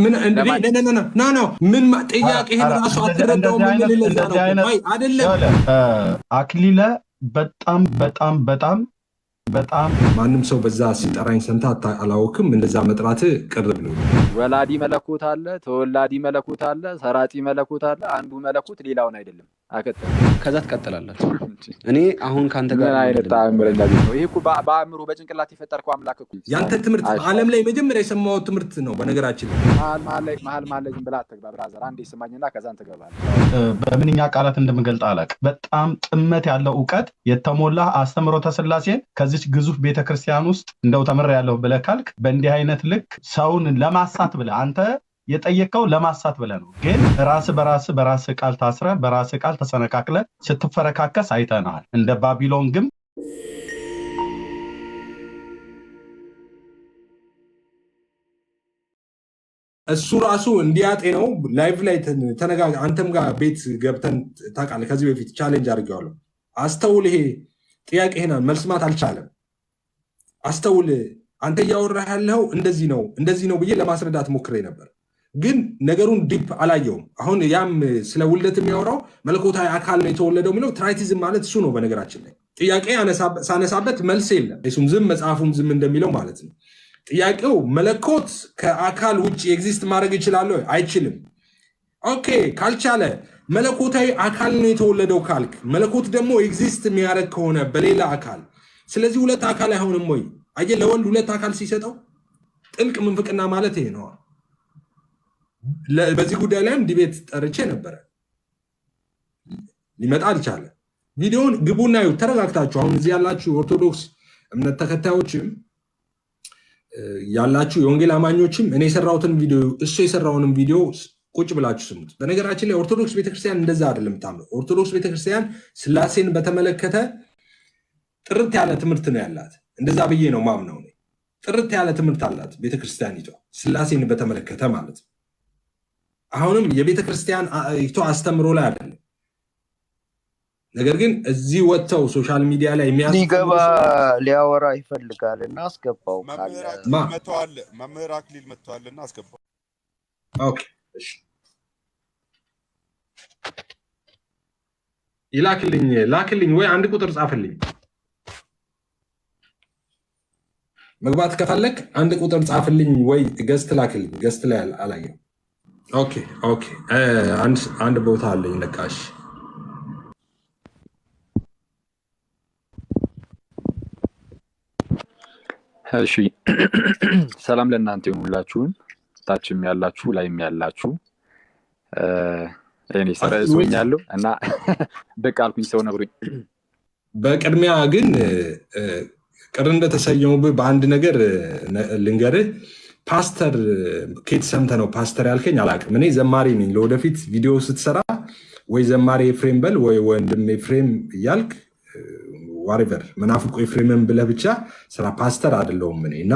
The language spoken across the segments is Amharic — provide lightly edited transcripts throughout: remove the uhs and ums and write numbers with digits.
ምን ምን ጥያቄ ይሄን ራሱ አትረዳውም ምን ለዛ ነው ወይ አይደለም አክሊለ በጣም ማንም ሰው በዛ ሲጠራኝ ሰምታ አላውክም እንደዛ መጥራት ቅር ብሎ ወላዲ መለኮት አለ ተወላዲ መለኮት አለ ሰራጺ መለኮት አለ አንዱ መለኮት ሌላውን አይደለም አከተ ከዛ ተቀጥላላችሁ እኔ አሁን ካንተ ጋር አይደለም ታምር እንደዚህ ነው ይሄ እኮ በአእምሮ በጭንቅላት የፈጠርከው አምላክ እኮ ያንተ ትምህርት ዓለም ላይ መጀመሪያ የሰማው ትምህርት ነው በነገራችን መሃል ዝም ብላ አትግባ ብራዘር አንዴ ስማኝና ከዛን ተገባለ በምንኛ ቃላት እንደምገልጥ አላቅ በጣም ጥመት ያለው ዕውቀት የተሞላ አስተምሮተ ሥላሴን ከዚህ ግዙፍ ቤተክርስቲያን ውስጥ እንደው ተመረ ያለው ብለህ ካልክ በእንዲህ አይነት ልክ ሰውን ለማሳት ብለህ አንተ የጠየቀው ለማሳት ብለህ ነው ግን በራስ ቃል ታስረ በራስ ቃል ተሰነካክለ ስትፈረካከስ አይተናል እንደ ባቢሎን ግም እሱ ራሱ እንዲያጤ ነው ላይቭ ላይ ተነጋጋ አንተም ጋር ቤት ገብተን ታውቃለህ ከዚህ በፊት ቻሌንጅ አድርጌዋለሁ አስተውል ይሄ ጥያቄህን መልስማት አልቻለም አስተውል አንተ ያወራህ ያለው እንደዚህ ነው ብዬ ለማስረዳት ሞክሬ ነበር ግን ነገሩን ዲፕ አላየውም አሁን ያም ስለ ውልደት የሚያወራው መለኮታዊ አካል ነው የተወለደው የሚለው ትራይቲዝም ማለት እሱ ነው በነገራችን ላይ ጥያቄ ሳነሳበት መልስ የለም እሱም ዝም መጽሐፉም ዝም እንደሚለው ማለት ነው ጥያቄው መለኮት ከአካል ውጭ ኤግዚስት ማድረግ ይችላል አይችልም ኦኬ ካልቻለ መለኮታዊ አካል ነው የተወለደው ካልክ መለኮት ደግሞ ኤግዚስት የሚያደርግ ከሆነ በሌላ አካል ስለዚህ ሁለት አካል አይሆንም ወይ አየ ለወልድ ሁለት አካል ሲሰጠው ጥልቅ ምንፍቅና ማለት ይሄ ነው በዚህ ጉዳይ ላይም ዲቤት ጠርቼ ነበር ሊመጣ አልቻለም ቪዲዮውን ግቡና ይው ተረጋግታችሁ አሁን እዚህ ያላችሁ ኦርቶዶክስ እምነት ተከታዮችም ያላችሁ የወንጌል አማኞችም እኔ የሰራሁትን ቪዲዮ እሱ የሰራውንም ቪዲዮ ቁጭ ብላችሁ ስሙት በነገራችን ላይ ኦርቶዶክስ ቤተክርስቲያን እንደዛ አይደለም ታምነው ኦርቶዶክስ ቤተክርስቲያን ሥላሴን በተመለከተ ጥርት ያለ ትምህርት ነው ያላት እንደዛ ብዬ ነው ማምነው ነው ጥርት ያለ ትምህርት አላት ቤተክርስቲያኒቷ ሥላሴን በተመለከተ ማለት ነው አሁንም የቤተክርስቲያን አስተምሮ ላይ አይደለም ነገር ግን እዚህ ወጥተው ሶሻል ሚዲያ ላይ ሊገባ ሊያወራ ይፈልጋልና አስገባው መምህር አክሊል መጥቷልና አስገባው ኦኬ እሺ ላክልኝ ወይ አንድ ቁጥር ጻፍልኝ መግባት ከፈለክ አንድ ቁጥር ጻፍልኝ ወይ ገስት ላክልኝ ገስት ላይ አላየው ኦኬ አንድ ቦታ አለኝ ለካሽ እሺ ሰላም ለእናንተ ይሁንላችሁ ታችም ያላችሁ ላይም ያላችሁ እኔ ሰራይሶኛለሁ እና በቃልኩኝ ሰው ነብሩኝ በቅድሚያ ግን ቅር እንደተሰየሙብህ በአንድ ነገር ልንገርህ ፓስተር ኬት ሰምተህ ነው ፓስተር ያልከኝ አላውቅም እኔ ዘማሪ ነኝ ለወደፊት ቪዲዮ ስትሰራ ወይ ዘማሪ ኤፍሬም በል ወይ ወንድም ኤፍሬም እያልክ ዋሪቨር መናፍቁ ኤፍሬምን ብለህ ብቻ ስራ ፓስተር አይደለሁም እኔ እና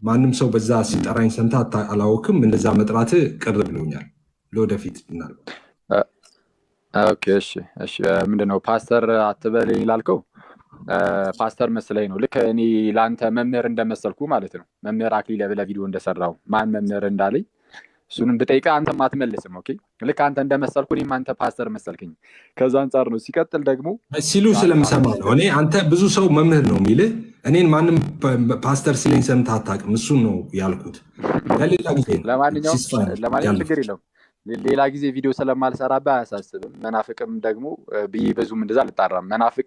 ማንም ሰው በዛ ሲጠራኝ ሰምታ አላውክም እንደዛ መጥራት ቅር ብሎኛል ለወደፊት ምናልባት ኦኬ እሺ ምንድነው ፓስተር አትበል ይላልከው ፓስተር መስለኝ ነው ልክ እኔ ላንተ መምህር እንደመሰልኩ ማለት ነው መምህር አክሊለ ብለህ ቪዲዮ እንደሰራው ማን መምህር እንዳለኝ እሱንም ብጠይቃ አንተም አትመልስም ኦኬ ልክ አንተ እንደመሰልኩ እኔም አንተ ፓስተር መሰልከኝ ከዛ አንፃር ነው ሲቀጥል ደግሞ ሲሉ ስለምሰማ ነው እኔ አንተ ብዙ ሰው መምህር ነው የሚልህ እኔን ማንም ፓስተር ሲለኝ ሰምተህ አታውቅም እሱን ነው ያልኩት ለሌላ ጊዜ ለማንኛውም ችግር የለውም ሌላ ጊዜ ቪዲዮ ስለማልሰራባ አያሳስብም መናፍቅም ደግሞ በዙም እንደዛ ልጣራም መናፍቅ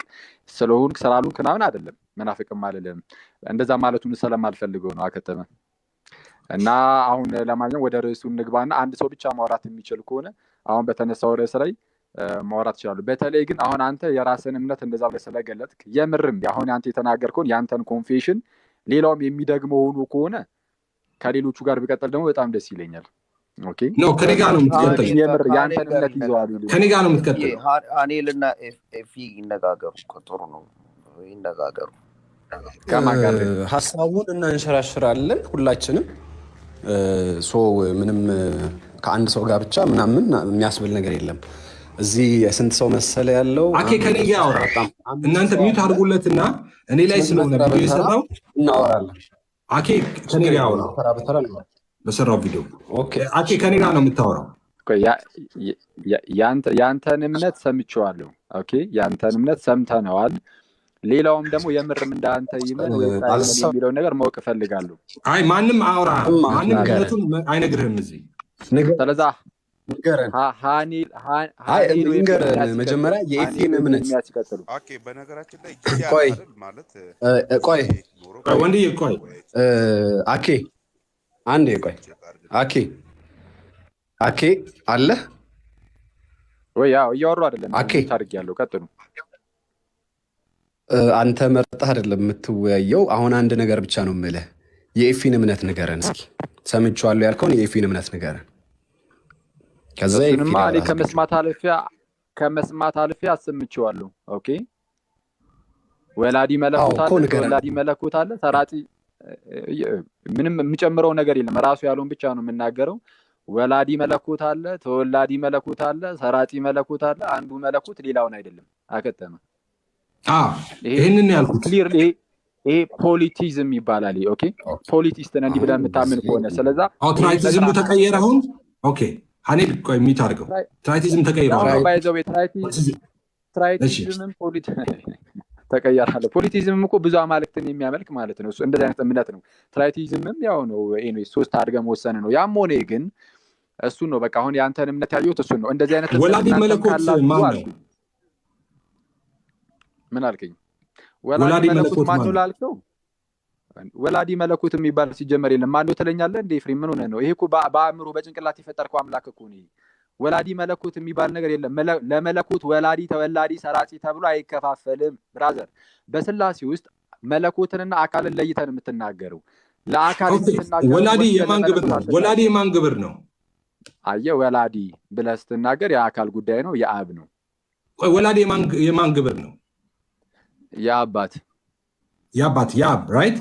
ስለሆንክ ስላሉን ከናምን አይደለም መናፍቅም አይደለም እንደዛ ማለቱን ስለማልፈልገው ነው አከተመ እና አሁን ለማንኛውም ወደ ርዕሱ እንግባና አንድ ሰው ብቻ ማውራት የሚችል ከሆነ አሁን በተነሳው ርዕስ ላይ ማውራት ይችላል በተለይ ግን አሁን አንተ የራስን እምነት እንደዛ ብለህ ስለገለጥክ የምርም አሁን አንተ የተናገርከውን ያንተን ኮንፌሽን ሌላውም የሚደግመው ሆኖ ከሆነ ከሌሎቹ ጋር ቢቀጥል ደግሞ በጣም ደስ ይለኛል ኦኬ ነው ከኔ ጋር ነው የምትቀጥለው የምር ያንተን እምነት ይዘዋል ከኔ ጋር ነው የምትቀጥለው አኔልና ኤፊ ይነጋገሩ ጥሩ ነው ይነጋገሩ ከማጋር ሐሳቡን እናንሸራሽራለን ሁላችንም ምንም ከአንድ ሰው ጋር ብቻ ምናምን የሚያስብል ነገር የለም እዚህ የስንት ሰው መሰለ ያለው አኬ ከኔ ጋር ያወራ እናንተ ሚዩት አድርጉለትና እኔ ላይ ስለሆነ ቪዲዮ ይሰራው እናወራለን አኬ ከኔ ጋር ያወራ በሰራው ቪዲዮ ኦኬ አኬ ከኔ ጋር ነው የምታወራው። ያንተን እምነት ሰምቼዋለሁ። ኦኬ ያንተን እምነት ሰምተነዋል። ሌላውም ደግሞ የምርም እንዳንተ ይመን ወይ የሚለው ነገር ማወቅ እፈልጋለሁ። አይ ማንም አውራ ማንም እምነቱን አይነግርህም እዚህ። ስለዛ ንገረን። ሃኒል ንገረን መጀመሪያ የኤፊን እምነት። ኦኬ በነገራችን ላይ ቆይ ማለት ቆይ ወንድዬ ቆይ አኬ አንዴ ቆይ አኬ አለ ወይ? ያው እያወሩ አይደለም አኬ ታርግ ያለው ቀጥሉ። አንተ መርጠህ አይደለም የምትወያየው። አሁን አንድ ነገር ብቻ ነው የምልህ፣ የኤፊን እምነት ንገረን እስኪ። ሰምቼዋለሁ ያልከውን የኤፊን እምነት ንገረን። ከዛ እሱንማ እኔ ከመስማት አልፌ አሰምቼዋለሁ። ኦኬ ወላዲ መለኮት አለ፣ ሰራጺ ምንም የምጨምረው ነገር የለም። ራሱ ያለውን ብቻ ነው የምናገረው። ወላዲ መለኮት አለ፣ ተወላዲ መለኮት አለ፣ ሰራጺ መለኮት አለ። አንዱ መለኮት ሌላውን አይደለም። አከተመ። ይሄንን ያልኩት ክሊር። ይሄ ፖሊቲዝም ይባላል። ኦኬ ፖሊቲስት ነን እንዲህ ብለህ የምታምን ከሆነ ስለዛ ትራይቲዝሙ ተቀየረ አሁን። ኦኬ ሀኔል ቆይ የሚታርገው ትራይቲዝም ተቀየረ አሁን። ባይዘው ትራይቲዝምም ተቀየራለ። ፖሊቲዝምም እኮ ብዙ አማልክትን የሚያመልክ ማለት ነው። እሱ እንደዚህ አይነት እምነት ነው። ትራይቲዝምም ያው ነው። ኤኒዌይ ሶስት አድርገህ መወሰን ነው። ያም ሆነ ግን እሱ ነው በቃ። አሁን ያንተን እምነት ያየሁት እሱ ነው። እንደዚህ አይነት ወላዲ መለኮት ማን ነው? ምን አልከኝ? ወላዲ መለኮት ማን ነው ላልከው፣ ወላዲ መለኮት የሚባል ሲጀመር የለም። ማን ነው ትለኛለህ እንዴ ኤፍሬም? ምን ሆነህ ነው? ይሄ እኮ በአእምሮ በጭንቅላት የፈጠርከው አምላክ እኮ ነው። ወላዲ መለኮት የሚባል ነገር የለም። ለመለኮት ወላዲ፣ ተወላዲ፣ ሰራጺ ተብሎ አይከፋፈልም ብራዘር። በስላሴ ውስጥ መለኮትንና አካልን ለይተን የምትናገረው ለአካል የምትናገረው ወላዲ የማን ግብር ነው? ወላዲ የማን ግብር ነው? አየህ ወላዲ ብለህ ስትናገር የአካል ጉዳይ ነው፣ የአብ ነው። ቆይ ወላዲ የማን ግብር ነው? የአባት የአብ ራይት።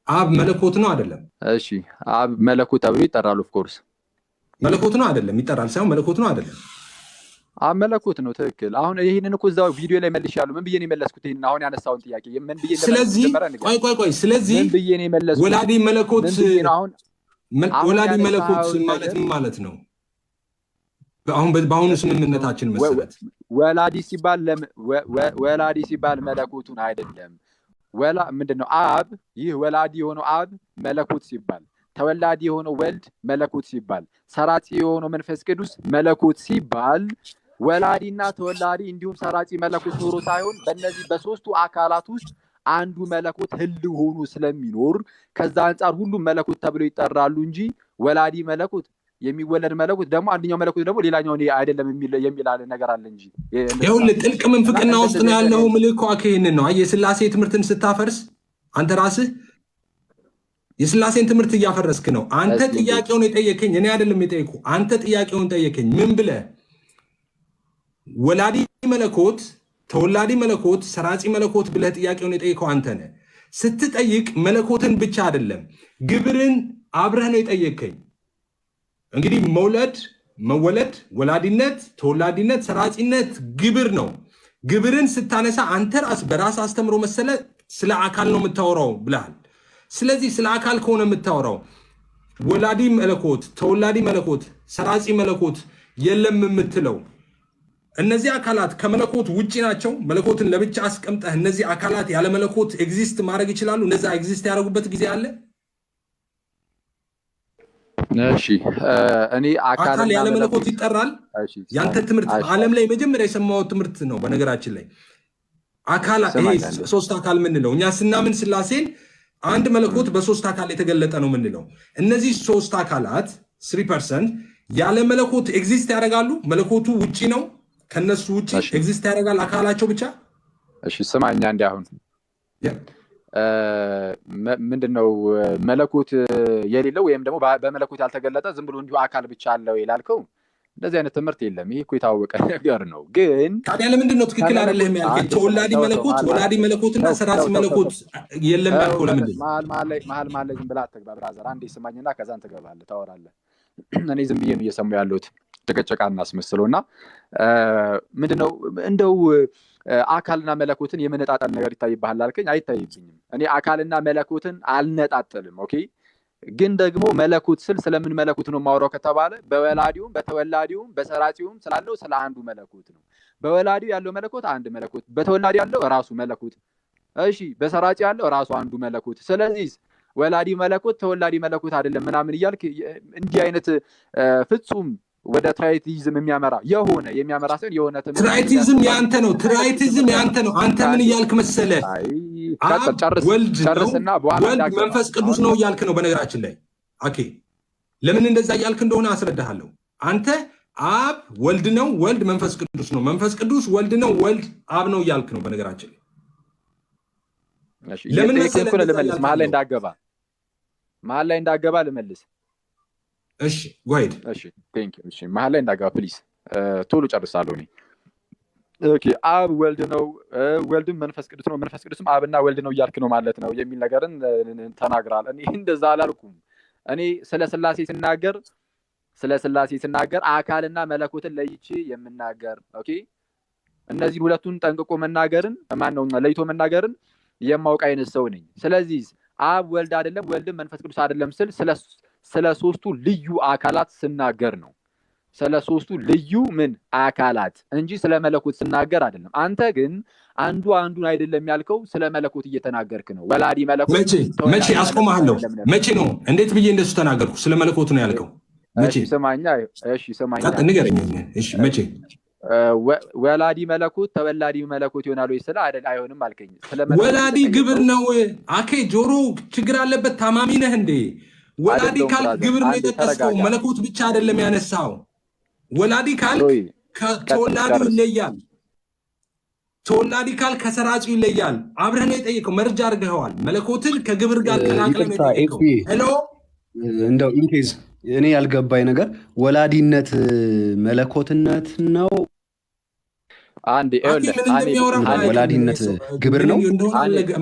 አብ መለኮት ነው አይደለም? እሺ አብ መለኮት ተብሎ ይጠራል። ኦፍ ኮርስ መለኮት ነው አይደለም? ይጠራል ሳይሆን መለኮት ነው አይደለም? አብ መለኮት ነው። ትክክል። አሁን ይሄንን እኮ እዛው ቪዲዮ ላይ መልሻለሁ። ምን ብዬ ነው የመለስኩት? ይሄን አሁን ያነሳውን ጥያቄ ምን ብዬ ነው? ስለዚህ ቆይ ስለዚህ ምን ብዬ ነው የመለስኩት? ወላዲ መለኮት ወላዲ መለኮት ማለት ምን ማለት ነው? በአሁኑ ስምምነታችን መሰረት ወላዲ ሲባል መለኮቱን አይደለም። ምንድነው? አብ ይህ ወላዲ የሆነው አብ መለኮት ሲባል፣ ተወላዲ የሆነው ወልድ መለኮት ሲባል፣ ሰራጺ የሆነው መንፈስ ቅዱስ መለኮት ሲባል፣ ወላዲና ተወላዲ እንዲሁም ሰራጺ መለኮት ኖሮ ሳይሆን በእነዚህ በሶስቱ አካላት ውስጥ አንዱ መለኮት ህልው ሆኖ ስለሚኖር ከዛ አንጻር ሁሉም መለኮት ተብለው ይጠራሉ እንጂ ወላዲ መለኮት የሚወለድ መለኮት ደግሞ አንደኛው መለኮት ደግሞ ሌላኛው አይደለም የሚል ነገር አለ እንጂ ይኸውልህ ጥልቅ ምንፍቅና ውስጥ ነው ያለው። ምልኮ ይሄንን ነው። የስላሴ ትምህርትን ስታፈርስ አንተ ራስህ የስላሴን ትምህርት እያፈረስክ ነው። አንተ ጥያቄውን የጠየከኝ እኔ አይደለም የጠየኩ። አንተ ጥያቄውን ጠየከኝ። ምን ብለህ ወላዲ መለኮት፣ ተወላዲ መለኮት፣ ሰራጺ መለኮት ብለህ ጥያቄውን የጠየከው አንተ ነህ። ስትጠይቅ መለኮትን ብቻ አይደለም ግብርን አብረህ ነው የጠየከኝ። እንግዲህ መወለድ፣ ወላዲነት፣ ተወላዲነት፣ ሰራጺነት ግብር ነው። ግብርን ስታነሳ አንተ በራስ አስተምሮ መሰለ ስለ አካል ነው የምታወራው ብለሃል። ስለዚህ ስለ አካል ከሆነ የምታወራው ወላዲ መለኮት፣ ተወላዲ መለኮት፣ ሰራጺ መለኮት የለም የምትለው እነዚህ አካላት ከመለኮት ውጪ ናቸው። መለኮትን ለብቻ አስቀምጠህ እነዚህ አካላት ያለ መለኮት ኤግዚስት ማድረግ ይችላሉ። እነዛ ኤግዚስት ያደረጉበት ጊዜ አለ። እሺ እኔ አካል ያለ መለኮት ይጠራል። ያንተ ትምህርት ዓለም ላይ መጀመሪያ የሰማው ትምህርት ነው። በነገራችን ላይ አካል ሶስት አካል ምንለው እኛ ስናምን ስላሴን አንድ መለኮት በሶስት አካል የተገለጠ ነው ምንለው። እነዚህ ሶስት አካላት 3% ያለ መለኮት ኤግዚስት ያደርጋሉ። መለኮቱ ውጪ ነው፣ ከነሱ ውጪ ኤግዚስት ያደርጋል አካላቸው ብቻ። እሺ ስማኛ እንዲ አሁን ምንድነው መለኮት የሌለው ወይም ደግሞ በመለኮት ያልተገለጠ ዝም ብሎ እንዲሁ አካል ብቻ አለው ይላልከው? እንደዚህ አይነት ትምህርት የለም። ይሄ እኮ የታወቀ ነገር ነው። ግን ታዲያ ለምንድን ነው ትክክል አይደለም ያልከኝ? ተወላዲ መለኮት፣ ወላዲ መለኮትና ሰራጺ መለኮት የለም ያልከው ለምንድን ነው? መሀል ዝም ብላ አትግባ ብራዘር። አንዴ ስማኝና ከዛን ትገባለህ ታወራለህ። እኔ ዝም ብዬ ነው እየሰማሁ ያለሁት ጭቅጭቃ እናስመስለው እና ምንድነው እንደው አካልና መለኮትን የመነጣጠል ነገር ይታይብሃል አልከኝ። አይታይብኝም። እኔ አካልና መለኮትን አልነጣጠልም። ኦኬ ግን ደግሞ መለኮት ስል ስለምን መለኮት ነው ማውራው ከተባለ በወላዲውም በተወላዲውም በሰራጺውም ስላለው ስለ አንዱ መለኮት ነው። በወላዲው ያለው መለኮት አንድ መለኮት፣ በተወላዲ ያለው ራሱ መለኮት፣ እሺ በሰራጺ ያለው ራሱ አንዱ መለኮት። ስለዚህ ወላዲ መለኮት ተወላዲ መለኮት አይደለም ምናምን እያልክ እንዲህ አይነት ፍጹም ወደ ትራይቲዝም የሚያመራ ሳይሆን የሆነ ትራይቲዝም ያንተ ነው። ትራይቲዝም ያንተ ነው። አንተ ምን እያልክ መሰለ? ጨርስና በኋላ ወልድ መንፈስ ቅዱስ ነው እያልክ ነው። በነገራችን ላይ ኦኬ፣ ለምን እንደዛ እያልክ እንደሆነ አስረዳሃለሁ። አንተ አብ ወልድ ነው፣ ወልድ መንፈስ ቅዱስ ነው፣ መንፈስ ቅዱስ ወልድ ነው፣ ወልድ አብ ነው እያልክ ነው። በነገራችን ላይ ለምን መሰለ? ልመልስ መሀል ላይ እንዳገባ ልመልስ። እሺ ጎሄድ። እሺ ቴንክ ዩ። እሺ መሀል ላይ እንዳገባ ፕሊዝ፣ ቶሎ ጨርሳለሁ እኔ። ኦኬ አብ ወልድ ነው፣ ወልድም መንፈስ ቅዱስ ነው፣ መንፈስ ቅዱስም አብና ወልድ ነው እያልክ ነው ማለት ነው የሚል ነገርን ተናግራል። እኔ እንደዛ አላልኩም። እኔ ስለ ስላሴ ስናገር አካልና መለኮትን ለይቼ የምናገር ኦኬ፣ እነዚህን ሁለቱን ጠንቅቆ መናገርን ለይቶ መናገርን የማውቅ አይነት ሰው ነኝ። ስለዚህ አብ ወልድ አይደለም፣ ወልድም መንፈስ ቅዱስ አይደለም ስል ስለ ሶስቱ ልዩ አካላት ስናገር ነው። ስለ ሶስቱ ልዩ አካላት እንጂ ስለ መለኮት ስናገር አይደለም። አንተ ግን አንዱን አይደለም ያልከው ስለ መለኮት እየተናገርክ ነው። ወላዲ መለኮት መቼ አስቆማለሁ? መቼ ነው? እንዴት ብዬ እንደሱ ተናገርኩ? ስለ መለኮቱ ነው ያልከው? መቼ? ስማኛ ንገረኝ። እሺ መቼ? ወላዲ መለኮት ተወላዲ መለኮት ይሆናል ወይ ስለ አይሆንም አልከኝ። ወላዲ ግብር ነው። አኬ ጆሮ ችግር አለበት። ታማሚ ነህ እንዴ? ወላዲ ካልክ ግብር ነው የጠቀስከው። መለኮት ብቻ አይደለም ያነሳው። ወላዲ ካልክ ከተወላዲው ይለያል። ተወላዲ ካልክ ከሰራጩ ይለያል። አብረህ ነው የጠየቀው። መርጃ አድርገኸዋል። መለኮትን ከግብር ጋር ቀላቅለህ ነው የጠየቀው። ሄሎ እንደው ኢንኬዝ እኔ ያልገባኝ ነገር ወላዲነት መለኮትነት ነው። አንዴ ወላዲነት ግብር ነው።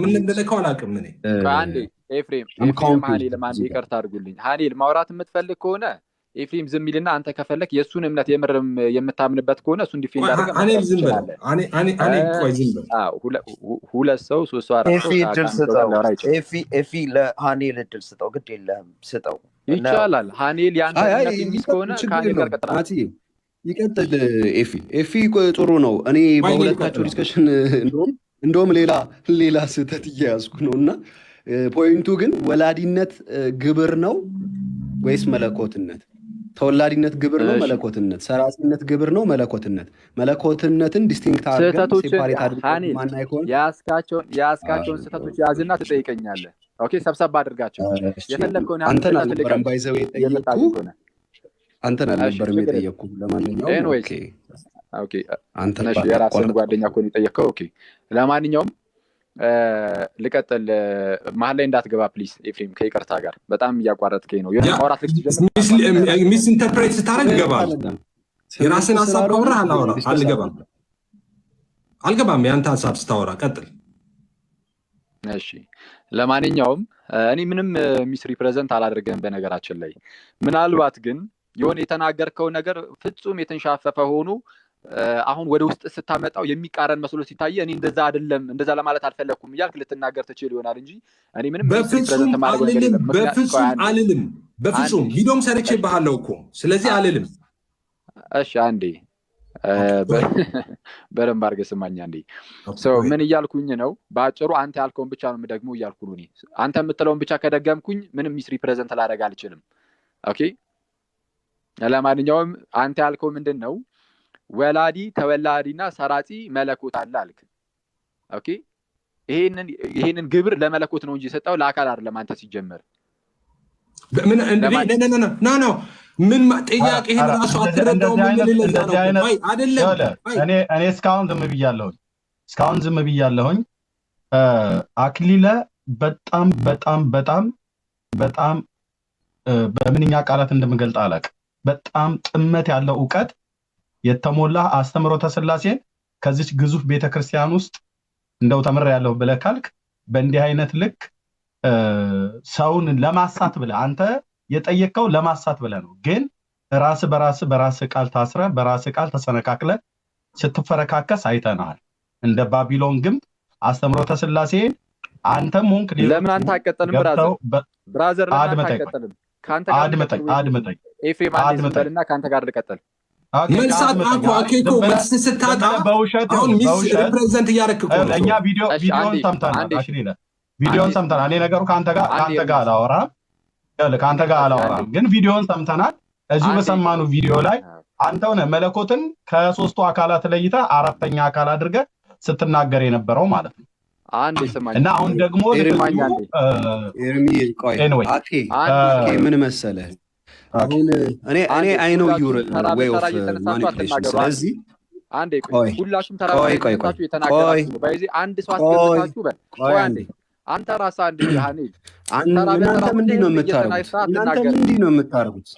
ምን እንደነካው አላውቅም እኔ። አንዴ ኤፍሬም ሀኔል ይቅርታ አድርጉልኝ። ሀኔል ማውራት የምትፈልግ ከሆነ ኤፍሬም ዝም ይልና አንተ ከፈለክ የእሱን እምነት የምርም የምታምንበት ከሆነ እሱን ዲፌንድ አድርገህ ሁለት ሰው ሶስት ሰው አራት ሰው ኤፊ ለሀኔል እድል ስጠው። ግድ የለህም ስጠው ይቻላል። ሀኔል ያንተ እምነት የሚስ ከሆነ ከሀኔል ጋር ቀጥታ ይቀጥል። ኤፊ ጥሩ ነው። እኔ በሁለታቸው ዲስከሽን እንደውም ሌላ ስህተት እያያዝኩ ነው እና ፖይንቱ ግን ወላዲነት ግብር ነው ወይስ መለኮትነት? ተወላዲነት ግብር ነው መለኮትነት? ሰራጺነት ግብር ነው መለኮትነት? መለኮትነትን ዲስቲንክት አድርገን ሴፓሬት አድርገን ማናይ ከሆነ የያዝካቸውን ስህተቶች ያዝና ትጠይቀኛለህ። ኦኬ ሰብሰብ አድርጋቸው የፈለግከውን አንተን አልነበረም ባይዘው የጠየቅኩ አንተን አልነበረም የጠየቅኩ። ለማንኛውም ኦኬ የራስህን ጓደኛ እኮ ነው የጠየቅከው። ኦኬ ለማንኛውም ልቀጥል። መሀል ላይ እንዳትገባ ፕሊዝ ኤፍሬም፣ ከይቅርታ ጋር በጣም እያቋረጥከኝ ነው። ማውራት ሚስ ኢንተርፕሬት ስታደርግ ይገባል። የራስን ሀሳብ ከወራ አልገባም። የአንተ ሀሳብ ስታወራ ቀጥል። እሺ ለማንኛውም እኔ ምንም ሚስ ሪፕሬዘንት አላደርገም። በነገራችን ላይ ምናልባት ግን የሆነ የተናገርከው ነገር ፍጹም የተንሻፈፈ ሆኖ አሁን ወደ ውስጥ ስታመጣው የሚቃረን መስሎ ሲታይ እኔ እንደዛ አይደለም እንደዛ ለማለት አልፈለኩም እያልክ ልትናገር ትችል ይሆናል እንጂ እኔ ምንም በፍጹም አልልም። በፍጹም ቪዲዮም ሰርቼብሃለሁ እኮ ስለዚህ አልልም። እሺ አንዴ በደንብ አድርገህ ስማኝ አንዴ። ምን እያልኩኝ ነው? በአጭሩ አንተ ያልከውን ብቻ ነው የምደግመው እያልኩ ነው። እኔ አንተ የምትለውን ብቻ ከደገምኩኝ ምንም ሚስ ሪፕሬዘንት ላደርግ አልችልም። ኦኬ ለማንኛውም አንተ ያልከው ምንድን ነው? ወላዲ ተወላዲና ሰራጺ መለኮት አለ አልክ። ኦኬ ይሄንን ግብር ለመለኮት ነው እንጂ የሰጠው ለአካል አይደለም። አንተ ሲጀመር ምን ጥያቄ ይሄን ራሱ አትረዳው። እኔ እስካሁን ዝም ብያለሁኝ። አክሊለ በጣም በጣም በጣም በጣም በምንኛ ቃላት እንደምገልጥ አላውቅም። በጣም ጥመት ያለው እውቀት የተሞላ አስተምሮተ ስላሴን ከዚች ግዙፍ ቤተክርስቲያን ውስጥ እንደው ተምሬያለሁ ብለህ ካልክ በእንዲህ አይነት ልክ ሰውን ለማሳት ብለህ አንተ የጠየቀው ለማሳት ብለህ ነው። ግን በራስ ቃል ታስረ በራስ ቃል ተሰነካክለ ስትፈረካከስ አይተናል። እንደ ባቢሎን ግንብ አስተምሮተ ስላሴን አንተም ሆንክ ለምን አንተ አትቀጥልም? ብራዘር ለምን አንተ አትቀጥልም? ካንተ ጋር አድመጠኝ ኤፍሬም አንዴ ዝበልና ካንተ ጋር ልቀጥል። መልሳት አኮ መልስ ስታጣ አሁን ሚስ ሪፕሬዘንት እያደረክ እኮ እኛ ቪዲዮን ሰምተናል። ቪዲዮን ሰምተናል። እኔ ነገሩ ካንተ ጋር አላወራም፣ ግን ቪዲዮን ሰምተናል። እዚሁ በሰማኑ ቪዲዮ ላይ አንተው ነህ መለኮትን ከሶስቱ አካላት ለይተህ አራተኛ አካል አድርገህ ስትናገር የነበረው ማለት ነው። እና አሁን ደግሞ ምን መሰለህ አሁን እኔ አይ ኖ ዩር ዌይ ኦፍ ማኒፑሌሽን። ስለዚህ ሁላችሁም ተራራችሁ የተናገራችሁ በዚህ አንድ ሰው አስገብታችሁ አንተ ራስህ አንድ ሀኒል እናንተ ምንድን ነው የምታደርጉት?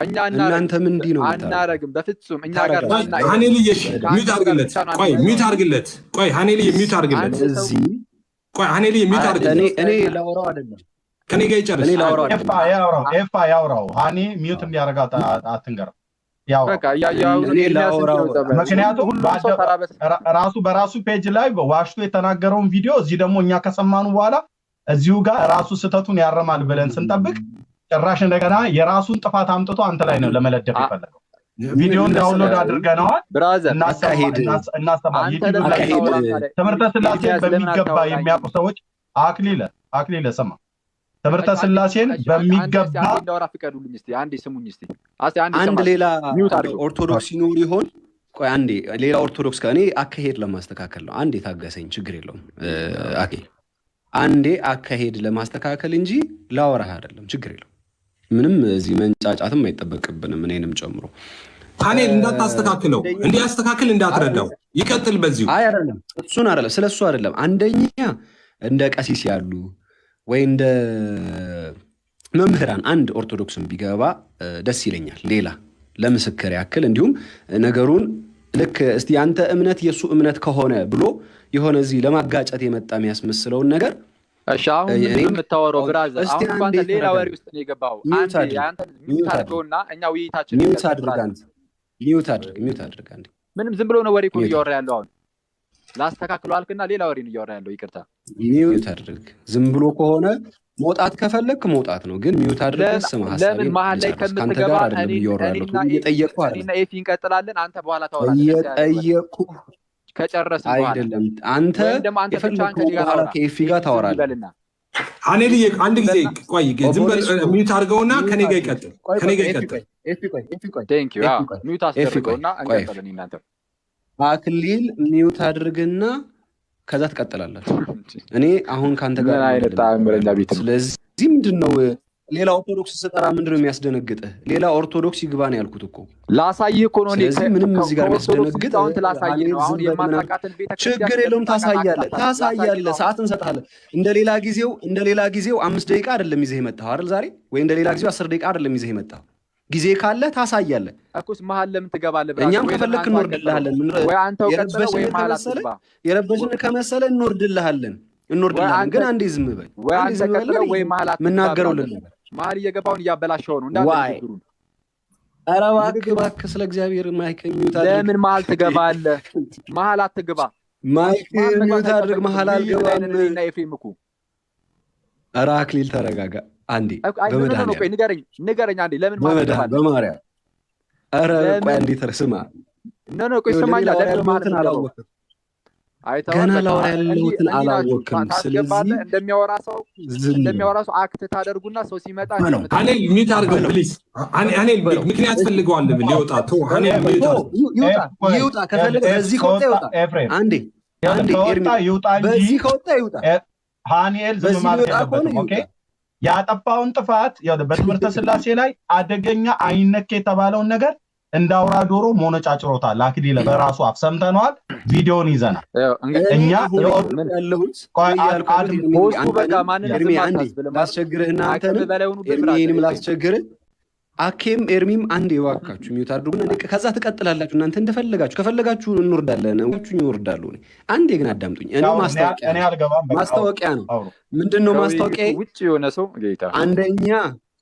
እናንተ ምንድን ነው አናረግም በፍጹም እኛ ጋር ሀኒል ሚዩት አድርግለት። ቆይ ሚዩት አድርግለት። ቆይ ሀኒል ሚዩት አድርግለት። እዚህ ቆይ ሀኒል ሚዩት አድርግለት። እኔ ላወራው አይደለም ከኔ ጋር ይጨርስ። ኤፋ ያውራው ሀኒ ሚዩት እንዲያደርጋት አትንገረው። ምክንያቱም ራሱ በራሱ ፔጅ ላይ ዋሽቶ የተናገረውን ቪዲዮ እዚህ ደግሞ እኛ ከሰማኑ በኋላ እዚሁ ጋር ራሱ ስህተቱን ያረማል ብለን ስንጠብቅ ጭራሽ እንደገና የራሱን ጥፋት አምጥቶ አንተ ላይ ነው ለመለደፍ የፈለገው። ቪዲዮን ዳውንሎድ አድርገነዋል። ትምህርተ ስላሴን በሚገባ የሚያውቁ ሰዎች አክሊለ ስማ፣ ትምህርተ ስላሴን በሚገባ ፍቀዱልኝ እስቲ አንዴ ስሙኝ እስቲ አንድ ሌላ ኦርቶዶክስ ሲኖር ይሆን? ቆይ አንዴ ሌላ ኦርቶዶክስ ከእኔ አካሄድ ለማስተካከል ነው። አንዴ ታገሰኝ፣ ችግር የለውም። አንዴ አካሄድ ለማስተካከል እንጂ ላወራህ አይደለም፣ ችግር የለውም። ምንም እዚህ መንጫጫትም አይጠበቅብንም፣ እኔንም ጨምሮ። ሀኔል እንዳታስተካክለው፣ እንዲያስተካክል እንዳትረዳው፣ ይቀጥል በዚሁ። አይ አይደለም፣ እሱን አይደለም፣ ስለሱ አይደለም። አንደኛ እንደ ቀሲስ ያሉ ወይ እንደ መምህራን አንድ ኦርቶዶክስን ቢገባ ደስ ይለኛል። ሌላ ለምስክር ያክል እንዲሁም ነገሩን ልክ እስቲ አንተ እምነት የሱ እምነት ከሆነ ብሎ የሆነ እዚህ ለማጋጨት የመጣ የሚያስመስለውን ነገር እሺ አሁን ምን የምታወራው ብራዘር? አሁን እንኳን ሌላ ወሬ ውስጥ ነው የገባው። አንተ ያንተ ሚውት አድርገውና እኛ ውይይታችን ሚውት አድርግ አንተ ምንም ዝም ብሎ ነው ወሬ እኮ እያወራ ያለው። አሁን ላስተካክለው አልክና ሌላ ወሬ ነው እያወራ ያለው። ይቅርታ ሚውት አድርግ። ዝም ብሎ ከሆነ መውጣት ከፈለክ መውጣት ነው፣ ግን ሚውት አድርግ። ስማ ለምን መሀል ላይ ከምትገባ እኔና ኤፊ እንቀጥላለን። አንተ በኋላ ታወራለህ። እየጠየኩህ ከጨረስን በኋላ አይደለም አንተ የፈለግከው በኋላ ከኤፊ ጋር ታወራለህ። ሀኔል አንድ ጊዜ ቆይ፣ ዝም በል ሚውት አድርገውና ከኔ ጋር ይቀጥል። ቴንክ ዩ ሚውት አስደርገውና እንቀጥልን። እናንተ አክሊል ሚውት አድርግና ከዛ ትቀጥላላችሁ። እኔ አሁን ካንተ ጋር ስለዚህ ምንድነው ሌላ ኦርቶዶክስ ስጠራ ምንድነው የሚያስደነግጥህ? ሌላ ኦርቶዶክስ ይግባን ያልኩት እኮ ላሳይህ እኮ ነው። ስለዚህ ምንም እዚህ ጋር የሚያስደነግጥ ችግር የለውም። ታሳያለህ፣ ሰዓት እንሰጥሃለን። እንደ ሌላ ጊዜው 5 ደቂቃ አይደለም ይዘህ የመጣኸው አይደል ዛሬ? ወይ እንደ ሌላ ጊዜው 10 ደቂቃ አይደለም ይዘህ የመጣኸው። ጊዜ ካለ ታሳያለህ እኮስ። መሀል ለምን ትገባለህ? እኛም ከፈለክ እንወርድልሃለን። የረበሽን ከመሰለ እንወርድልሃለን። ግን አንዴ ዝም በል። ምናገረው ልንገር፣ መሀል እየገባውን እያበላሸው ነው እንዳትግሩን። ኧረ እባክህ ስለ እግዚአብሔር ማይክ ሚውት አድርግ። ለምን መሀል ትገባለህ? መሀል አትግባ። ማይክ ሚውት አድርግ። መሀል አልገባም። ኧረ አክሊል ተረጋጋ አንዴ። ንገረኝ አንዴ ለምን መሀል ትገባለህ? በማርያም ኧረ ቆይ አንዴ ስማ። ቆይ ስማኛ። ለምን መሀል አላወቅም? ገና ላወራ ያለሁትን አላወቅም። ስለዚህ እንደሚያወራ ሰው አክት ታደርጉና ሰው ሲመጣ ሀኔል ሚውት አድርገው ፕሊዝ። ሀኔል ምክንያት ፈልገዋል ሊወጣ ይውጣ። ከፈለገ በዚህ ከወጣ ይውጣ። አንዴ በዚህ ከወጣ ይውጣ። ሀኒኤል ዝም ማለት የለበትም። ኦኬ ያጠፋውን ጥፋት በትምህርተ ስላሴ ላይ አደገኛ አይነክ የተባለውን ነገር እንዳውራ ዶሮ ሞነጫጭሮታል። አክሊለ በራሱ አፍ ሰምተነዋል። ቪዲዮን ይዘናል እኛ። ላስቸግርህና አንተንም ላስቸግርህ። አኬም ኤርሚም አንድ የዋካችሁ ሚውት አድርጉና ከዛ ትቀጥላላችሁ። እናንተ እንደፈለጋችሁ ከፈለጋችሁ እንወርዳለን፣ ይወርዳሉ። አንዴ ግን አዳምጡኝ። እኔ ማስታወቂያ ነው። ምንድን ነው ማስታወቂያ? ውጭ የሆነ ሰው አንደኛ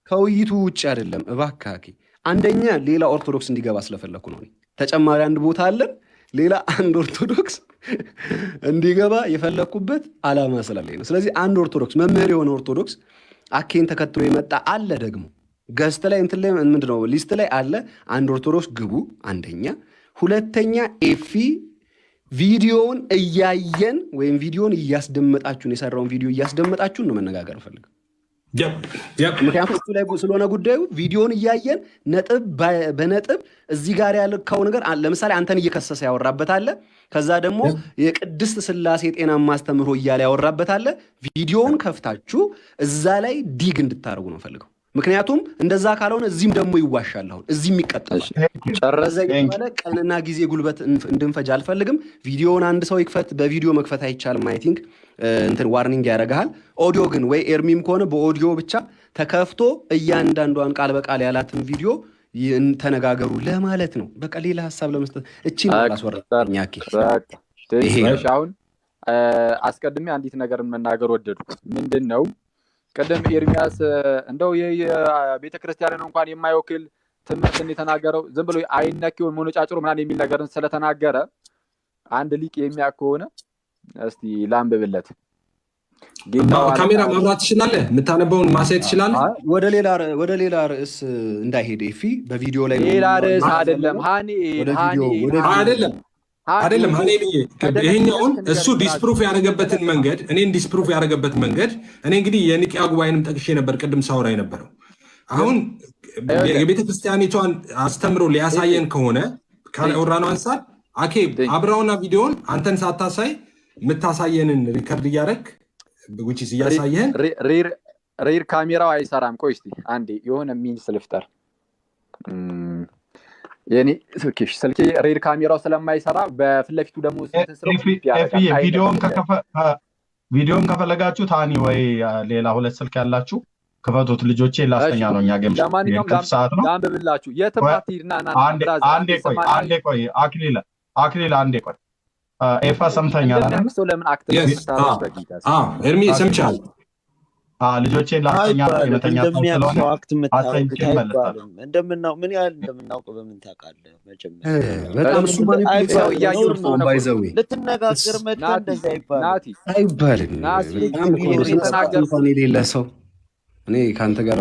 ከውይይቱ ውጭ አይደለም። እባክህ አንደኛ ሌላ ኦርቶዶክስ እንዲገባ ስለፈለኩ ነው። ተጨማሪ አንድ ቦታ አለን። ሌላ አንድ ኦርቶዶክስ እንዲገባ የፈለግኩበት ዓላማ ስላለኝ ነው። ስለዚህ አንድ ኦርቶዶክስ መምህር የሆነ ኦርቶዶክስ አኬን ተከትሎ የመጣ አለ። ደግሞ ገስት ላይ እንትን ላይ ምንድነው ሊስት ላይ አለ። አንድ ኦርቶዶክስ ግቡ። አንደኛ። ሁለተኛ ኤፊ ቪዲዮውን እያየን ወይም ቪዲዮውን እያስደመጣችሁን የሰራውን ቪዲዮ እያስደመጣችሁን ነው መነጋገር ፈልገው። ምክንያቱም እሱ ላይ ስለሆነ ጉዳዩ ቪዲዮውን እያየን ነጥብ በነጥብ እዚህ ጋር ያልከው ነገር ለምሳሌ አንተን እየከሰሰ ያወራበት አለ። ከዛ ደግሞ የቅድስት ሥላሴ ጤናማ አስተምህሮ እያለ ያወራበት አለ። ቪዲዮውን ከፍታችሁ እዛ ላይ ዲግ እንድታደርጉ ነው ፈልገው። ምክንያቱም እንደዛ ካልሆነ እዚህም ደግሞ ይዋሻል። አሁን እዚህም ይቀጥላል። ጨረሰ ቀንና ጊዜ ጉልበት እንድንፈጅ አልፈልግም። ቪዲዮውን አንድ ሰው ይክፈት፣ በቪዲዮ መክፈት አይቻልም። አይ ቲንክ እንትን ዋርኒንግ ያደርግሃል። ኦዲዮ ግን ወይ ኤርሚም ከሆነ በኦዲዮ ብቻ ተከፍቶ እያንዳንዷን ቃል በቃል ያላትን ቪዲዮ ተነጋገሩ ለማለት ነው። በቃ ሌላ ሀሳብ ለመስጠት እቺን አላስወራኝ። አሁን አስቀድሜ አንዲት ነገር መናገር ወደዱ። ምንድን ነው ቀደም ኤርሚያስ እንደው የቤተክርስቲያንን እንኳን የማይወክል ትምህርትን የተናገረው ዝም ብሎ አይነኪውን ሞኖጫጭሮ ምናምን የሚል ነገርን ስለተናገረ አንድ ሊቅ የሚያውቅ ከሆነ እስቲ ላንብብለት። ካሜራ ማብራት ትችላለህ? የምታነበውን ማሳየት ትችላለህ? ወደ ሌላ ርዕስ እንዳይሄድ ኤፊ በቪዲዮ ላይ ሌላ ርዕስ አይደለም። አይደለም ይሄኛውን እሱ ዲስፕሩፍ ያደረገበትን መንገድ እኔን ዲስፕሩፍ ያደረገበት መንገድ እኔ እንግዲህ የኒቂያ ጉባኤንም ጠቅሼ ነበር ቅድም ሳውራ የነበረው። አሁን የቤተክርስቲያኒቷን አስተምሮ ሊያሳየን ከሆነ ካወራነው አንሳር አኬ አብራውና ቪዲዮን አንተን ሳታሳይ የምታሳየንን ሪከርድ እያደረግ which እያሳየን ሪር ካሜራው አይሰራም። ቆይ እስቲ አንዴ የሆነ ሚንስ ልፍጠር። የኔ ስልኬ ሪር ካሜራው ስለማይሰራ በፊት ለፊቱ ደግሞ ቪዲዮን ከፈለጋችሁ ታኒ ወይ ሌላ ሁለት ስልክ ያላችሁ ክፈቱት። ልጆቼ ላስተኛ ነው። እኛ ገም ሰዓት ነው ላንብብላችሁ። የትም አትሂድና አንዴ ቆይ አክሊል አንዴ ቆይ ኤፋ ሰምተኛል አይደል? ኤርሚ ሰምቻለሁ። ልጆቼን ላስተኛ ነው። የመተኛ እንደሚያውቀው አክት የምታውቁት እንደምናው ምን ያህል እንደምናውቀው በምን ታውቃለህ? መጀመሪያ በጣም እሱ ማለት ነው ባይዘው ልትነጋገር መጥተህ እንደዛ አይባልም። በጣም ኮንሰንትሬሽን የሌለ ሰው እኔ ካንተ ጋር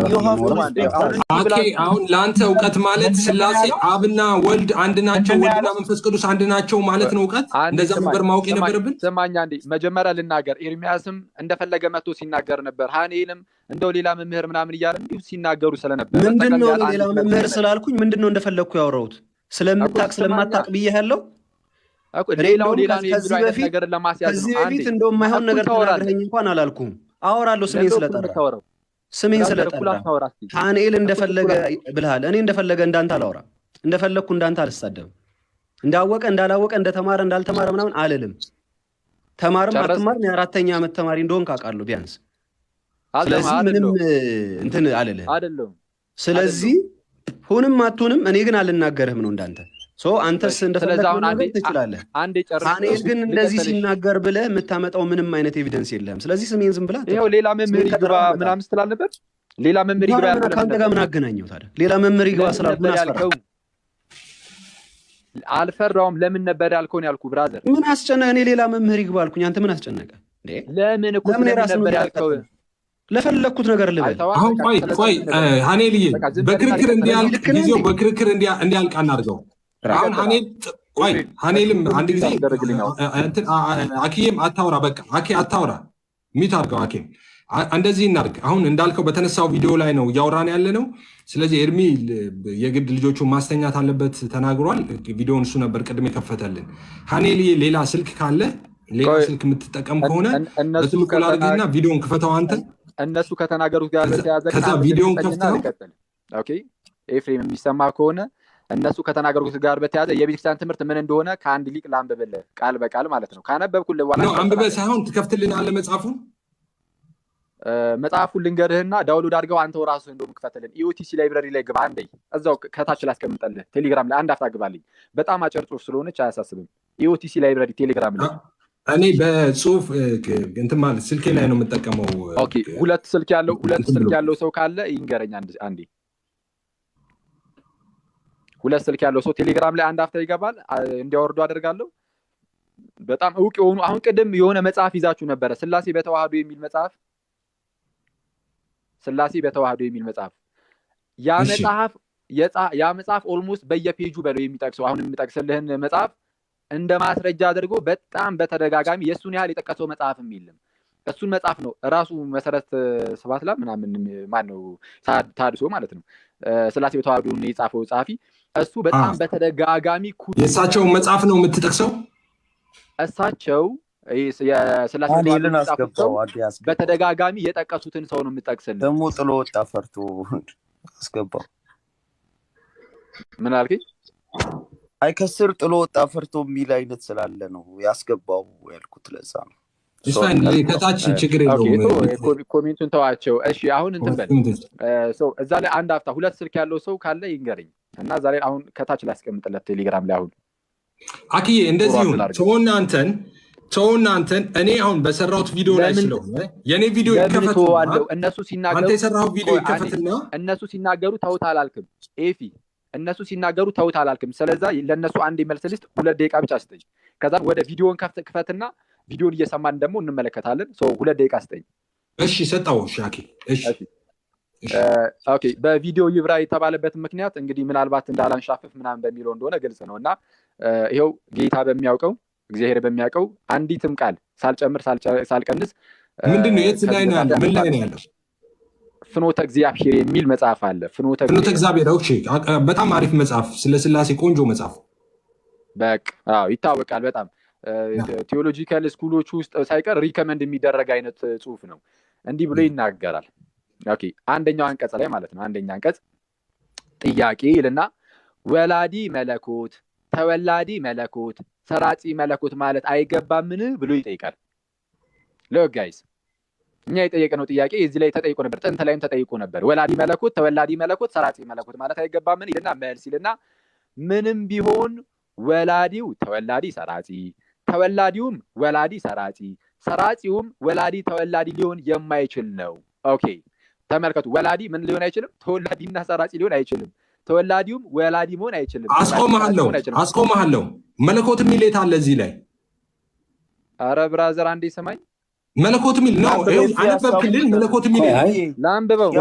አሁን ለአንተ እውቀት ማለት ሥላሴ አብና ወልድ አንድ ናቸው፣ ወልድና መንፈስ ቅዱስ አንድ ናቸው ማለት ነው እውቀት። እንደዛ ነበር ማወቅ የነበረብን። ስማኛ እንዴ መጀመሪያ ልናገር። ኤርሚያስም እንደፈለገ መጥቶ ሲናገር ነበር። ሃኔልም እንደው ሌላ መምህር ምናምን እያለ እንዲሁ ሲናገሩ ስለነበር ምንድነው ሌላ መምህር ስላልኩኝ ምንድነው እንደፈለኩ ያወራሁት? ስለማታቅ ብዬሃለሁ። ሌላው ሌላ ነገር ለማስያዝ ከዚህ በፊት እንደው የማይሆን ነገር ተናግረኸኝ እንኳን አላልኩም። አወራለሁ ስሜን ስለጠራ ስሜን ስለጠራ ሃኔል እንደፈለገ ብልሃል። እኔ እንደፈለገ እንዳንተ አላወራ፣ እንደፈለግኩ እንዳንተ አልሳደብም። እንዳወቀ እንዳላወቀ እንደተማረ እንዳልተማረ ምናምን አልልም። ተማርም አትማርም የአራተኛ ዓመት ተማሪ እንደሆንክ አውቃለሁ ቢያንስ። ስለዚህ ምንም እንትን አልልህም። ስለዚህ ሁንም አትሁንም እኔ ግን አልናገርህም ነው እንዳንተ። አንተስ እንደፈለግህ ትችላለህ። ሃኔል ግን እንደዚህ ሲናገር ብለህ የምታመጣው ምንም አይነት ኤቪደንስ የለህም። ስለዚህ ስሜን ዝም ብላ ይኸው ሌላ መምህር ይግባ ምናምን ስትል ነበር። ሌላ መምህር ይግባ ከአንተ ጋር ምን አገናኘው ታዲያ? ሌላ መምህር ይግባ ስላልኩ ምን አስፈራው? አልፈራውም። ለምን ነበር ያልከውን ያልኩ ብራዘር። ምን አስጨነቀ? እኔ ሌላ መምህር ይግባ አልኩኝ። አንተ ምን አስጨነቀ? ለምን እኮ ነበር ያልከው? ለፈለኩት ነገር ልበል። አሁን ቆይ ሃኔልዬ በክርክር እንዲያልቅ ጊዜው በክርክር እንዲያልቅ አናድርገው። አሁን ሃኔልም አንድ ጊዜ አኪዬም አታውራ፣ በቃ አኬ አታውራ፣ ሚት አድርገው። አኬም እንደዚህ እናድርግ። አሁን እንዳልከው በተነሳው ቪዲዮ ላይ ነው እያወራን ያለ ነው። ስለዚህ ኤርሚ የግድ ልጆቹን ማስተኛት አለበት ተናግሯል። ቪዲዮውን እሱ ነበር ቅድም የከፈተልን። ሃኔልዬ ሌላ ስልክ ካለ ሌላ ስልክ የምትጠቀም ከሆነ በስልኩ ላድርግና ቪዲዮውን ክፈተው አንተ። እነሱ ከተናገሩት ጋር በተያያዘ ከዛ ቪዲዮውን ከፍተው ኤፍሬም የሚሰማ ከሆነ እነሱ ከተናገሩት ጋር በተያያዘ የቤተክርስቲያን ትምህርት ምን እንደሆነ ከአንድ ሊቅ ላንብብልህ ቃል በቃል ማለት ነው። ካነበብኩልህ በኋላ ነው አንብበህ ሳይሆን ትከፍትልናለህ መጽሐፉን ልንገርህና ዳውንሎድ አድርገው አንተው ራስህ እንደውም ክፈትልን። ኢኦቲሲ ላይብረሪ ላይ ግባ። አንዴ እዛው ከታች ላስቀምጠልህ። ቴሌግራም ላይ አንድ አፍታ ግባልኝ። በጣም አጭር ጽሑፍ ስለሆነች አያሳስብም። ኢኦቲሲ ላይብረሪ ቴሌግራም ላይ እኔ በጽሁፍ እንትን ማለት ስልኬ ላይ ነው የምጠቀመው። ኦኬ ሁለት ስልክ ያለው ሰው ካለ ይንገረኝ አንዴ። ሁለት ስልክ ያለው ሰው ቴሌግራም ላይ አንድ አፍታ ይገባል እንዲያወርዱ አደርጋለሁ። በጣም እውቅ የሆኑ አሁን ቅድም የሆነ መጽሐፍ ይዛችሁ ነበረ ስላሴ በተዋህዶ የሚል መጽሐፍ ስላሴ በተዋህዶ የሚል መጽሐፍ ያ መጽሐፍ ኦልሞስት በየፔጁ በለው የሚጠቅሰው አሁን የሚጠቅስልህን መጽሐፍ እንደ ማስረጃ አድርጎ በጣም በተደጋጋሚ የሱን ያህል የጠቀሰው መጽሐፍም የለም። እሱን መጽሐፍ ነው ራሱ መሰረት ሰባት ላይ ምናምን ማን ነው ታድሶ ማለት ነው ስላሴ በተዋህዶ የጻፈው ጻፊ እሱ በጣም በተደጋጋሚ የእሳቸው መጽሐፍ ነው የምትጠቅሰው። እሳቸው የስላሴ በተዋህዶ በተደጋጋሚ የጠቀሱትን ሰው ነው የምጠቅስልህ። ደግሞ ጥሎ ወጣ ፈርቶ አስገባው። ምን አልከኝ? አይ ከስር ጥሎ ወጣ ፈርቶ የሚል አይነት ስላለ ነው ያስገባው ያልኩት። ለዛ ነው ከታች ችግር የለውም። ኮሜንቱን ተዋቸው። እሺ አሁን እንትን በል እዛ ላይ አንድ አፍታ ሁለት ስልክ ያለው ሰው ካለ ይንገረኝ እና ዛሬ አሁን ከታች ላስቀምጥለት ቴሌግራም ላይ። አሁን አክዬ እንደዚህ ይሁን ተውና አንተን እኔ አሁን በሰራሁት ቪዲዮ ላይ ስለሆነ የኔ ቪዲዮ ይከፈትና እነሱ ሲናገሩ አንተ የሰራው ቪዲዮ ይከፈትና እነሱ ሲናገሩ ተውት አላልክም ኤፊ እነሱ ሲናገሩ ተውት አላልክም። ስለዚህ ለነሱ አንድ መልስ ልስጥ 2 ደቂቃ ብቻ ስጠኝ። ከዛም ወደ ቪዲዮን ክፈትና ቪዲዮን እየሰማን ደግሞ እንመለከታለን። 2 ደቂቃ ስጠኝ። እሺ ሰጣው። እሺ አኪ እሺ ኦኬ። በቪዲዮ ይብራ የተባለበት ምክንያት እንግዲህ ምናልባት እንዳላንሻፍፍ ምናምን በሚለው እንደሆነ ግልጽ ነው እና ይሄው ጌታ በሚያውቀው እግዚአብሔር በሚያውቀው አንዲትም ቃል ሳልጨምር ሳልቀንስ ምንድነው የት ላይ ነው ያለው? ምን ላይ ነው ያለው? ፍኖተ እግዚአብሔር የሚል መጽሐፍ አለ። ፍኖተ እግዚአብሔር ኦኬ። በጣም አሪፍ መጽሐፍ፣ ስለ ስላሴ ቆንጆ መጽሐፍ። በቃ ይታወቃል። በጣም ቴዎሎጂካል ስኩሎች ውስጥ ሳይቀር ሪከመንድ የሚደረግ አይነት ጽሁፍ ነው። እንዲህ ብሎ ይናገራል። ኦኬ አንደኛው አንቀጽ ላይ ማለት ነው። አንደኛ አንቀጽ ጥያቄ ይልና ወላዲ መለኮት ተወላዲ መለኮት ሰራጺ መለኮት ማለት አይገባምን ብሎ ይጠይቃል። ሎክ ጋይስ እኛ የጠየቅነው ጥያቄ እዚህ ላይ ተጠይቆ ነበር። ጥንት ላይም ተጠይቆ ነበር። ወላዲ መለኮት ተወላዲ መለኮት ሰራጺ መለኮት ማለት አይገባምን ይልና መልስ ይልና ምንም ቢሆን ወላዲው ተወላዲ ሰራጺ ተወላዲውም ወላዲ ሰራጺ ሰራጺውም ወላዲ ተወላዲ ሊሆን የማይችል ነው። ኦኬ ተመልከቱ። ወላዲ ምን ሊሆን አይችልም? ተወላዲና ሰራጺ ሊሆን አይችልም። ተወላዲውም ወላዲ መሆን አይችልም። አስቆመሃለሁ። መለኮት የሚል የት አለ እዚህ ላይ? አረ ብራዘር አንዴ ሰማኝ። መለኮት የሚል ነው አነበብክልን? መለኮት የሚል ላንብበው።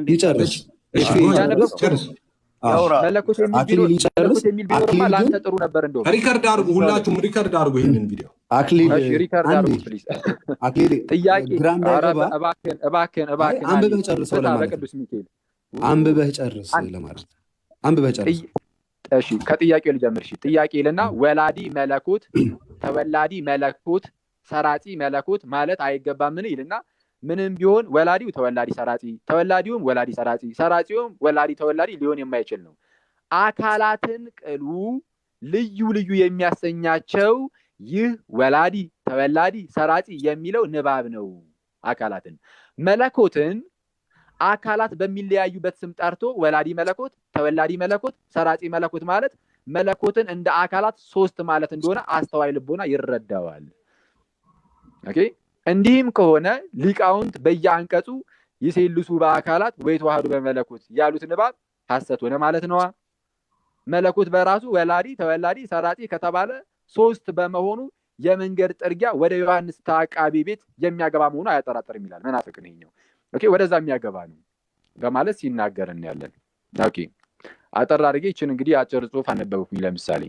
ይጨርስ መለኮት የሚል ቢኖርማ ለአንተ ጥሩ ነበር። እንደው ሪከርድ አድርጉ፣ ሁላችሁም ሪከርድ አድርጉ ይሄንን ቪዲዮ። ሪከርድ አድርጉ ፕሊዝ። ጥያቄ እባክህን አንብበህ ጨርሰው ለማለት በቅዱስ ሚካኤል አንብበህ ጨርስ ለማለት አንብበህ ጨርስ። እሺ ከጥያቄው ልጀምር። እሺ ጥያቄ ልና ወላዲ መለኮት ተወላዲ መለኮት ሰራጺ መለኮት ማለት አይገባምን ይልና ምንም ቢሆን ወላዲው ተወላዲ ሰራጺ ተወላዲውም ወላዲ ሰራጺ ሰራጺውም ወላዲ ተወላዲ ሊሆን የማይችል ነው። አካላትን ቅሉ ልዩ ልዩ የሚያሰኛቸው ይህ ወላዲ ተወላዲ ሰራጺ የሚለው ንባብ ነው። አካላትን መለኮትን አካላት በሚለያዩበት ስም ጠርቶ ወላዲ መለኮት ተወላዲ መለኮት ሰራጺ መለኮት ማለት መለኮትን እንደ አካላት 3 ማለት እንደሆነ አስተዋይ ልቦና ይረዳዋል። ኦኬ እንዲህም ከሆነ ሊቃውንት በየአንቀጹ ይሴልሱ በአካላት ወይ ተዋህዶ በመለኮት ያሉት ንባብ ሐሰት ሆነ ማለት ነው። መለኮት በራሱ ወላዲ ተወላዲ ሰራጺ ከተባለ 3 በመሆኑ የመንገድ ጥርጊያ ወደ ዮሐንስ ተዓቃቢ ቤት የሚያገባ መሆኑ አያጠራጥርም ይላል። መናፍቅ ነው። ኦኬ ወደዛ የሚያገባ ነው በማለት ሲናገርን ያለን። ኦኬ አጠር አድርጌ ይችን እንግዲህ አጭር ጽሁፍ አነበብኩኝ ለምሳሌ።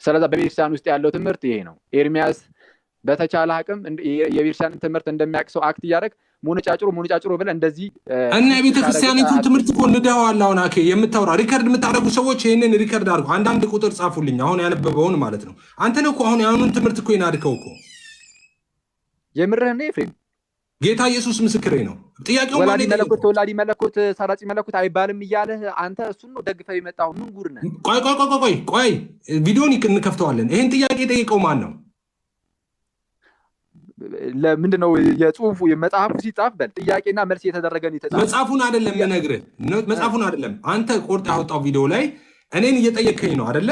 ስለዛ በቤተክርስቲያን ውስጥ ያለው ትምህርት ይሄ ነው። ኤርሚያስ በተቻለ አቅም የቤተክርስቲያን ትምህርት እንደሚያቅሰው አክት እያደረግ ሞነጫጭሮ ብለህ እንደዚህ እና የቤተክርስቲያኒቱን ትምህርት እኮ እንደዋል። አሁን አኬ የምታወራ ሪከርድ የምታደርጉ ሰዎች ይሄንን ሪከርድ አድርጉ። አንዳንድ ቁጥር ጻፉልኝ አሁን ያነበበውን ማለት ነው። አንተ ነው እኮ አሁን ያኑን ትምህርት እኮ ይናድከው እኮ የምርህን ነው ኤፍሬም። ጌታ ኢየሱስ ምስክሬ ነው። ጥያቄው ወላዲ መለኮት ተወላዲ መለኮት ሰራጺ መለኮት አይባልም እያለህ አንተ እሱን ነው ደግፈህ የመጣው። ምን ጉር ነህ? ቆይ ቪዲዮን እንከፍተዋለን። ይሄን ጥያቄ ጠይቀው ማን ነው? ለምንድነው የጽሁፉ የመጽሐፉ ሲጻፍ በል ጥያቄና መልስ የተደረገን የተጻፈ መጽሐፉን አይደለም የምነግርህ። መጽሐፉን አይደለም አንተ ቆርጥ ያወጣው ቪዲዮ ላይ እኔን እየጠየቀኝ ነው አይደለ?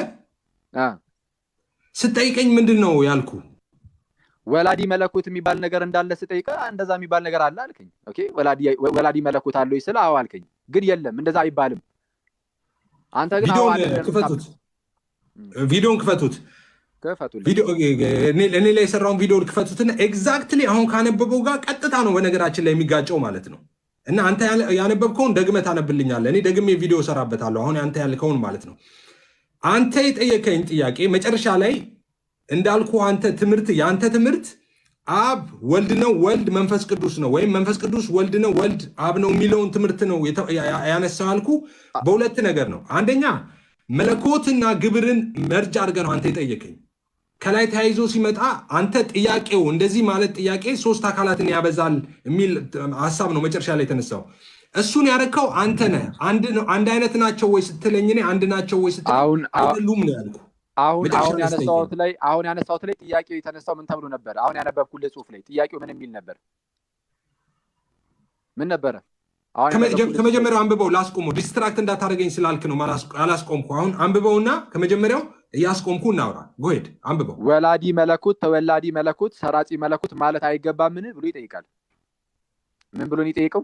ስጠይቀኝ ምንድነው ያልኩ? ወላዲ መለኮት የሚባል ነገር እንዳለ ስጠይቀ እንደዛ የሚባል ነገር አለ አልከኝ። ኦኬ ወላዲ መለኮት አለው ይስላ አዎ አልከኝ። ግን የለም እንደዛ አይባልም። አንተ ግን ቪዲዮን ክፈቱት። እኔ ላይ የሰራውን ቪዲዮ ክፈቱትና ኤግዛክትሊ አሁን ካነበበው ጋር ቀጥታ ነው በነገራችን ላይ የሚጋጨው ማለት ነው። እና አንተ ያነበብከውን ደግመህ ታነብልኛለህ። እኔ ደግሜ ቪዲዮ እሰራበታለሁ። አሁን አንተ ያልከውን ማለት ነው። አንተ የጠየቀኝ ጥያቄ መጨረሻ ላይ እንዳልኩ የአንተ ትምህርት አብ ወልድ ነው፣ ወልድ መንፈስ ቅዱስ ነው፣ ወይም መንፈስ ቅዱስ ወልድ ነው፣ ወልድ አብ ነው የሚለውን ትምህርት ነው ያነሳው ያልኩ በሁለት ነገር ነው። አንደኛ መለኮትና ግብርን መርጃ አድርገህ ነው አንተ የጠየቀኝ። ከላይ ተያይዞ ሲመጣ አንተ ጥያቄው እንደዚህ ማለት ጥያቄ ሶስት አካላትን ያበዛል የሚል ሀሳብ ነው መጨረሻ ላይ የተነሳው። እሱን ያደረከው አንተ ነህ። አንድ አይነት ናቸው ወይ ስትለኝ እኔ አንድ ናቸው ወይ ስትለኝ አይደሉም ነው ያልኩ። አሁን ያነሳሁት ላይ ጥያቄው የተነሳው ምን ተብሎ ነበር? አሁን ያነበብኩልህ ጽሁፍ ላይ ጥያቄው ምን የሚል ነበር? ምን ነበረ? ከመጀመሪያው አንብበው ላስቆመው። ዲስትራክት እንዳታደርገኝ ስላልክ ነው አላስቆምኩ። አሁን አንብበውና ከመጀመሪያው እያስቆምኩ እናውራ። ጎሄድ አንብበው። ወላዲ መለኮት፣ ተወላዲ መለኮት፣ ሰራጺ መለኮት ማለት አይገባምን ብሎ ይጠይቃል። ምን ብሎ ነው የጠየቀው?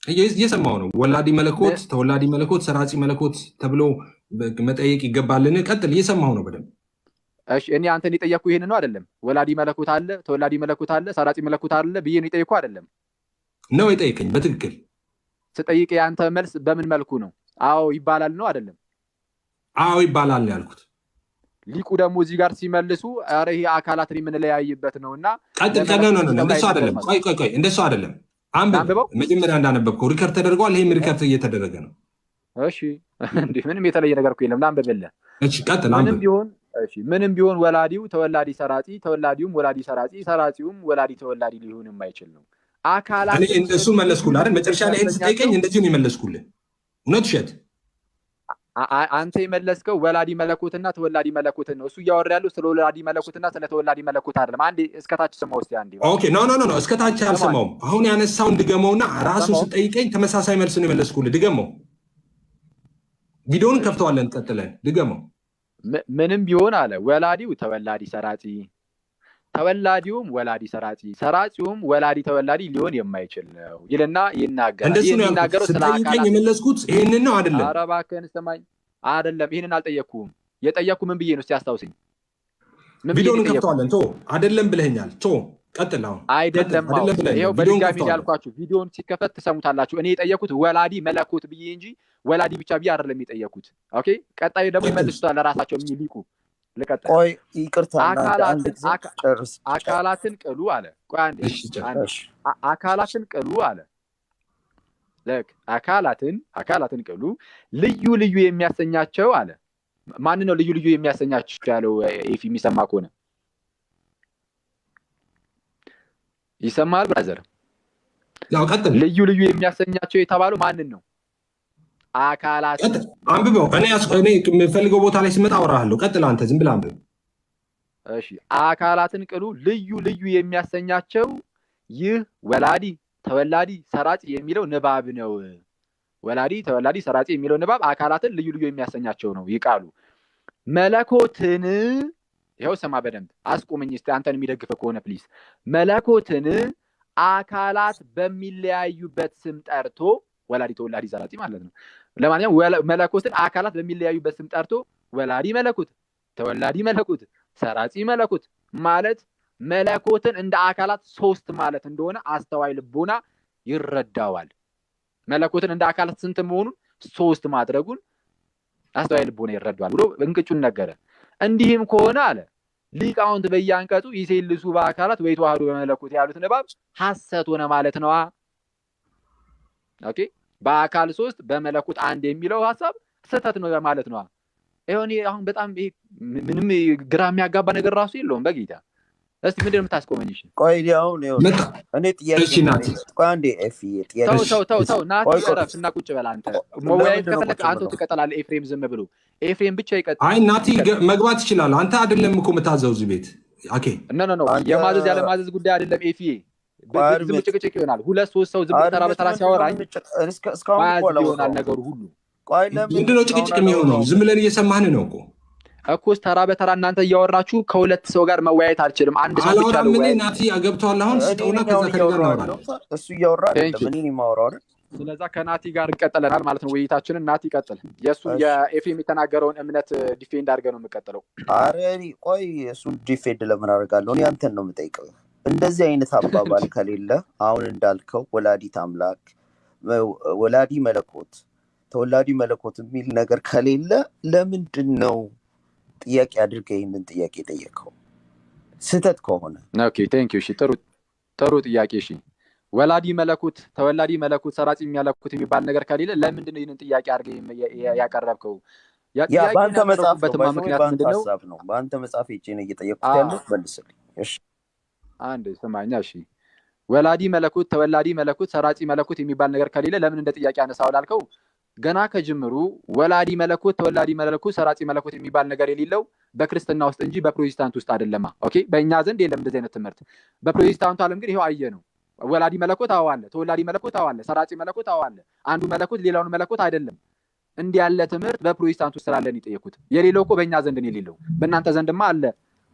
እየሰማው ነው። ወላዲ መለኮት፣ ተወላዲ መለኮት፣ ሰራጺ መለኮት ተብሎ መጠየቅ ይገባልን? ቀጥል። እየሰማው ነው በደንብ። እሺ እኔ አንተን የጠየቅኩ ይሄን ነው አይደለም? ወላዲ መለኮት አለ፣ ተወላዲ መለኮት አለ፣ ሰራጺ መለኮት አለ ብዬ ነው የጠየቅኩ አይደለም? ነው የጠየቀኝ በትክክል። ስጠይቅ የአንተ መልስ በምን መልኩ ነው? አዎ ይባላል ነው አይደለም? አዎ ይባላል ነው ያልኩት። ሊቁ ደግሞ እዚህ ጋር ሲመልሱ ኧረ ይሄ አካላትን የምንለያይበት ነውና ቀጥል። እንደሱ አይደለም። ቆይ እንደሱ አይደለም። አንብበው። መጀመሪያ እንዳነበብከው ሪከርድ ተደርጓል። ይሄም ሪከርድ እየተደረገ ነው። እሺ እንዴ ምንም የተለየ ነገር እኮ የለም። ላንብብልህ። እሺ ቀጥል። ምንም ቢሆን ወላዲው ተወላዲ ሰራጺ፣ ተወላዲውም ወላዲ ሰራጺ፣ ሰራጺውም ወላዲ ተወላዲ ሊሆን የማይችል ነው። አካላት እኔ እንደሱ መለስኩልህ አይደል? መጨረሻ ላይ ይሄን ስጠይቀኝ እንደዚህ ነው የመለስኩልህ። እውነት ውሸት? አንተ የመለስከው ወላዲ መለኮትና ተወላዲ መለኮትን ነው። እሱ እያወራ ያለው ስለ ወላዲ መለኮትና ስለ ተወላዲ መለኮት አይደለም። አንዴ እስከታች ስማው እስቲ አንዴ። ኦኬ ኖ እስከታች አልሰማውም። አሁን ያነሳውን ድገመውና ራሱ ስጠይቀኝ ተመሳሳይ መልስ ነው የመለስኩልህ። ድገመው። ቪዲዮውን ከፍተዋለን። ቀጥለን ድገመው። ምንም ቢሆን አለ ወላዲው ተወላዲ ሰራጺ፣ ተወላዲውም ወላዲ ሰራጺ፣ ሰራጺውም ወላዲ ተወላዲ ሊሆን የማይችል ነው ይልና ይናገራል። እንደሱ ነው ያልኩት። ስጠይቀኝ የመለስኩት ይሄንን ነው አይደለም? ኧረ እባክህን ስማኝ። አይደለም ይሄንን አልጠየቅኩም። የጠየቅኩ ምን ብዬ ነው እስቲ አስታውሰኝ። ቪዲዮውን ከፍተዋለን። አይደለም ብለኸኛል። ቀጥል። አሁን አይደለም ይሄው በድጋሚ ያልኳችሁ ቪዲዮውን ሲከፈት ትሰሙታላችሁ። እኔ የጠየኩት ወላዲ መለኮት ብዬ እንጂ ወላዲ ብቻ ብዬ አይደለም የጠየኩት። ኦኬ ቀጣይ ደግሞ ይመልሱታል ለራሳቸው የሚሊቁ። ልቀጥል። ቆይ ይቅርታ፣ አካላትን ቅሉ አለ። ቆይ አንዴ አካላትን ቅሉ አለ። ለክ አካላትን ቅሉ ልዩ ልዩ የሚያሰኛቸው አለ። ማን ነው ልዩ ልዩ የሚያሰኛቸው ያለው? ኤፊ የሚሰማ ከሆነ ይሰማል ብራዘር? ያው ቀጥል። ልዩ ልዩ የሚያሰኛቸው የተባለው ማንን ነው? አካላት። አንብበው። እኔ የምፈልገው ቦታ ላይ ስመጣ አወራለሁ። ቀጥል አንተ ዝም ብለህ አንብብ። እሺ አካላትን ቅሉ ልዩ ልዩ የሚያሰኛቸው ይህ ወላዲ ተወላዲ ሰራጺ የሚለው ንባብ ነው። ወላዲ ተወላዲ ሰራጺ የሚለው ንባብ አካላትን ልዩ ልዩ የሚያሰኛቸው ነው ይቃሉ። መለኮትን ይኸው ሰማ በደንብ አስቁመኝ እስቲ አንተን የሚደግፈ ከሆነ ፕሊዝ። መለኮትን አካላት በሚለያዩበት ስም ጠርቶ ወላዲ ተወላዲ ሰራጺ ማለት ነው። ለማንኛውም መለኮትን አካላት በሚለያዩበት ስም ጠርቶ ወላዲ መለኮት፣ ተወላዲ መለኮት፣ ሰራጺ መለኮት ማለት መለኮትን እንደ አካላት ሶስት ማለት እንደሆነ አስተዋይ ልቦና ይረዳዋል። መለኮትን እንደ አካላት ስንት መሆኑን ሶስት ማድረጉን አስተዋይ ልቦና ይረዳዋል ብሎ እንቅጩን ነገረ። እንዲህም ከሆነ አለ ሊቃውንት በየአንቀጹ ይሴልሱ በአካላት ወይ ተዋህዶ በመለኮት ያሉት ንባብ ሐሰት ሆነ ማለት ነው። ኦኬ በአካል ሶስት በመለኮት አንድ የሚለው ሐሳብ ስህተት ነው ማለት ነው። ይሄን አሁን በጣም ምንም ግራ የሚያጋባ ነገር ራሱ የለውም በጌታ። እስቲ ምንድን ነው የምታስቆመኝ? እሺ ቆይ ዲያውን እኔ ጥያቄ ቆይ አንዴ ኤፊ ጥያቄ ተው ናቲ እረፍ እና ቁጭ በል አንተ። መወያየት ከፈለክ አንተ ትቀጥላለህ። ኤፍሬም ዝም ብሎ ኤፍሬም ብቻ ይቀጥል። አይ ናቲ መግባት ይችላል። አንተ አይደለም እኮ የምታዘው እዚህ ቤት። ኦኬ ኖ የማዘዝ ያለ ማዘዝ ጉዳይ አይደለም ኤፊ። ዝም ጭቅጭቅ ይሆናል። ሁለት ሶስት ሰው ዝም ተራ በተራ ሲያወራኝ እስካሁን ይሆናል ነገሩ ሁሉ። ቆይ ለምን ምንድነው ጭቅጭቅ የሚሆነው? ዝም ብለን እየሰማህን ነው እኮ ተራ በተራ እናንተ እያወራችሁ ከሁለት ሰው ጋር መወያየት አልችልም። አንድ ሰው ብቻ ነው። ናቲ አገብቷል። አሁን ስጠውና ከዛ ከጋር ነው እሱ እያወራ አይደለም እኔ የማወራው አይደል? ስለዛ ከናቲ ጋር እንቀጥለናል ማለት ነው ውይይታችንን። ናቲ ይቀጥል። የእሱ የኤፍኤም የተናገረውን እምነት ዲፌንድ አድርገህ ነው የምቀጥለው። ኧረ ቆይ እሱን ዲፌንድ ለምን አደርጋለሁ? እኔ አንተን ነው የምጠይቀው። እንደዚህ አይነት አባባል ከሌለ አሁን እንዳልከው ወላዲት አምላክ፣ ወላዲ መለኮት፣ ተወላዲ መለኮት የሚል ነገር ከሌለ ለምንድን ነው ጥያቄ አድርገህ ይህንን ጥያቄ ጠየቀው? ስህተት ከሆነ ኦኬ ቴንክ ዩ። እሺ ጥሩ ጥያቄ። እሺ ወላዲ መለኮት፣ ተወላዲ መለኮት፣ ሰራጺ መለኮት የሚባል ነገር ከሌለ ለምንድን ነው ይህንን ጥያቄ አድርገህ ያቀረብከው? በአንተ መጽሐፍ ነው። በአንተ መጽሐፍ ሄጄ ነው እየጠየኩት ያለው። መልስልኝ። እሺ አንድ ስማኛ። እሺ ወላዲ መለኮት፣ ተወላዲ መለኮት፣ ሰራጺ መለኮት የሚባል ነገር ከሌለ ለምን እንደ ጥያቄ አነሳው ላልከው፣ ገና ከጅምሩ ወላዲ መለኮት፣ ተወላዲ መለኮት፣ ሰራጺ መለኮት የሚባል ነገር የሌለው በክርስትና ውስጥ እንጂ በፕሮቴስታንት ውስጥ አይደለማ። ኦኬ በእኛ ዘንድ የለም እንደዚህ አይነት ትምህርት። በፕሮቴስታንቱ ዓለም ግን ይሄው አየ ነው። ወላዲ መለኮት አዋለ፣ ተወላዲ መለኮት አዋለ፣ ሰራጺ መለኮት አዋለ። አንዱ መለኮት ሌላውን መለኮት አይደለም። እንዲህ ያለ ትምህርት በፕሮቴስታንት ውስጥ ስላለን ይጠየቁት። የሌለው እኮ በእኛ ዘንድ ነው የሌለው። በእናንተ ዘንድማ አለ።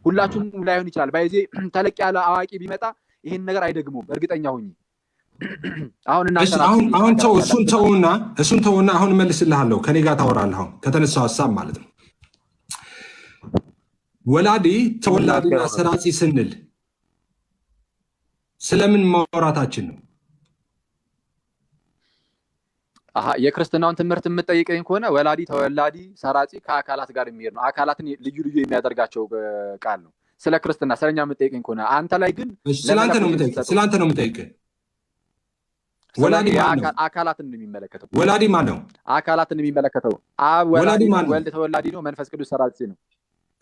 ሁላችሁም ላይሆን ይችላል። ባይዜ ተለቅ ያለ አዋቂ ቢመጣ ይሄን ነገር አይደግሙም። እርግጠኛ ሆኜ አሁን እሱን ተውና አሁን እመልስልሃለሁ። ከኔ ጋር ታወራለህ። አሁን ከተነሳው ሀሳብ ማለት ነው። ወላዲ ተወላዲና ሰራጺ ስንል ስለምን ማውራታችን ነው? የክርስትናውን ትምህርት የምጠይቀኝ ከሆነ ወላዲ፣ ተወላዲ፣ ሰራጺ ከአካላት ጋር የሚሄድ ነው። አካላትን ልዩ ልዩ የሚያደርጋቸው ቃል ነው። ስለ ክርስትና ስለኛ የምጠይቀኝ ከሆነ አንተ ላይ ግን ስለአንተ ነው የምጠይቀኝ። ወላዲ አካላትን የሚመለከተው ወላዲ ማን ነው? አካላትን የሚመለከተው አብ ወላዲ፣ ወልድ ተወላዲ ነው፣ መንፈስ ቅዱስ ሰራጺ ነው።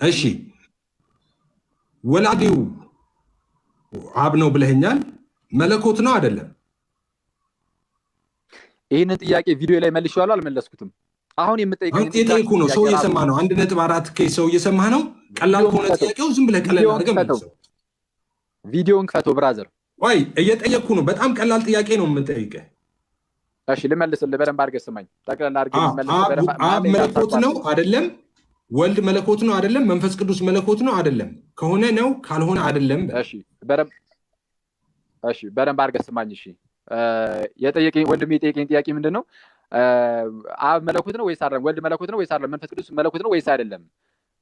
እሺ ወላዲው አብ ነው ብለኸኛል። መለኮት ነው አይደለም? ይህንን ጥያቄ ቪዲዮ ላይ መልሼዋለሁ፣ አልመለስኩትም። አሁን የምጠይቀኝ ጥያቄ ነው። ሰው እየሰማ ነው። 1.4 ኬ ሰው እየሰማ ነው። ቀላል ከሆነ ጥያቄው ዝም ብለህ ቀላል አድርገህ መልሰው። ቪዲዮን ክፈተው ብራዘር። ወይ እየጠየቅኩ ነው። በጣም ቀላል ጥያቄ ነው የምጠይቀህ። እሺ ልመልስልህ። በደንብ አድርገህ ስማኝ። ጠቅላላ አድርገህ ልመልስልህ። አብ መለኮት ነው አይደለም? ወልድ መለኮት ነው አይደለም? መንፈስ ቅዱስ መለኮት ነው አይደለም? ከሆነ ነው፣ ካልሆነ አይደለም። እሺ በደንብ አድርገህ ስማኝ። እሺ ወንድሜ የጠየቀኝ ጥያቄ ምንድን ነው? አብ መለኮት ነው ወይስ አይደለም? ወልድ መለኮት ነው ወይስ አይደለም? መንፈስ ቅዱስ መለኮት ነው ወይስ አይደለም?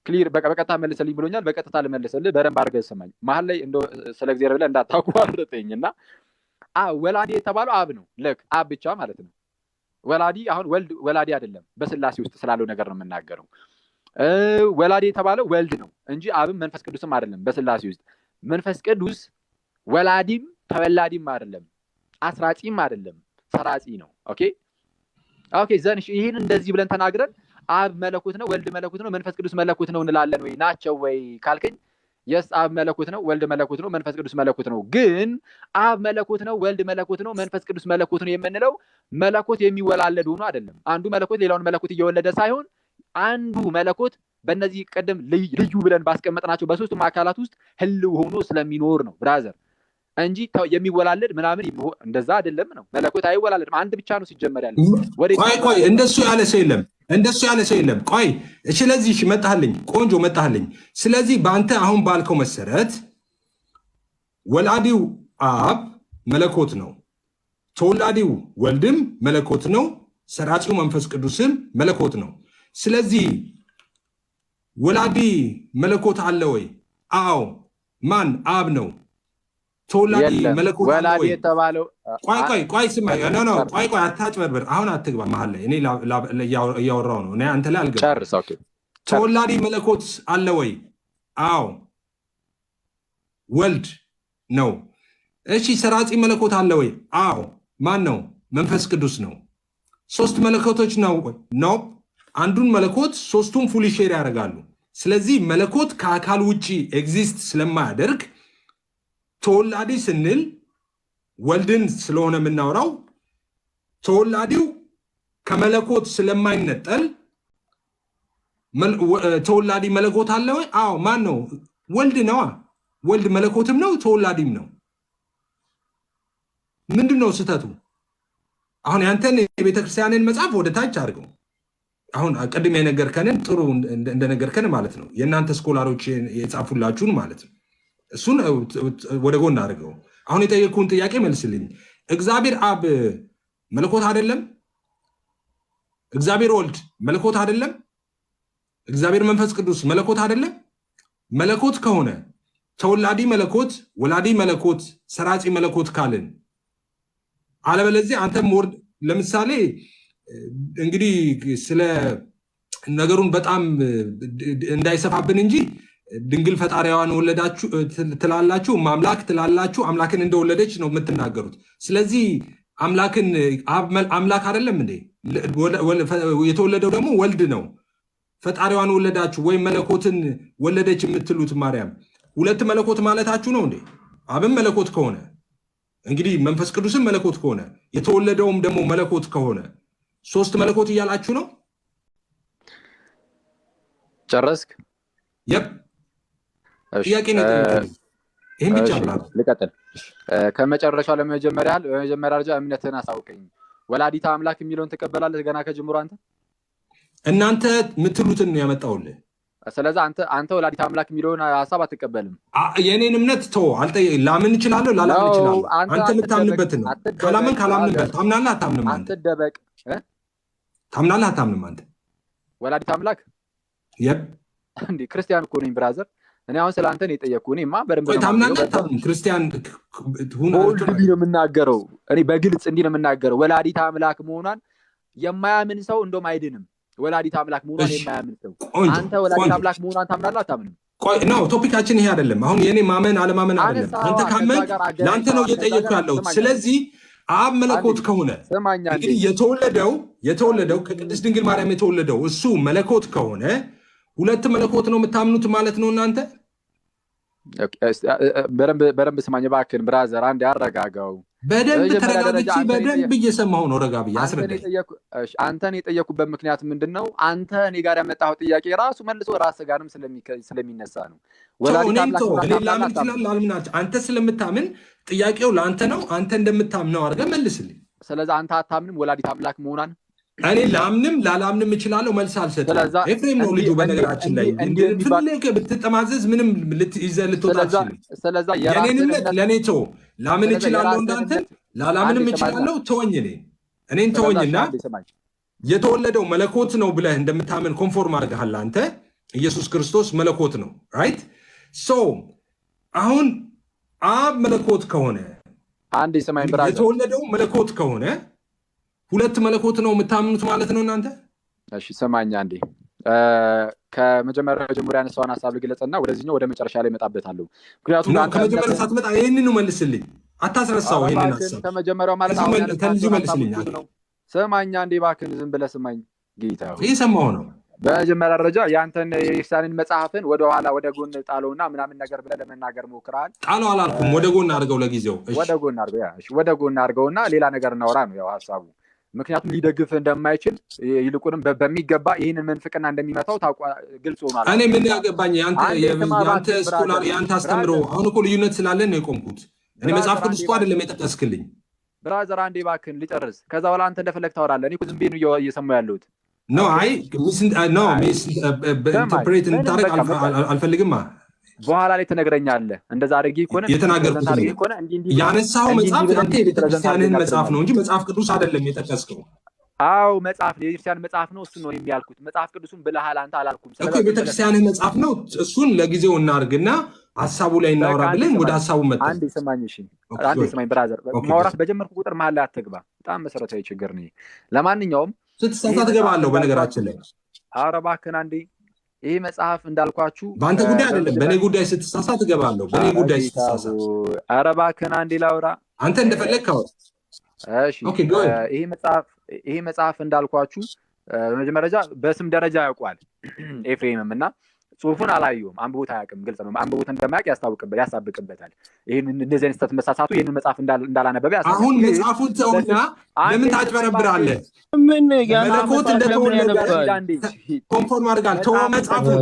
ክሊር በቀጥታ መልስልኝ ብሎኛል። በቀጥታ ልመልስልህ። በደንብ አድርገህ ስማኝ። መሀል ላይ እንደው ስለ እግዚአብሔር ብለህ እንዳታቋርጠኝ እና ወላዲ የተባለው አብ ነው። ልክ አብ ብቻ ማለት ነው። ወላዲ አሁን ወላዲ አይደለም። በስላሴ ውስጥ ስላለው ነገር ነው የምናገረው። ወላዲ የተባለው ወልድ ነው እንጂ አብም መንፈስ ቅዱስም አይደለም። በስላሴ ውስጥ መንፈስ ቅዱስ ወላዲም ተወላዲም አይደለም፣ አስራጺም አይደለም፣ ሰራጺ ነው። ኦኬ ዘንሽ ይህን እንደዚህ ብለን ተናግረን አብ መለኮት ነው፣ ወልድ መለኮት ነው፣ መንፈስ ቅዱስ መለኮት ነው እንላለን ወይ? ናቸው ወይ ካልከኝ የስ አብ መለኮት ነው፣ ወልድ መለኮት ነው፣ መንፈስ ቅዱስ መለኮት ነው። ግን አብ መለኮት ነው፣ ወልድ መለኮት ነው፣ መንፈስ ቅዱስ መለኮት ነው የምንለው መለኮት የሚወላለድ ሆኖ አይደለም። አንዱ መለኮት ሌላውን መለኮት እየወለደ ሳይሆን አንዱ መለኮት በእነዚህ ቀደም ልዩ ብለን ባስቀመጥናቸው በሶስቱም አካላት ውስጥ ህልው ሆኖ ስለሚኖር ነው ብራዘር እንጂ የሚወላለድ ምናምን እንደዛ አይደለም ነው። መለኮት አይወላለድም። አንድ ብቻ ነው ሲጀመር ያለ። ቆይ እንደሱ ያለ ሰው የለም። ቆይ ስለዚህ መጣህልኝ፣ ቆንጆ መጣህልኝ። ስለዚህ በአንተ አሁን ባልከው መሰረት ወላዲው አብ መለኮት ነው፣ ተወላዲው ወልድም መለኮት ነው፣ ሰራጺው መንፈስ ቅዱስም መለኮት ነው። ስለዚህ ወላዲ መለኮት አለ ወይ? አዎ። ማን? አብ ነው። ተወላዲ መለኮት አለ ወይ? ቆይ ስማኝ። ቆይ አታጭበርብር። አሁን አትግባ መሀል ላይ። እኔ እያወራሁ ነው። እኔ አንተ ላይ አልገባም። ተወላዲ መለኮት አለ ወይ? አዎ። ወልድ ነው። እሺ ሰራጺ መለኮት አለ ወይ? አዎ። ማን ነው? መንፈስ ቅዱስ ነው። ሶስት መለኮቶች ነው ነው አንዱን መለኮት ሶስቱም ፉሊ ሼር ያደርጋሉ። ስለዚህ መለኮት ከአካል ውጭ ኤግዚስት ስለማያደርግ ተወላዲ ስንል ወልድን ስለሆነ የምናወራው ተወላዲው ከመለኮት ስለማይነጠል ተወላዲ መለኮት አለ ወይ? አዎ። ማን ነው? ወልድ ነዋ። ወልድ መለኮትም ነው ተወላዲም ነው። ምንድን ነው ስህተቱ? አሁን ያንተን የቤተክርስቲያንን መጽሐፍ ወደ ታች አድርገው። አሁን ቅድም የነገርከንን ጥሩ እንደነገርከን ማለት ነው። የእናንተ ስኮላሮች የጻፉላችሁን ማለት ነው። እሱን ወደ ጎን አድርገው። አሁን የጠየቅኩህን ጥያቄ መልስልኝ። እግዚአብሔር አብ መለኮት አይደለም? እግዚአብሔር ወልድ መለኮት አይደለም? እግዚአብሔር መንፈስ ቅዱስ መለኮት አይደለም? መለኮት ከሆነ ተወላዲ መለኮት፣ ወላዲ መለኮት፣ ሰራጺ መለኮት ካልን አለበለዚህ አንተም ወርድ ለምሳሌ እንግዲህ ስለ ነገሩን በጣም እንዳይሰፋብን እንጂ ድንግል ፈጣሪዋን ወለዳችሁ ትላላችሁ፣ ማምላክ ትላላችሁ፣ አምላክን እንደወለደች ነው የምትናገሩት። ስለዚህ አምላክን አምላክ አይደለም እንዴ? የተወለደው ደግሞ ወልድ ነው። ፈጣሪዋን ወለዳችሁ ወይም መለኮትን ወለደች የምትሉት ማርያም ሁለት መለኮት ማለታችሁ ነው እንዴ? አብን መለኮት ከሆነ እንግዲህ መንፈስ ቅዱስን መለኮት ከሆነ የተወለደውም ደግሞ መለኮት ከሆነ ሶስት መለኮት እያላችሁ ነው። ጨረስክ? የብ ጥያቄ ነው። ይህን ብቻ ልቀጥል። ከመጨረሻው ለመጀመሪያ በመጀመሪያ ደረጃ እምነትህን አሳውቀኝ። ወላዲተ አምላክ የሚለውን ትቀበላለህ? ገና ከጅምሩ እናንተ የምትሉትን ነው ያመጣውልህ። ስለዚህ አንተ ወላዲተ አምላክ የሚለውን ሀሳብ አትቀበልም። የኔን እምነት ተው። ላምን እችላለሁ፣ ላላምን እችላለሁ። አንተ የምታምንበትን ነው። ካላምን ካላምንበት ታምናለህ አታምንም? አንተ አትደበቅ። ታምናለህ አታምንም? አንተ ወላዲተ አምላክ የብ እንዴ ክርስቲያን እኮ ነኝ ብራዘር። እኔ አሁን ስለ አንተ ነው የጠየቅኩህ። እኔማ በደንብ ነው ታምናለህ አታምንም? ክርስቲያን ሁሉ ነው የምናገረው። እኔ በግልጽ እንዲህ ነው የምናገረው። ወላዲተ አምላክ መሆኗን የማያምን ሰው እንደውም አይድንም። ወላዲተ አምላክ መሆኗን የማያምን ሰው አንተ ወላዲተ አምላክ መሆኗን ታምናለህ አታምንም? ቆይ ነው ቶፒካችን ይሄ አይደለም። አሁን የኔ ማመን አለማመን አይደለም። አንተ ካመን ለአንተ ነው እየጠየቅኩ ያለሁት። ስለዚህ አብ መለኮት ከሆነ እንግዲህ የተወለደው ከቅድስት ድንግል ማርያም የተወለደው እሱ መለኮት ከሆነ ሁለት መለኮት ነው የምታምኑት ማለት ነው እናንተ። በደንብ ስማኝ እባክህን ብራዘር፣ አንድ ያረጋጋው። በደንብ ተረጋግቼ በደንብ እየሰማሁ ነው። ረጋ ብዬ አስረዳኝ። አንተን የጠየኩበት ምክንያት ምንድን ነው? አንተ እኔ ጋር ያመጣኸው ጥያቄ ራሱ መልሶ ራስህ ጋርም ስለሚነሳ ነው። አንተ ስለምታምን ጥያቄው ለአንተ ነው። አንተ እንደምታምነው አድርገህ መልስልኝ። ስለዚህ አንተ አታምንም ወላዲተ አምላክ መሆኗን? እኔ ላምንም ላላምንም እችላለሁ። መልስ አልሰጥም። ኤፍሬም ነው ልጁ። በነገራችን ላይ ፍለገ ብትጠማዘዝ ምንም ይዘህ ልትወጣ አትችልም። የኔን እምነት ለእኔ ተው። ላምን እችላለሁ እንዳንተ፣ ላላምንም እችላለሁ። ተወኝ፣ እኔን ተወኝና የተወለደው መለኮት ነው ብለህ እንደምታምን ኮንፎርም አድርገሃል። አንተ ኢየሱስ ክርስቶስ መለኮት ነው ራይት። ሶ አሁን አብ መለኮት ከሆነ አንድ የሰማይ ብራዘር የተወለደው መለኮት ከሆነ ሁለት መለኮት ነው የምታምኑት ማለት ነው እናንተ። እሺ ሰማኛ አንዴ ከመጀመሪያው ጀምሮ ያነሳውን ሀሳብ ልግለጽና ወደዚህኛው ወደ መጨረሻ ላይ እመጣበታለሁ። ምክንያቱም ከመጀመሪያው ሳትመጣ ይሄንን መልስልኝ፣ አታስረሳው። ይሄንን ሀሳብ ከመጀመሪያው ማለት ከዚህ መልስልኝ። ሰማኛ አንዴ እባክህን ዝም ብለህ ስማኝ ጌታ። እየሰማሁ ነው። በመጀመሪያ ደረጃ ያንተን የኢሳንን መጽሐፍን ወደኋላ ወደ ጎን ጣለውና ምናምን ነገር ብለህ ለመናገር ሞክረሃል። ጣለው አላልኩም፣ ወደ ጎን አድርገው ለጊዜው። ወደ ጎን አድርገው ወደ ጎን አድርገውና ሌላ ነገር እናወራ ነው ያው ሀሳቡ። ምክንያቱም ሊደግፍ እንደማይችል ይልቁንም በሚገባ ይህንን መንፍቅና እንደሚመታው ግልጽ ሆኗል። እኔ ምን ያገባኝ ያንተ ስኮላር ያንተ አስተምሮ። አሁን እኮ ልዩነት ስላለን ነው የቆምኩት። እኔ መጽሐፍ ቅዱስ እኮ አይደለም የጠቀስክልኝ። ብራዘር አንዴ እባክህን ልጨርስ፣ ከዛ በኋላ አንተ እንደፈለግ ታወራለህ። እኔ እኮ ዝም ብዬ ነው እየሰማሁ ያለሁት። ኢንተርፕሬት እንድታደርግ አልፈልግማ። በኋላ ላይ ትነግረኛለህ። እንደዛ አድርጌ ከሆነ የተናገርኩት ያነሳው መጽሐፍ አንተ የቤተክርስቲያንህን መጽሐፍ ነው እንጂ መጽሐፍ ቅዱስ አይደለም የጠቀስከው። አዎ መጽሐፍ የቤተክርስቲያን መጽሐፍ ነው፣ እሱን ነው የሚያልኩት። መጽሐፍ ቅዱስን ብለሃል አንተ አላልኩም። የቤተክርስቲያንህ መጽሐፍ ነው፣ እሱን ለጊዜው እናድርግና ሀሳቡ ላይ እናወራ ብለን ወደ ሀሳቡ መጣ። አንዴ ስማኝ፣ እሺ አንዴ ስማኝ ብራዘር። ማውራት በጀመርኩ ቁጥር መሀል ላይ አትግባ። በጣም መሰረታዊ ችግር ነው። ለማንኛውም ስትሳሳት እገባለሁ። በነገራችን ላይ ኧረ እባክህን አንዴ ይሄ መጽሐፍ እንዳልኳችሁ በአንተ ጉዳይ አይደለም፣ በእኔ ጉዳይ ስትሳሳት እገባለሁ። በእኔ ጉዳይ ስትሳሳት ኧረ እባክህን አንዴ ላውራ። አንተ እንደፈለግህ አውራ። እሺ ይሄ መጽሐፍ እንዳልኳችሁ በመጀመሪያ በስም ደረጃ ያውቋል ኤፍሬምም እና ጽሁፉን አላየውም፣ አንብቦት አያውቅም። ግልጽ ነው። አንብቦት እንደማያውቅ ያሳብቅበታል። ይሄን እንደዚህ አይነት ስህተት መሳሳቱ ይሄንን መጽሐፍ እንዳላነበበ ያሳብቅበታል። አሁን መጽሐፉን ተውና ለምን ታጭበረብራለህ? ምን መለኮት እንደተወለደ ኮንፎርም አድርጋል። ተው መጽሐፉን።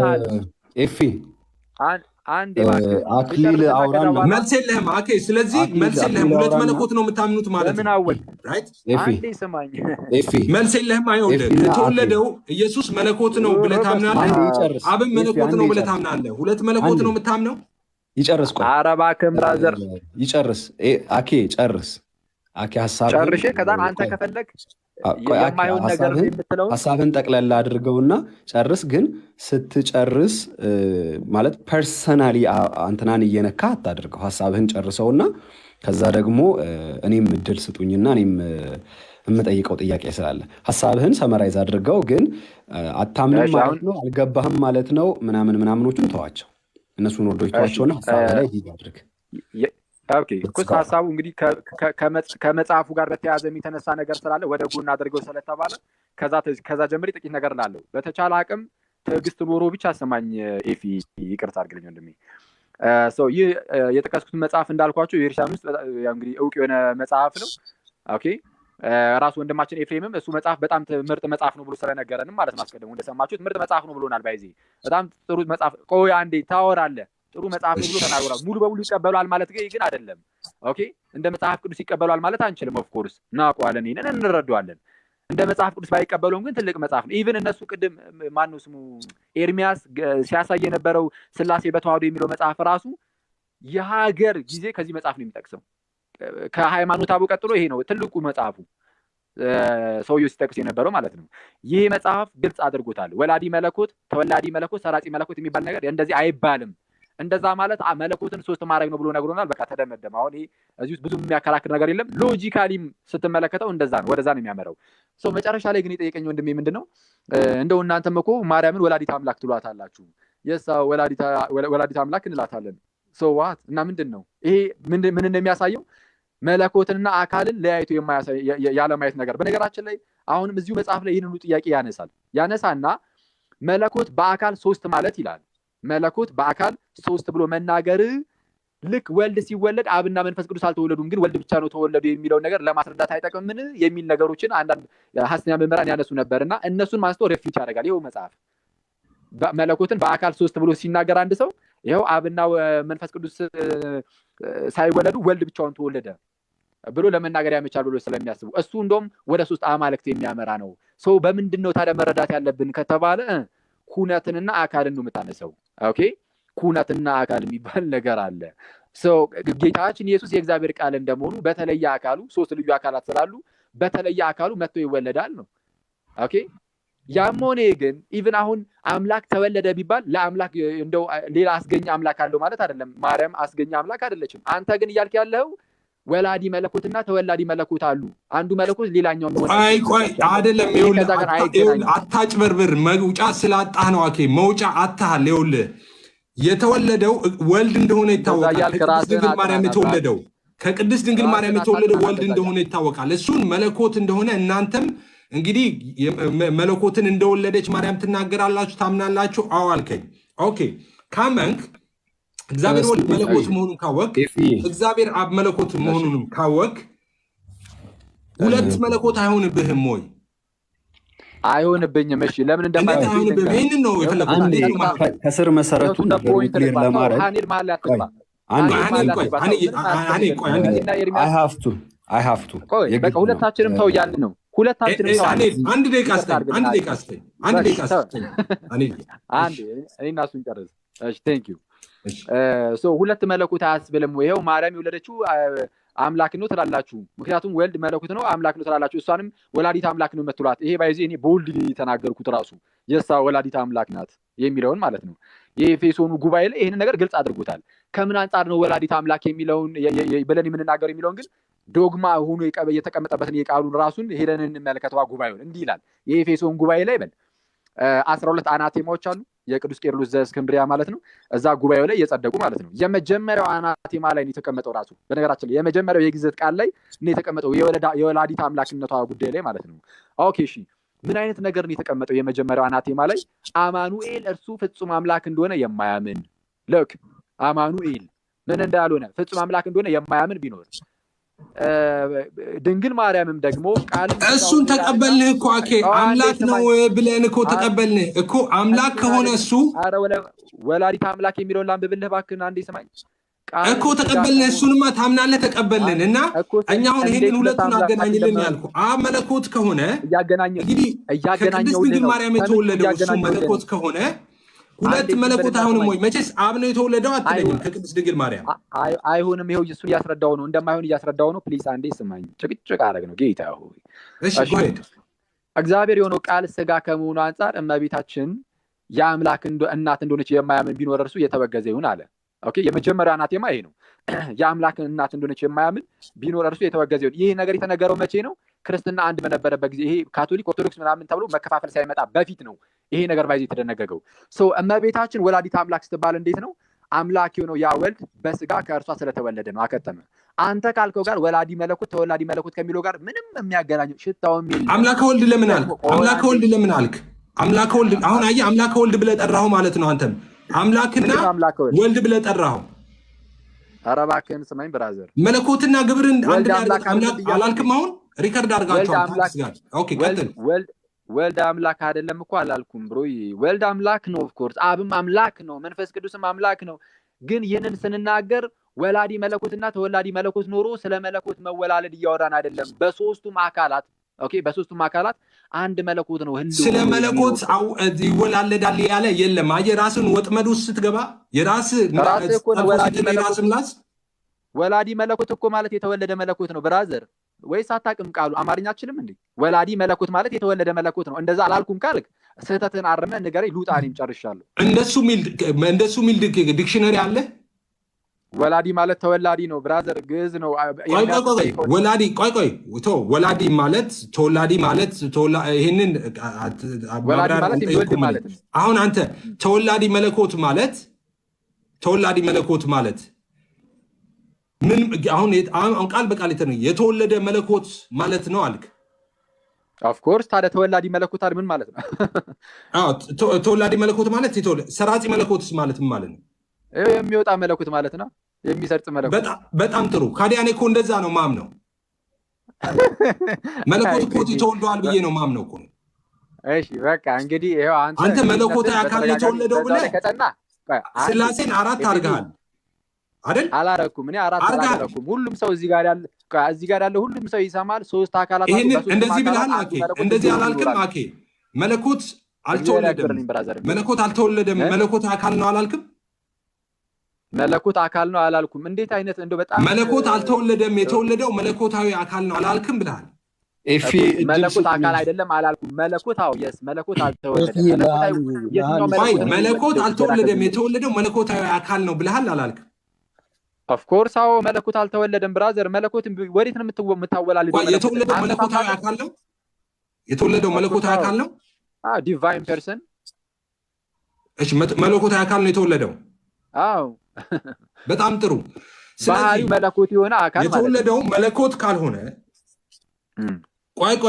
ኤፊ አንዴ አክሊል አውራና መልስ የለህም። ኦኬ፣ ስለዚህ መልስ የለህም። ሁለት መለኮት ነው የምታምኑት ማለት ነው። ራይት? አንዴ ስማኝ። መልስ የለህም። አይወልድ የተወለደው ኢየሱስ መለኮት ነው ብለህ ታምናለህ። አብም መለኮት ነው ብለህ ታምናለህ። ሁለት መለኮት ነው የምታምነው። ይጨርስ። ቆይ ኧረ እባክህ ብራዘር ይጨርስ። አኬ ጨርስ። አኬ ሐሳብህን ጨርሼ ከዛን አንተ ከፈለግ የማይሆን ነገር የምትለው ሐሳብህን ጠቅለል አድርገውና ጨርስ። ግን ስትጨርስ ማለት ፐርሰናሊ አንተናን እየነካ አታድርገው። ሐሳብህን ጨርሰውና ከዛ ደግሞ እኔም እድል ስጡኝና እኔም የምጠይቀው ጥያቄ ስላለ ሐሳብህን ሰመራይዝ አድርገው። ግን አታምንም ማለት ነው አልገባህም ማለት ነው ምናምኖቹን ተዋቸው። እነሱን ወርዶች ተዋቸውና ሐሳብህ ላይ ሂድ አድርግ። ኦኬ ኩስ ሐሳቡ እንግዲህ ከመጽሐፉ ጋር በተያያዘ የሚተነሳ ነገር ስላለ ወደ ጎን አድርገው ስለተባለ ከዛ ጀምሬ ጥቂት ነገር ላለው በተቻለ አቅም ትዕግስት ኖሮ ብቻ ሰማኝ። ኤፊ ይቅርታ አድርግልኝ ወንድሜ። ይህ የጠቀስኩት መጽሐፍ እንዳልኳቸው የኢርሻም ውስጥ እንግዲህ እውቅ የሆነ መጽሐፍ ነው። ኦኬ ራሱ ወንድማችን ኤፍሬምም እሱ መጽሐፍ በጣም ምርጥ መጽሐፍ ነው ብሎ ስለነገረንም ማለት ነው አስቀድሞ እንደሰማችሁት ምርጥ መጽሐፍ ነው ብሎናል። ባይዜ በጣም ጥሩ መጽሐፍ። ቆይ አንዴ ታወራለህ። ጥሩ መጽሐፍ ነው ብሎ ተናግሯል። ሙሉ በሙሉ ይቀበሏል ማለት ግን አይደለም። ኦኬ እንደ መጽሐፍ ቅዱስ ይቀበሏል ማለት አንችልም። ኦፍ ኮርስ እናውቀዋለን፣ ይሄንን እንረዳዋለን። እንደ መጽሐፍ ቅዱስ ባይቀበሉም ግን ትልቅ መጽሐፍ ነው። ኢቭን እነሱ ቅድም ማነው ስሙ ኤርሚያስ ሲያሳይ የነበረው ስላሴ በተዋህዶ የሚለው መጽሐፍ ራሱ የሀገር ጊዜ ከዚህ መጽሐፍ ነው የሚጠቅሰው። ከሃይማኖት አበው ቀጥሎ ይሄ ነው ትልቁ መጽሐፉ ሰውየው ሲጠቅስ የነበረው ማለት ነው። ይሄ መጽሐፍ ግልጽ አድርጎታል። ወላዲ መለኮት፣ ተወላዲ መለኮት፣ ሰራጺ መለኮት የሚባል ነገር እንደዚህ አይባልም። እንደዛ ማለት መለኮትን ሶስት ማድረግ ነው ብሎ ነግሮናል። በቃ ተደመደመ። አሁን ይሄ እዚህ ውስጥ ብዙ የሚያከራክር ነገር የለም። ሎጂካሊም ስትመለከተው እንደዛ ነው፣ ወደዛ ነው የሚያመራው። መጨረሻ ላይ ግን የጠየቀኝ ወንድሜ ምንድነው እንደው እናንተም እኮ ማርያምን ወላዲት አምላክ ትሏታላችሁ። የሳ ወላዲት አምላክ እንላታለን። ዋት እና ምንድነው ይሄ ምን እንደሚያሳየው መለኮትንና አካልን ለያይቶ ያለማየት ነገር። በነገራችን ላይ አሁንም እዚሁ መጽሐፍ ላይ ይህንኑ ጥያቄ ያነሳና መለኮት በአካል ሶስት ማለት ይላል። መለኮት በአካል ሶስት ብሎ መናገር ልክ ወልድ ሲወለድ አብና መንፈስ ቅዱስ አልተወለዱም ግን ወልድ ብቻ ነው ተወለዱ የሚለውን ነገር ለማስረዳት አይጠቅምን የሚል ነገሮችን አንዳንድ ሐሰተኛ መምህራን ያነሱ ነበርና እነሱን ማንስቶ ሪፊውት ያደርጋል። ይኸው መጽሐፍ መለኮትን በአካል ሶስት ብሎ ሲናገር አንድ ሰው ይኸው አብና መንፈስ ቅዱስ ሳይወለዱ ወልድ ብቻውን ተወለደ ብሎ ለመናገር ያመቻል ብሎ ስለሚያስቡ እሱ እንደውም ወደ ሶስት አማልክት የሚያመራ ነው። በምንድን ነው ታዲያ መረዳት ያለብን ከተባለ ኩነትንና አካልን ነው የምታነሳው። ኦኬ ኩነትና አካል የሚባል ነገር አለ። ጌታችን ኢየሱስ የእግዚአብሔር ቃል እንደመሆኑ በተለየ አካሉ ሶስት ልዩ አካላት ስላሉ በተለየ አካሉ መጥቶ ይወለዳል ነው። ኦኬ ያም ሆነ ግን ኢቭን አሁን አምላክ ተወለደ ቢባል ለአምላክ እንደው ሌላ አስገኛ አምላክ አለው ማለት አይደለም። ማርያም አስገኛ አምላክ አይደለችም። አንተ ግን እያልክ ያለው ወላዲ መለኮትና ተወላዲ መለኮት አሉ። አንዱ መለኮት ሌላኛው ነው። ቆይ አይደለም። ይኸውልህ አታጭበርብር። መውጫ ስላጣህ ነው። ኦኬ መውጫ አጣሃል። ይኸውልህ የተወለደው ወልድ እንደሆነ ይታወቃል። ከቅድስት ድንግል ማርያም የተወለደው ወልድ እንደሆነ ይታወቃል። እሱን መለኮት እንደሆነ እናንተም እንግዲህ መለኮትን እንደወለደች ማርያም ትናገራላችሁ፣ ታምናላችሁ። አዎ አልከኝ። ኦኬ ካመንክ እግዚአብሔር ወልድ መለኮት መሆኑን ካወቅ፣ እግዚአብሔር አብ መለኮት መሆኑንም ካወቅ ሁለት መለኮት አይሆንብህም ወይ? አይሆንብኝም። እሺ ለምን እንደማይሆን ይሄንን ነው የፈለኩት። ከስር መሰረቱ ክሊር ለማድረግ አይ ሃቭ ቱ በቃ ሁለታችንም ተው እያልን ነው። ሁለታችንም ተው። አንድ ደቂቃ ስጠኝ። እኔና እሱን ጨርስ። እሺ ቴንክ ዩ። ሁለት መለኮት አያስብልም። ይኸው ማርያም የወለደችው አምላክ ነው ትላላችሁ፣ ምክንያቱም ወልድ መለኮት ነው አምላክ ነው ትላላችሁ። እሷንም ወላዲት አምላክ ነው የምትሏት። ይሄ ባይዜ እኔ በወልድ የተናገርኩት ራሱ የሳ ወላዲት አምላክ ናት የሚለውን ማለት ነው። የኤፌሶኑ ጉባኤ ላይ ይህንን ነገር ግልጽ አድርጎታል። ከምን አንጻር ነው ወላዲት አምላክ የሚለውን ብለን የምንናገር የሚለውን ግን ዶግማ ሆኖ የተቀመጠበትን የቃሉን ራሱን ሄደን እንመለከተዋ። ጉባኤውን እንዲህ ይላል። የኤፌሶን ጉባኤ ላይ 12 አናቴማዎች አሉ። የቅዱስ ቄርሎስ ዘእስክንድርያ ማለት ነው። እዛ ጉባኤው ላይ የጸደቁ ማለት ነው። የመጀመሪያው አናቴማ ላይ ነው የተቀመጠው ራሱ። በነገራችን ላይ የመጀመሪያው የግዘት ቃል ላይ ነው የተቀመጠው የወላዲት አምላክነቷ ጉዳይ ላይ ማለት ነው። ኦኬ እሺ ምን አይነት ነገር ነው የተቀመጠው? የመጀመሪያው አናቴማ ላይ አማኑኤል እርሱ ፍጹም አምላክ እንደሆነ የማያምን ልክ አማኑኤል ምን እንዳልሆነ ፍጹም አምላክ እንደሆነ የማያምን ቢኖር ድንግል ማርያምም ደግሞ ቃል እሱን ተቀበልንህ እኮ አምላክ ነው ብለን እኮ ተቀበልንህ እኮ። አምላክ ከሆነ እሱ ወላዲት አምላክ የሚለውን ላንብብልህ እባክህን አንዴ ስማኝ እኮ። ተቀበልንህ፣ እሱንማ ታምናለህ፣ ተቀበልን። እና እኛ አሁን ይሄንን ሁለቱን አገናኝልን ያልኩ መለኮት ከሆነ እንግዲህ ከቅድስት ድንግል ማርያም የተወለደው እሱ መለኮት ከሆነ ሁለት መለኮት አይሆንም ወይ? መቼስ አብ ነው የተወለደው አትለኝም ከቅድስት ድንግል ማርያም። አይሆንም። ይኸው እሱን እያስረዳው ነው፣ እንደማይሆን እያስረዳው ነው። ፕሊስ አንዴ ስማኝ። ጭቅጭቅ አደረግ ነው ጌታ ሆይ። እሺ እግዚአብሔር የሆነው ቃል ስጋ ከመሆኑ አንጻር እመቤታችን የአምላክ እናት እንደሆነች የማያምን ቢኖር እርሱ የተወገዘ ይሁን አለ። ኦኬ የመጀመሪያ አናቴማ ይሄ ነው። የአምላክ እናት እንደሆነች የማያምን ቢኖር እርሱ የተወገዘ ይሁን። ይሄ ነገር የተነገረው መቼ ነው? ክርስትና አንድ በነበረበት ጊዜ፣ ይሄ ካቶሊክ ኦርቶዶክስ ምናምን ተብሎ መከፋፈል ሳይመጣ በፊት ነው ይሄ ነገር ባይዘ የተደነገገው። እመቤታችን ወላዲት አምላክ ስትባል እንዴት ነው? አምላክ የሆነው ያ ወልድ በስጋ ከእርሷ ስለተወለደ ነው። አከተመ። አንተ ካልከው ጋር ወላዲ መለኮት ተወላዲ መለኮት ከሚለው ጋር ምንም የሚያገናኘው ሽታውም የለም። አምላከ ወልድ ለምን አልክ? አምላከ ወልድ ለምን አልክ? አምላከ ወልድ አሁን አየህ፣ አምላከ ወልድ ብለህ ጠራኸው ማለት ነው። አንተም አምላክና ወልድ ብለህ ጠራኸው። ኧረ እባክህን ስማኝ ብራዘር። መለኮትና ግብርን አንድ ላይ አላልክም? አሁን ሪከርድ አድርጋቸዋል። ኦኬ ቀጥል። ወልድ አምላክ አይደለም እኮ አላልኩም ብሮ። ወልድ አምላክ ነው፣ ኦፍኮርስ አብም አምላክ ነው፣ መንፈስ ቅዱስም አምላክ ነው። ግን ይህንን ስንናገር ወላዲ መለኮትና ተወላዲ መለኮት ኖሮ ስለ መለኮት መወላለድ እያወራን አይደለም። በሶስቱም አካላት ኦኬ፣ በሶስቱም አካላት አንድ መለኮት ነው። ስለ መለኮት ይወላለዳል ያለ የለም። አየህ ራስን ወጥመድ ውስጥ ስትገባ የራስህ ምላስ ወላዲ መለኮት እኮ ማለት የተወለደ መለኮት ነው ብራዘር። ወይስ አታውቅም? ቃሉ አማርኛ አችልም እንዴ? ወላዲ መለኮት ማለት የተወለደ መለኮት ነው። እንደዛ አላልኩም ካልክ ስህተትን አርመህ ንገረኝ። ልውጣ፣ እኔም ጨርሻለሁ። እንደሱ ሚል ዲክሽነሪ አለ? ወላዲ ማለት ተወላዲ ነው ብራዘር፣ ግዕዝ ነው። ወላዲ ወላዲ ማለት ተወላዲ ማለት ይሄንን አሁን አንተ ተወላዲ መለኮት ማለት ምን አሁን ቃል በቃል የተወለደ መለኮት ማለት ነው አልክ። ኦፍኮርስ ታዲያ ተወላዲ መለኮት ምን ማለት ነው? ተወላዲ መለኮት ማለት ሰራጺ መለኮትስ ማለት ምን ማለት ነው? የሚወጣ መለኮት ማለት ነው። የሚሰርጽ መለኮት። በጣም ጥሩ። ካዲያ እኔ እኮ እንደዛ ነው ማምነው። መለኮት እኮ ተወልደዋል ብዬ ነው ማምነው እኮ። እሺ በቃ እንግዲህ ይሄው አንተ መለኮታዊ አካል የተወለደው ብለህ ስላሴን አራት አድርገሃል አይደል? አላረኩም። እኔ አራት አላረኩም። ሁሉም ሰው እዚህ ጋር ያለ ሁሉም ሰው ይሰማል። ሶስት አካላት እንደዚህ ብለሃል። እንደዚህ አላልክም። መለኮት አልተወለደም። መለኮት አልተወለደም። መለኮት አካል ነው አላልክም? መለኮት አካል ነው አላልኩም። እንዴት አይነት እንደው በጣም መለኮት አልተወለደም፣ የተወለደው መለኮታዊ አካል ነው አላልክም ብለሃል። መለኮት አካል አይደለም አላልኩም። መለኮት የስ መለኮት አልተወለደም። መለኮት አልተወለደም፣ የተወለደው መለኮታዊ አካል ነው ብለሃል አላልክም? ኦፍኮርስ መለኮት አልተወለደም ብራዘር። መለኮት ወዴት ነው የምታወላልደው? የተወለደው መለኮታዊ አካል ነው። የተወለደው መለኮታዊ አካል ነው። ዲቫይን ፐርሰን። እሺ መለኮታዊ አካል ነው የተወለደው። አዎ በጣም ጥሩ። ስለዚህ መለኮት የሆነ አካል የተወለደው መለኮት ካልሆነ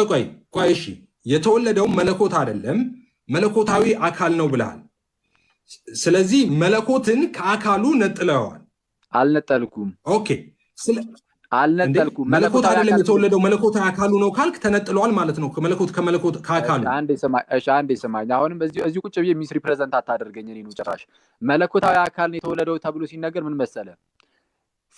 ቆይ እሺ፣ የተወለደው መለኮት አይደለም መለኮታዊ አካል ነው ብለሃል። ስለዚህ መለኮትን ከአካሉ ነጥለዋል። አልነጠልኩም። ኦኬ አልነጠልኩም። መለኮት አይደለም የተወለደው መለኮታዊ አካሉ ነው ካልክ ተነጥለዋል ማለት ነው። ከመለኮት ከአካሉ አንዴ ስማኝ። አሁንም እዚህ ቁጭ ብዬ ሚስ ሪፕሬዘንት አታደርገኝ። እኔ ነው ጭራሽ መለኮታዊ አካል ነው የተወለደው ተብሎ ሲነገር ምን መሰለ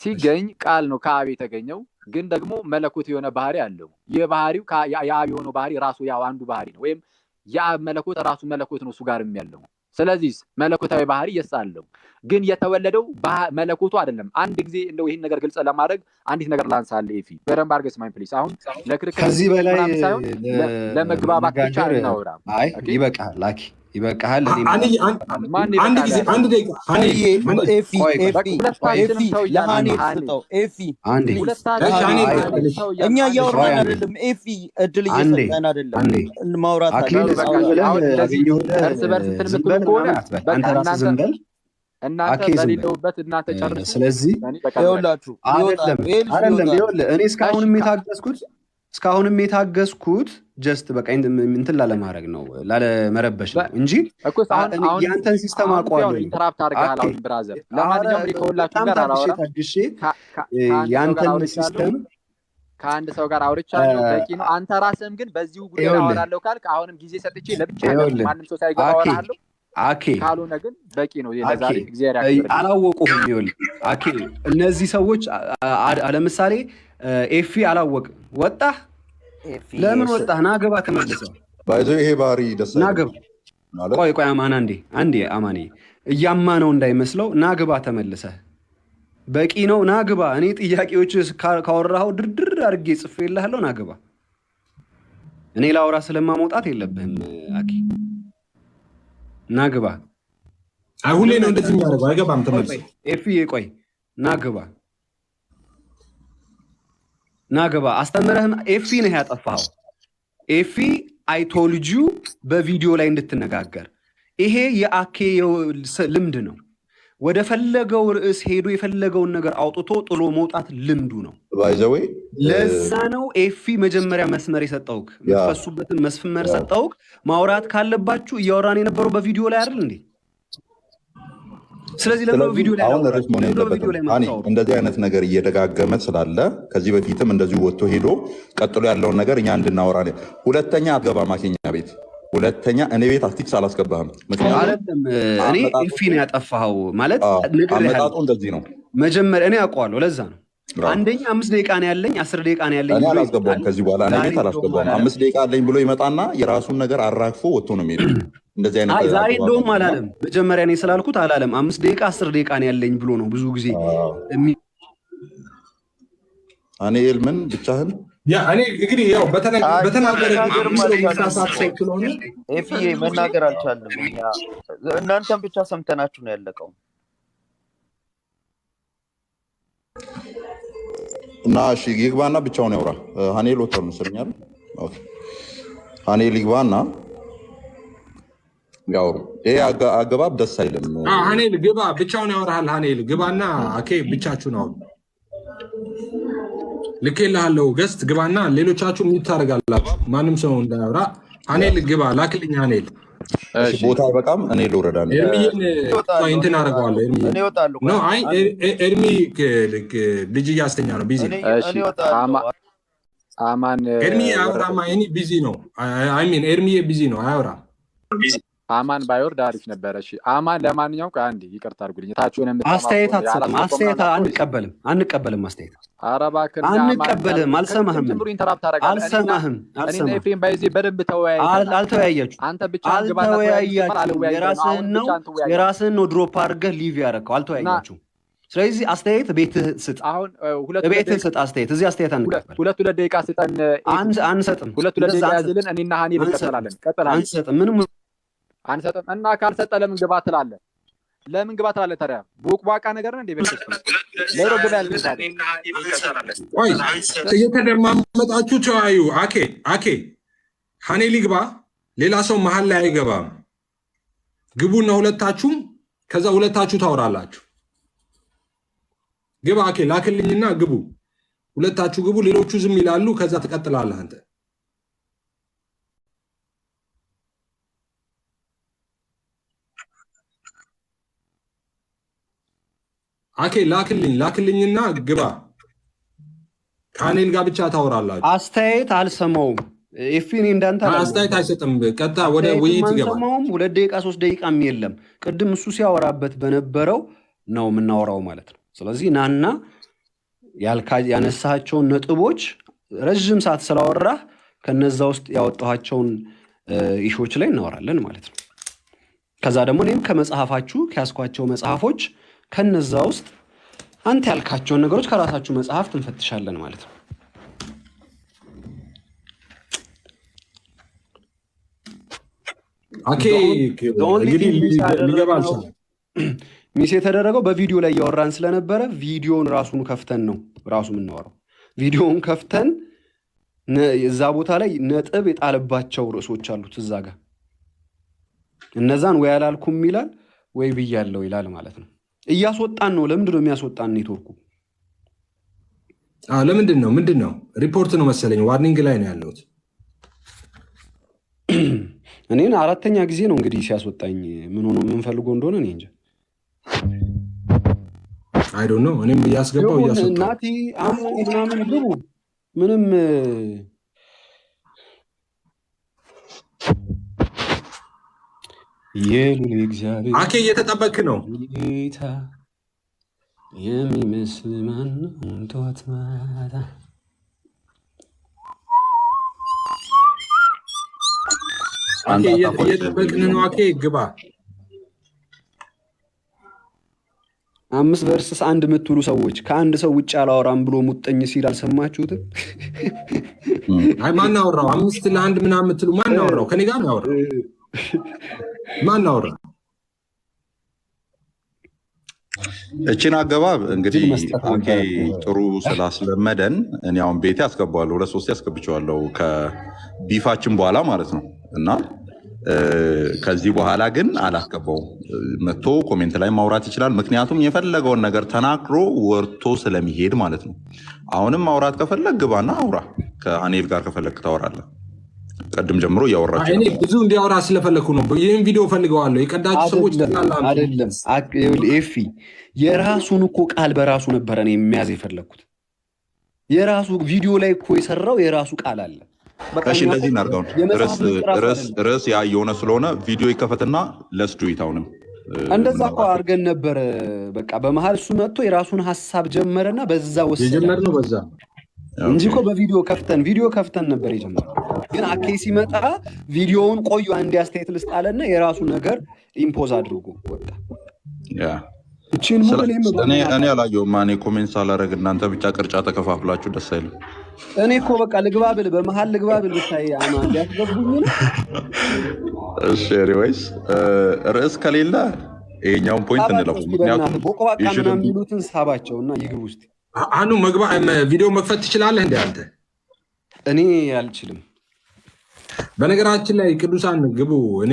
ሲገኝ ቃል ነው ከአብ የተገኘው፣ ግን ደግሞ መለኮት የሆነ ባህሪ አለው። የባህሪው የአብ የሆነው ባህሪ ራሱ ያው አንዱ ባህሪ ነው። ወይም የአብ መለኮት ራሱ መለኮት ነው እሱ ጋርም ያለው። ስለዚህ መለኮታዊ ባህሪ አለው፣ ግን የተወለደው መለኮቱ አይደለም። አንድ ጊዜ እንደው ይህን ነገር ግልጽ ለማድረግ አንዲት ነገር ላንሳልህ። ኤፊ በደንብ አድርገህ ስማኝ ፕሊስ። አሁን ለክርክር ከዚህ በላይ ለመግባባት ብቻ እናውራ። ይበቃል ላኪ ይበቃል። እኛ እያወራን አይደለም። ኤፊ እድል እየሰጠን አይደለም። ማውራት እናንተ በሌለውበት እናንተ ጨርሱ። ስለዚህ ይኸውላችሁ እኔ እስካሁንም የታገስኩት ጀስት በቃ እንትን ላለማድረግ ነው፣ ላለመረበሽ ነው እንጂ ያንተን ሲስተም አውቀዋለሁ። ኢንተራፕት አድርገሃል አሁን ብራዘር። ለማንኛውም ከሁላችሁ ጋር አላወራም። ያንተን ሲስተም ከአንድ ሰው ጋር አውርቻለሁ፣ በቂ ነው። አንተ ራስህም ግን በዚሁ ጉዳይ አወራለሁ ካልክ አሁንም ጊዜ ሰጥቼ ለብቻ ማንም ሰው ሳይገባ አወራለሁ። ካልሆነ ግን በቂ ነው። ለዛሬ እግዚአብሔር ያክብር። አላወቁህም። ይኸውልህ እነዚህ ሰዎች ለምሳሌ ኤፊ አላወቅም፣ ወጣህ። ለምን ወጣህ? ና ገባ፣ ተመልሰህ ባይዞ ይሄ ባህሪ ደስ ና ገባ። ቆይ አማን አንዴ አማን እያማነው እንዳይመስለው ናግባ ተመልሰህ በቂ ነው ናግባ። እኔ ጥያቄዎች ካወራኸው ድርድር አድርጌ ጽፌልሃለሁ ናግባ። እኔ ላውራ ስለማመውጣት የለብህም አኪ ናግባ። ሁሌ ነው እንደዚህ የሚያደርገው። አይገባም። ተመልሰህ ኤፍዬ ቆይ ናግባ አስተምረህም ኤፊ ነህ ያጠፋኸው። ኤፊ አይቶልጁ በቪዲዮ ላይ እንድትነጋገር ይሄ የአኬ ልምድ ነው። ወደ ፈለገው ርዕስ ሄዶ የፈለገውን ነገር አውጥቶ ጥሎ መውጣት ልምዱ ነው። ለዛ ነው ኤፊ መጀመሪያ መስመር የሰጠውክ የምትፈሱበትን መስመር ሰጠውክ። ማውራት ካለባችሁ እያወራን የነበረው በቪዲዮ ላይ አይደል እንዴ? ስለዚህ ለምን ቪዲዮ ላይ አሁን ርዕስ መሆን የለበትም። እንደዚህ አይነት ነገር እየደጋገመ ስላለ ከዚህ በፊትም እንደዚሁ ወጥቶ ሄዶ ቀጥሎ ያለውን ነገር እኛ እንድናወራ። ሁለተኛ አትገባም አኬኛ ቤት። ሁለተኛ እኔ ቤት አስቲክስ አላስገባህም። ምክንያቱም እኔ ኤፊ ነው ያጠፋኸው ማለት አመጣጡ እንደዚህ ነው። መጀመሪያ እኔ አውቀዋለሁ። ለዛ ነው አንደኛ 5 ደቂቃ ነው ያለኝ 10 ደቂቃ ነው ያለኝ። እኔ አላስገባውም። ከዚህ በኋላ እኔ ቤት አላስገባውም። 5 ደቂቃ አለኝ ብሎ ይመጣና የራሱን ነገር አራግፎ ወጥቶ ነው የሚሄደው። እንደዚህ አይነት ዛሬ እንደውም አላለም። መጀመሪያ እኔ ስላልኩት አላለም። 5 ደቂቃ 10 ደቂቃ ነው ያለኝ ብሎ ነው ብዙ ጊዜ እኔ ምን ብቻህን እኔ እንግዲህ ያው በተናገረ ኤፍዬ መናገር አልቻለም። እናንተም ብቻ ሰምተናችሁ ነው ያለቀው። እና እሺ ይግባና ብቻውን ያውራ። ሀኔል ወጥቷል መሰለኛል። ኦኬ ሀኔል ይግባና ያውሩ። ይሄ አገባብ ደስ አይልም። ሀኔል ግባ፣ ብቻውን ያወራሃል። ሀኔል ግባና አኬ ብቻችሁን አውሩ። ልኬልሃለሁ ገስት ግባና ሌሎቻችሁ ምን ታደርጋላችሁ? ማንም ሰው እንዳያወራ። ሀኔል ግባ፣ ላክልኝ ሀኔል። ቦታ በቃም እኔ ልወረዳ ነው። ኤርሚን እንትን አደርገዋለሁ። ኤርሚ ልጅ እያስተኛ ነው፣ ቢዚ ነው። ኤርሚ አያወራም። ቢዚ ነው። ኤርሚ ቢዚ ነው፣ አያወራም። አማን ባይወርድ አሪፍ ነበረ። እሺ አማን፣ ለማንኛውም ቆይ አንዴ ይቅርታ አድርጉልኝ። ታችሁን አስተያየት አትሰጥም። አስተያየት አንቀበልም። አስተያየት ኧረ እባክህ አንቀበልም። አልሰማህም። እኔና ኤፍሬም ባይዜ በደንብ አልተወያያችሁ። አንተ ብቻ የራስህን ነው ድሮፕ አድርገህ ሊቭ ያደረግከው። አልተወያያችሁ። ስለዚህ አስተያየት ቤትህ ስጥ። አሁን ቤትህ ስጥ አስተያየት። እዚህ አስተያየት አንቀበል። ሁለት ደቂቃ ስጠን። አንሰጥም። ሁለት ደቂቃ ያዝልን። እኔና ሀኒ እንቀጥላለን። አንሰጥም። ምንም አንሰጥም። እና ካልሰጠ ለምን ግባ ትላለህ? ለምን ግባ ትላለህ ታዲያ? ቡቅቧቃ ነገር ነው እንዴ? በክርስቶስ ለሮ ግባ ያልከኝ ወይ እየተደማመጣችሁ ተወያዩ። አኬ ሀኔል ይግባ፣ ሌላ ሰው መሀል ላይ አይገባም። ግቡና ሁለታችሁም፣ ከዛ ሁለታችሁ ታወራላችሁ። ግባ አኬ፣ ላክልኝና ግቡ። ሁለታችሁ ግቡ፣ ሌሎቹ ዝም ይላሉ። ከዛ ትቀጥላለህ አንተ። አኬ ላክልኝና ግባ። ከሀኔል ጋር ብቻ ታወራላችሁ። አስተያየት አልሰማውም። ኤፊኔ እንዳንተ አስተያየት አይሰጥም። ቀጥታ ወደ ውይይት ይገባል። 2 ደቂቃ 3 ደቂቃም የለም። ቅድም እሱ ሲያወራበት በነበረው ነው የምናወራው ማለት ነው። ስለዚህ ናና ያነሳቸውን ነጥቦች ረዥም ሰዓት ስላወራህ ከነዛ ውስጥ ያወጣኋቸውን ኢሾች ላይ እናወራለን ማለት ነው። ከዛ ደግሞ እኔም ከመጽሐፋችሁ ከያዝኳቸው መጽሐፎች ከነዛ ውስጥ አንተ ያልካቸውን ነገሮች ከራሳችሁ መጽሐፍ እንፈትሻለን ማለት ነው። ሚስ የተደረገው በቪዲዮ ላይ እያወራን ስለነበረ ቪዲዮን ራሱን ከፍተን ነው ራሱ የምናወራው። ቪዲዮን ከፍተን እዛ ቦታ ላይ ነጥብ የጣለባቸው ርዕሶች አሉት እዛ ጋር። እነዛን ወይ አላልኩም ይላል ወይ ብያለሁ ይላል ማለት ነው። እያስወጣን ነው። ለምንድን ነው የሚያስወጣን? ኔትወርኩ ለምንድን ነው? ምንድን ነው? ሪፖርት ነው መሰለኝ። ዋርኒንግ ላይ ነው ያለሁት። እኔን 4ኛ ጊዜ ነው እንግዲህ ሲያስወጣኝ። ምን ሆኖ የምንፈልገው እንደሆነ እኔ እንጃ። አይ ዶንት ኖ። እኔም እያስገባው እያስወጣው ናቲ ምናምን ግቡ። ምንም የሉል እግዚአብሔር አኬ እየተጠበክ ነው። ጌታ የሚመስል ማነው? ጠዋት ማታ እየጠበቅን ነው። ግባ 5 ቨርስስ 1 የምትሉ ሰዎች ከአንድ ሰው ውጭ አላወራም ብሎ ሙጠኝ ሲል አልሰማችሁትም? አይ ማን አወራው? 5 ለ1 ምናምን የምትሉ ማን አወራው? ከኔ ጋር ነው ያወራው። ማን አወራው? እቺን አገባብ እንግዲህ ኦኬ ጥሩ ስላስለመደን እኔ አሁን ቤቴ አስገባዋለሁ 2-3 ያስገብቸዋለሁ ከቢፋችን በኋላ ማለት ነው። እና ከዚህ በኋላ ግን አላስገባውም። መጥቶ ኮሜንት ላይ ማውራት ይችላል። ምክንያቱም የፈለገውን ነገር ተናግሮ ወርቶ ስለሚሄድ ማለት ነው። አሁንም ማውራት ከፈለግ ግባና አውራ። ከአኔል ጋር ከፈለግ ታወራለህ። ቀድም ጀምሮ እያወራችሁ እኔ ብዙ እንዲያወራ ስለፈለኩ ነው። ይህን ቪዲዮ ፈልገዋለሁ። የቀዳችሁ ሰዎች አይደለም ኤፊ የራሱን እኮ ቃል በራሱ ነበረ ነው የሚያዝ የፈለኩት። የራሱ ቪዲዮ ላይ እኮ የሰራው የራሱ ቃል አለ። እሺ እንደዚህ እናድርገው። ርዕስ ያ የሆነ ስለሆነ ቪዲዮ ይከፈትና ለስ ዱ ኢት። አሁንም እንደዛ እኮ አድርገን ነበረ። በቃ በመሀል እሱ መጥቶ የራሱን ሀሳብ ጀመረና በዛ ወሰደ የጀመርነው በዛ እንጂ እኮ በቪዲዮ ከፍተን ነበር የጀመረው። ግን አኬ ሲመጣ ቪዲዮውን ቆዩ አንድ አስተያየት ልስጥ አለና የራሱ ነገር ኢምፖዝ አድርጎ ወጣ። እኔ አላየሁም። እኔ ኮሜንት ሳላደርግ እናንተ ብቻ ቅርጫ ተከፋፍላችሁ ደስ አይልም። እኔ እኮ በቃ ልግባብል በመሀል ልግባብል ብታይ አማ እንዲያስገቡኝ ነው። እሺ ሪዋይስ ርዕስ ከሌለ ይሄኛውን ፖይንት እንለፉ። ምክንያቱም ቦቆባቃ ምናምን የሚሉትን ሳባቸውና ይግቡ ውስጥ አኑ ቪዲዮ መክፈት ትችላለህ እንዴ አንተ? እኔ አልችልም። በነገራችን ላይ ቅዱሳን ግቡ። እኔ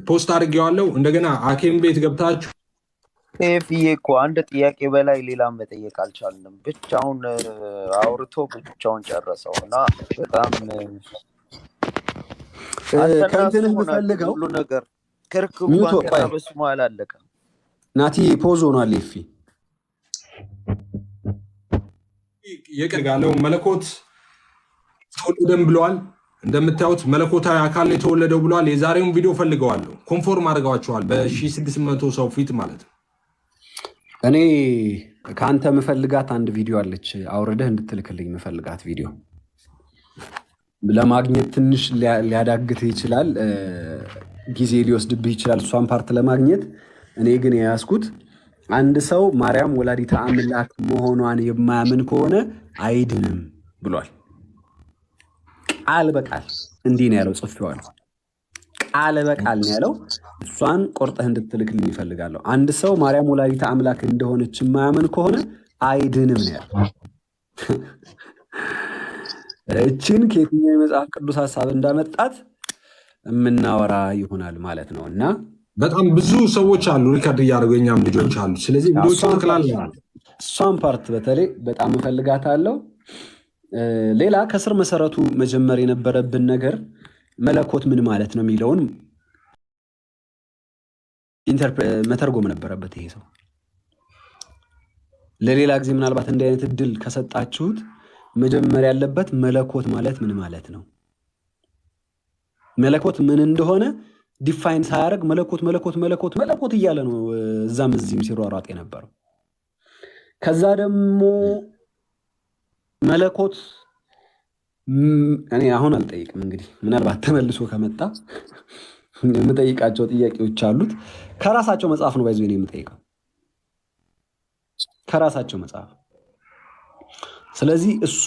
ፖስት አድርጌዋለሁ። እንደገና አኬም ቤት ገብታችሁ ኤፍዬ እኮ አንድ ጥያቄ በላይ ሌላ መጠየቅ አልቻልንም። ብቻውን አውርቶ ብቻውን ጨረሰው እና በጣም ከእንትን የምፈልገው ሁሉ ነገር ክርክሩ በሱ መሀል አለቀ። ናቲ ፖዝ ሆኗል። ኤፊ የቀጋለው መለኮት ተወለደም ብለዋል። እንደምታዩት መለኮታዊ አካል የተወለደው ብለዋል። የዛሬውን ቪዲዮ ፈልገዋለሁ። ኮንፎርም አድርገዋቸዋል በ1600 ሰው ፊት ማለት ነው። እኔ ከአንተ ምፈልጋት አንድ ቪዲዮ አለች፣ አውርደህ እንድትልክልኝ ምፈልጋት ቪዲዮ። ለማግኘት ትንሽ ሊያዳግትህ ይችላል፣ ጊዜ ሊወስድብህ ይችላል እሷን ፓርት ለማግኘት። እኔ ግን የያዝኩት አንድ ሰው ማርያም ወላዲተ አምላክ መሆኗን የማያምን ከሆነ አይድንም ብሏል። ቃል በቃል እንዲህ ነው ያለው፣ ጽፌዋለሁ። ቃል በቃል ነው ያለው። እሷን ቆርጠህ እንድትልክልኝ ይፈልጋለሁ። አንድ ሰው ማርያም ወላዲተ አምላክ እንደሆነች የማያምን ከሆነ አይድንም ነው ያለው። እችን ከየትኛው የመጽሐፍ ቅዱስ ሀሳብ እንዳመጣት የምናወራ ይሆናል ማለት ነው። እና በጣም ብዙ ሰዎች አሉ ሪከርድ እያደረጉ የኛም ልጆች አሉ። ስለዚህ ቪዲዮች ተክላል። እሷን ፓርት በተለይ በጣም እፈልጋታለሁ። ሌላ ከስር መሰረቱ መጀመር የነበረብን ነገር መለኮት ምን ማለት ነው የሚለውን መተርጎም ነበረበት ይሄ ሰው። ለሌላ ጊዜ ምናልባት እንዲህ አይነት እድል ከሰጣችሁት መጀመር ያለበት መለኮት ማለት ምን ማለት ነው፣ መለኮት ምን እንደሆነ ዲፋይን ሳያደርግ መለኮት እያለ ነው እዛም እዚህም ሲሯሯጥ የነበረው። ከዛ ደግሞ መለኮት እኔ አሁን አልጠይቅም። እንግዲህ ምናልባት ተመልሶ ከመጣ የምጠይቃቸው ጥያቄዎች አሉት። ከራሳቸው መጽሐፍ ነው ባይዘው የምጠይቀው፣ ከራሳቸው መጽሐፍ። ስለዚህ እሱ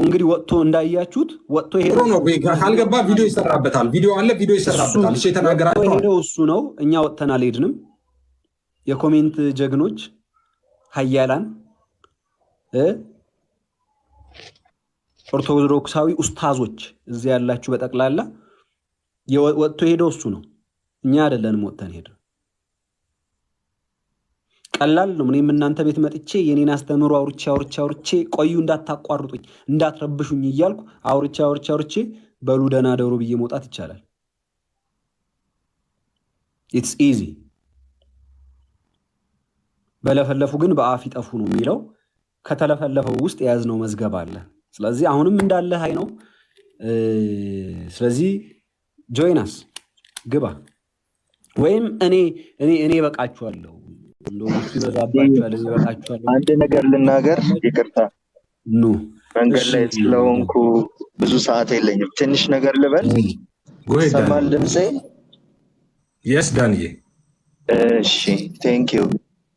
እንግዲህ ወጥቶ እንዳያችሁት ወጥቶ ነው። ካልገባ ቪዲዮ ይሰራበታል። ቪዲዮ አለ፣ ቪዲዮ ይሰራበታል። እሱ የተናገራቸው እሱ ነው። እኛ ወጥተን አልሄድንም። የኮሜንት ጀግኖች ሀያላን ኦርቶዶክሳዊ ኡስታዞች እዚህ ያላችሁ በጠቅላላ ወጥቶ ሄደው እሱ ነው፣ እኛ አይደለንም ወጥተን ሄደው። ቀላል ነው። እኔም እናንተ ቤት መጥቼ የኔን አስተምሮ አውርቼ ቆዩ እንዳታቋርጡኝ እንዳትረብሹኝ እያልኩ አውርቼ በሉ ደህና ደሩ ብዬ መውጣት ይቻላል። ኢትስ ኢዚ። በለፈለፉ ግን በአፍ ይጠፉ ነው የሚለው። ከተለፈለፈው ውስጥ የያዝነው መዝገብ አለ። ስለዚህ አሁንም እንዳለ ሀይ ነው። ስለዚህ ጆይናስ ግባ፣ ወይም እኔ በቃችኋለሁ። አንድ ነገር ልናገር፣ ይቅርታ ኑ መንገድ ላይ ስለሆንኩ ብዙ ሰዓት የለኝም። ትንሽ ነገር ልበል። ሰማል ድምጼ? የስ ዳንዬ። እሺ ቴንክ ዩ።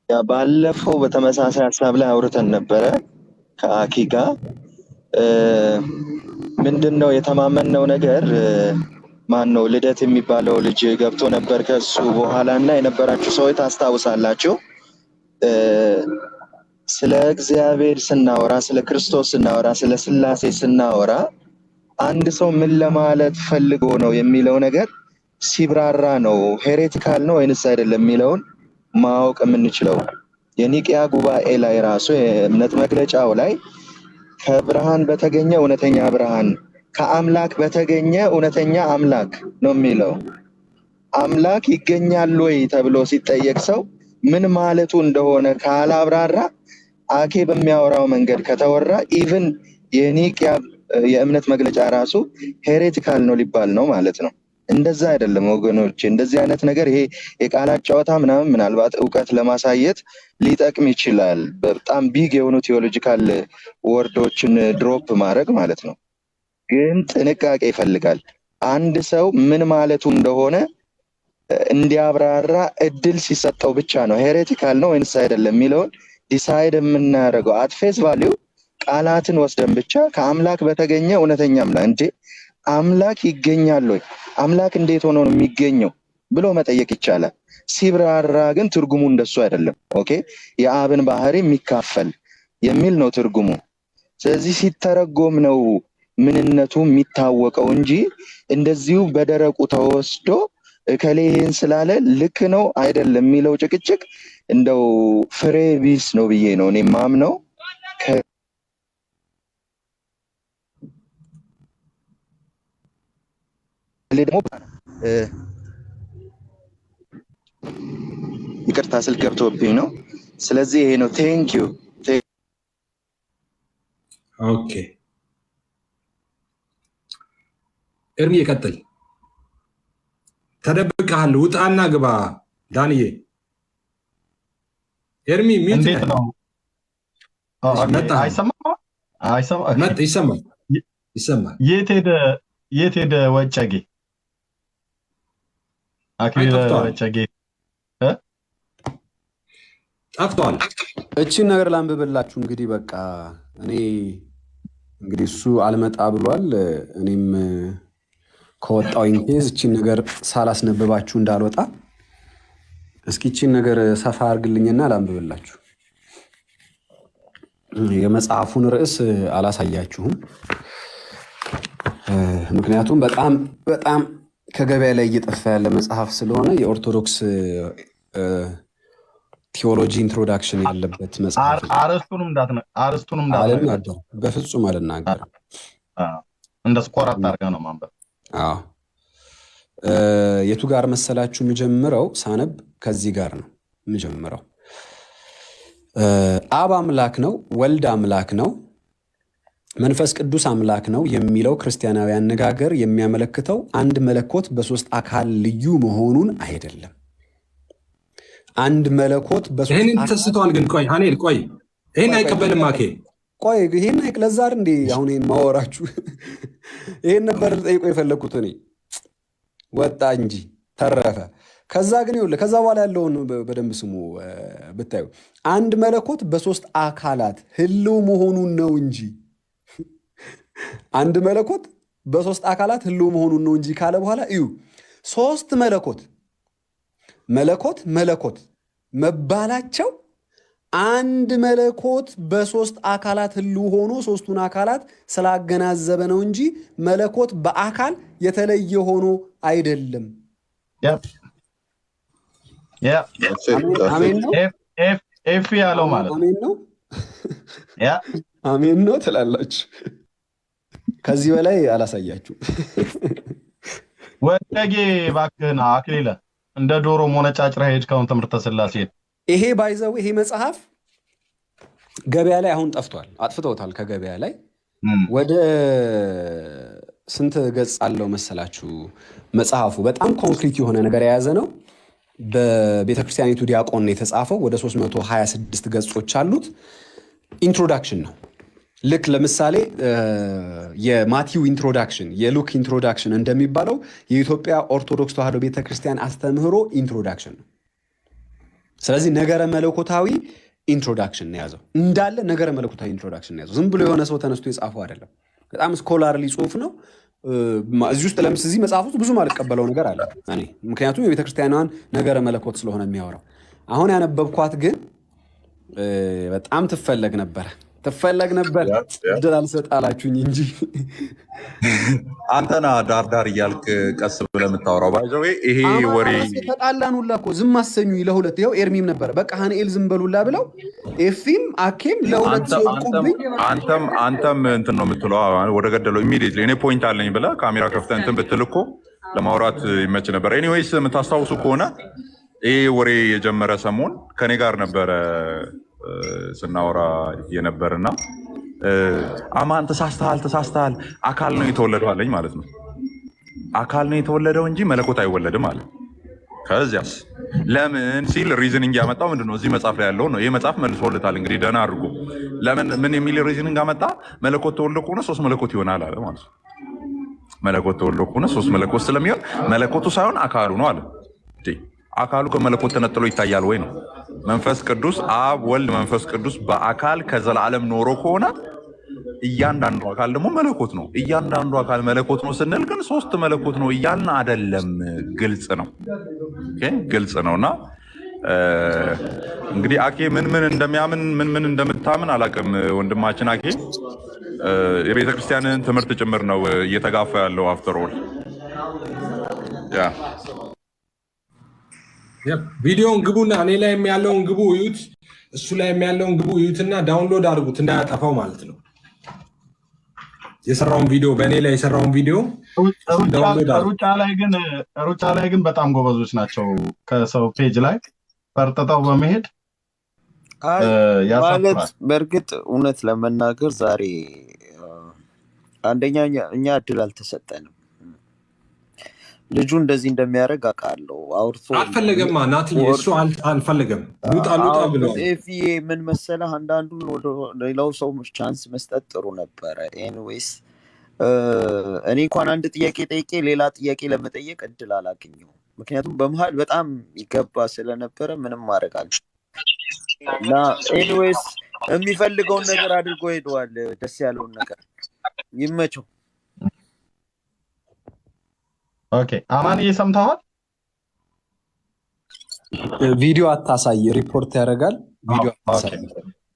ያ ባለፈው በተመሳሳይ ሀሳብ ላይ አውርተን ነበረ ከአኪ ጋር። ምንድነው የተማመነው ነገር ማን ነው ልደት የሚባለው ልጅ ገብቶ ነበር ከሱ በኋላ እና የነበራችሁ ሰዎች ታስታውሳላችሁ። ስለ እግዚአብሔር ስናወራ፣ ስለ ክርስቶስ ስናወራ፣ ስለ ስላሴ ስናወራ አንድ ሰው ምን ለማለት ፈልጎ ነው የሚለው ነገር ሲብራራ ነው ሄሬቲካል ነው ወይንስ አይደለም የሚለውን ማወቅ የምንችለው። የኒቅያ ጉባኤ ላይ ራሱ የእምነት መግለጫው ላይ ከብርሃን በተገኘ እውነተኛ ብርሃን፣ ከአምላክ በተገኘ እውነተኛ አምላክ ነው የሚለው። አምላክ ይገኛል ወይ ተብሎ ሲጠየቅ ሰው ምን ማለቱ እንደሆነ ካላብራራ አኬ በሚያወራው መንገድ ከተወራ ኢቭን የኒቅያ የእምነት መግለጫ ራሱ ሄሬቲካል ነው ሊባል ነው ማለት ነው። እንደዛ አይደለም ወገኖች። እንደዚህ አይነት ነገር ይሄ የቃላት ጨዋታ ምናምን ምናልባት እውቀት ለማሳየት ሊጠቅም ይችላል። በጣም ቢግ የሆኑ ቴዎሎጂካል ወርዶችን ድሮፕ ማድረግ ማለት ነው። ግን ጥንቃቄ ይፈልጋል። አንድ ሰው ምን ማለቱ እንደሆነ እንዲያብራራ እድል ሲሰጠው ብቻ ነው ሄሬቲካል ነው ወይንስ አይደለም የሚለውን ዲሳይድ የምናደርገው። አት ፌስ ቫሊዩ ቃላትን ወስደን ብቻ ከአምላክ በተገኘ እውነተኛ አምላክ እንጂ አምላክ ይገኛል ወይ አምላክ እንዴት ሆኖ ነው የሚገኘው ብሎ መጠየቅ ይቻላል። ሲብራራ ግን ትርጉሙ እንደሱ አይደለም። ኦኬ የአብን ባህሪ የሚካፈል የሚል ነው ትርጉሙ። ስለዚህ ሲተረጎም ነው ምንነቱ የሚታወቀው እንጂ እንደዚሁ በደረቁ ተወስዶ እከሌ ይሄን ስላለ ልክ ነው አይደለም የሚለው ጭቅጭቅ እንደው ፍሬ ቢስ ነው ብዬ ነው እኔ ማምነው። ደግሞ ይቅርታ ስልክ ገብቶብኝ ነው። ስለዚህ ይሄ ነው። ቴንክ ዩ። ኦኬ ኤርሚ ይቀጥል። ተደብቀሃል፣ ውጣና ግባ ዳንዬ። ኤርሚ ሚት እንዴት ነው? ይሰማል። የት ሄደ ወጨጌ? አክሊለ ወጨጌ ጠፍቷል። እቺን ነገር ላንብብላችሁ እንግዲህ በቃ እኔ እንግዲህ እሱ አልመጣ ብሏል። እኔም ከወጣው ኢንኬዝ እቺን ነገር ሳላስነብባችሁ እንዳልወጣ እስኪ እቺን ነገር ሰፋ አድርግልኝና ላንብብላችሁ። የመጽሐፉን ርዕስ አላሳያችሁም፣ ምክንያቱም በጣም ከገበያ ላይ እየጠፋ ያለ መጽሐፍ ስለሆነ የኦርቶዶክስ ቲዎሎጂ ኢንትሮዳክሽን ያለበት መጽሐፍ። አርስቱንም አልናገርም፣ በፍጹም አልናገርም። እንደ ስኮራት አድርገህ ነው ማንበብ። የቱ ጋር መሰላችሁ የምጀምረው? ሳነብ ከዚህ ጋር ነው የምጀምረው። አብ አምላክ ነው፣ ወልድ አምላክ ነው፣ መንፈስ ቅዱስ አምላክ ነው የሚለው ክርስቲያናዊ አነጋገር የሚያመለክተው አንድ መለኮት በሶስት አካል ልዩ መሆኑን አይደለም። አንድ መለኮት በሶስት ይሄን ተስተዋል። ግን ቆይ አኔል ቆይ ይሄን አይቀበልም። አኬ ቆይ ይሄን አይቅለዛር እንዴ? አሁን ይሄን ማወራችሁ ይሄን ነበር ጠይቆ የፈለኩት እኔ ወጣ እንጂ ተረፈ። ከዛ ግን ይኸውልህ ከዛ በኋላ ያለውን በደንብ ስሙ ብታዩ አንድ መለኮት በሶስት አካላት ህልው መሆኑን ነው እንጂ አንድ መለኮት በሶስት አካላት ህልው መሆኑን ነው እንጂ ካለ በኋላ እዩ ሶስት መለኮት መባላቸው አንድ መለኮት በሶስት አካላት ህልው ሆኖ ሶስቱን አካላት ስላገናዘበ ነው እንጂ መለኮት በአካል የተለየ ሆኖ አይደለም። አሜን ነው። ኤፍ ያለው ማለት አሜን ነው። አሜን ነው ትላላችሁ። ከዚህ በላይ አላሳያችሁ። ወጨጌ እባክህን አክሊለ እንደ ዶሮ ሞነጫጭረህ ሄድከውን ትምህርተ ስላሴ ይሄ ባይዘው ይሄ መጽሐፍ ገበያ ላይ አሁን ጠፍቷል፣ አጥፍተውታል ከገበያ ላይ። ወደ ስንት ገጽ አለው መሰላችሁ መጽሐፉ? በጣም ኮንክሪት የሆነ ነገር የያዘ ነው። በቤተክርስቲያኒቱ ዲያቆን የተጻፈው ወደ 326 ገጾች አሉት። ኢንትሮዳክሽን ነው። ልክ ለምሳሌ የማቲው ኢንትሮዳክሽን የሉክ ኢንትሮዳክሽን እንደሚባለው የኢትዮጵያ ኦርቶዶክስ ተዋሕዶ ቤተክርስቲያን አስተምህሮ ኢንትሮዳክሽን ነው። ስለዚህ ነገረ መለኮታዊ ኢንትሮዳክሽን ነው የያዘው፣ እንዳለ ነገረ መለኮታዊ ኢንትሮዳክሽን ነው የያዘው። ዝም ብሎ የሆነ ሰው ተነስቶ የጻፈው አይደለም። በጣም ስኮላርሊ ጽሁፍ ነው። እዚህ ውስጥ እዚህ መጽሐፍ ውስጥ ብዙ ማልቀበለው ነገር አለ እኔ፣ ምክንያቱም የቤተክርስቲያኗን ነገረ መለኮት ስለሆነ የሚያወራው። አሁን ያነበብኳት ግን በጣም ትፈለግ ነበር እድል አልሰጣላችሁኝ እንጂ አንተና ዳርዳር እያልክ ቀስ ብለህ የምታወራው ባይዘዌ ይሄ ወሬ ተጣላን ሁላ እኮ ዝም አሰኙኝ ለሁለት። ይኸው ኤርሚም ነበረ በቃ ሀንኤል ዝም በሉላ ብለው ኤፊም አኬም ለሁለት ሲወቁብኝ አንተም እንትን ነው የምትለው ወደ ገደለው ኢሚዲየትሊ እኔ ፖይንት አለኝ ብለህ ካሜራ ከፍተህ እንትን ብትል እኮ ለማውራት ይመች ነበር። ኤኒዌይስ የምታስታውሱ ከሆነ ይሄ ወሬ የጀመረ ሰሞን ከኔ ጋር ነበረ ስናወራ የነበርና አማን ተሳስተሃል፣ አካል ነው የተወለደው አለኝ ማለት ነው። አካል ነው የተወለደው እንጂ መለኮት አይወለድም አለ። ከዚያስ ለምን ሲል ሪዝኒንግ ያመጣው ምንድነው? እዚህ መጽሐፍ ላይ ያለው ነው። ይህ መጽሐፍ መልሶለታል። እንግዲህ ደህና አድርጎ ለምን ምን የሚል ሪዝኒንግ አመጣ? መለኮት ተወልዶ ከሆነ 3 መለኮት ይሆናል አለ ማለት ነው። መለኮት ተወልዶ ከሆነ 3 መለኮት ስለሚሆን መለኮቱ ሳይሆን አካሉ ነው አለ። አካሉ ከመለኮት ተነጥሎ ይታያል ወይ ነው? መንፈስ ቅዱስ አብ ወልድ መንፈስ ቅዱስ በአካል ከዘላለም ኖሮ ከሆነ እያንዳንዱ አካል ደግሞ መለኮት ነው። እያንዳንዱ አካል መለኮት ነው ስንል ግን 3 መለኮት ነው እያልን አይደለም። ግልጽ ነው፣ ግልጽ ነውና እንግዲህ አኬ ምን እንደሚያምን ምን እንደምታምን አላውቅም። ወንድማችን አኬ የቤተክርስቲያንን ትምህርት ጭምር ነው እየተጋፋ ያለው። አፍተር ኦል ያ ቪዲዮን ግቡና እኔ ላይ ያለውን ግቡ እዩት፣ እሱ ላይ ያለውን ግቡ እዩትና ዳውንሎድ አድርጉት እንዳያጠፋው ማለት ነው። የሰራውን ቪዲዮ በእኔ ላይ የሰራውን ቪዲዮ ሩጫ ላይ ግን በጣም ጎበዞች ናቸው። ከሰው ፔጅ ላይ ፈርጥጠው በመሄድ ማለት በእርግጥ እውነት ለመናገር ዛሬ አንደኛ እኛ እድል አልተሰጠንም። ልጁ እንደዚህ እንደሚያደርግ አውቃለሁ። አውርቶ አልፈለገማ ናትዬ እሱ አልፈለገም። ሉጣ ብለው ኤፊዬ ምን መሰለህ፣ አንዳንዱን ወደ ሌላው ሰው ቻንስ መስጠት ጥሩ ነበረ። ኤኒዌይስ እኔ እንኳን አንድ ጥያቄ ጠይቄ ሌላ ጥያቄ ለመጠየቅ እድል አላገኘሁም። ምክንያቱም በመሀል በጣም ይገባ ስለነበረ ምንም ማድረግ አልችልም እና ኤኒዌይስ የሚፈልገውን ነገር አድርጎ ሄደዋል። ደስ ያለውን ነገር ይመቸው። ኦኬ አማን እየሰምተዋል። ቪዲዮ አታሳይ፣ ሪፖርት ያደርጋል።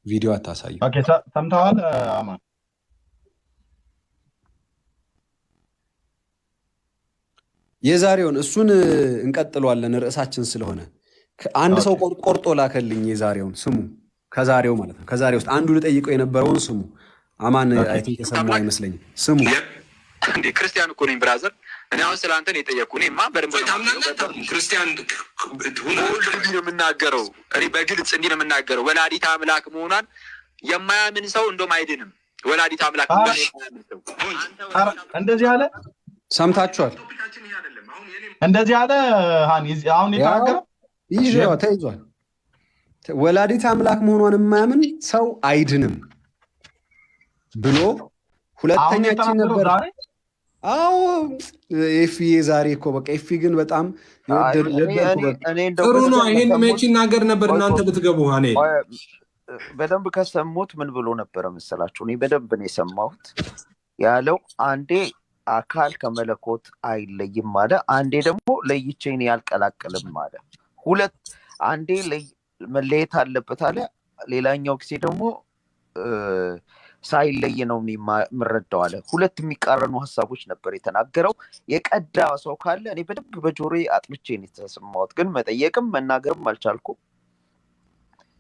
ቪዲዮ አታሳይ። ኦኬ ሰምተዋል አማን? የዛሬውን እሱን እንቀጥለዋለን ርዕሳችን ስለሆነ አንድ ሰው ቆርጦ ላከልኝ የዛሬውን ስሙ። ከዛሬው ማለት ነው። ከዛሬ ውስጥ አንዱ ልጠይቀው የነበረውን ስሙ። አማን አይ ቲንክ የሰማው አይመስለኝም። ስሙ። እንዴ ክርስቲያን እኮ ነኝ ብራዘር። እኔ አሁን ስለ አንተ ነው የጠየቅኩህ። እኔማ በደንብ ክርስቲያን ነው የምናገረው። እኔ በግልጽ እንዲህ ነው የምናገረው። ወላዲተ አምላክ መሆኗን የማያምን ሰው እንደውም አይድንም። ወላዲተ አምላክ እንደዚህ አለ። ሰምታችኋል? እንደዚህ አለ። አሁን የተናገረው ይዤው ተይዟል። ወላዲተ አምላክ መሆኗን የማያምን ሰው አይድንም ብሎ ሁለተኛችን ነበር። አዎ ኤፊ ዛሬ እኮ በቃ ኤፊ ግን በጣም ጥሩ ነው። ይሄን መቼ ይናገር ነበር? እናንተ ብትገቡ እኔ በደንብ ከሰሙት ምን ብሎ ነበረ መሰላችሁ? እኔ በደንብ ነው የሰማሁት። ያለው አንዴ አካል ከመለኮት አይለይም አለ፣ አንዴ ደግሞ ለይቼ እኔ አልቀላቅልም አለ። ሁለት አንዴ መለየት አለበት አለ፣ ሌላኛው ጊዜ ደግሞ ሳይለይ ነው የምረዳው አለ። ሁለት የሚቃረኑ ሀሳቦች ነበር የተናገረው። የቀዳ ሰው ካለ እኔ በደንብ በጆሮዬ አጥብቼ ነው የተሰማሁት፣ ግን መጠየቅም መናገርም አልቻልኩም።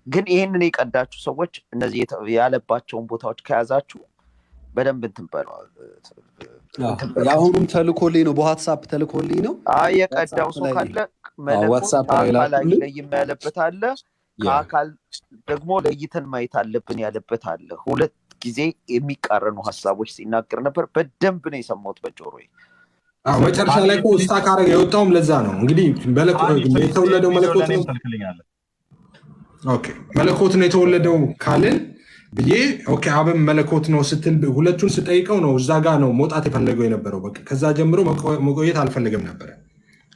ግን ይህንን የቀዳችሁ ሰዎች እነዚህ ያለባቸውን ቦታዎች ከያዛችሁ በደንብ እንትን በለዋል። የአሁኑም ተልኮልኝ ነው፣ በዋትሳፕ ተልኮልኝ ነው። የቀዳው ሰው ካለ መለኮት አካል አይለይም ያለበት አለ፣ ከአካል ደግሞ ለይተን ማየት አለብን ያለበት አለ። ሁለት ጊዜ የሚቃረኑ ሀሳቦች ሲናገር ነበር። በደንብ ነው የሰማሁት በጆሮዬ። መጨረሻ ላይ ስታ ካረገ የወጣውም ለዛ ነው። እንግዲህ የተወለደው መለኮት ነው። መለኮት ነው የተወለደው ካልን ብዬ ኦኬ አብም መለኮት ነው ስትል ሁለቱን ስጠይቀው ነው እዛ ጋ ነው መውጣት የፈለገው የነበረው። በቃ ከዛ ጀምሮ መቆየት አልፈለገም ነበረ።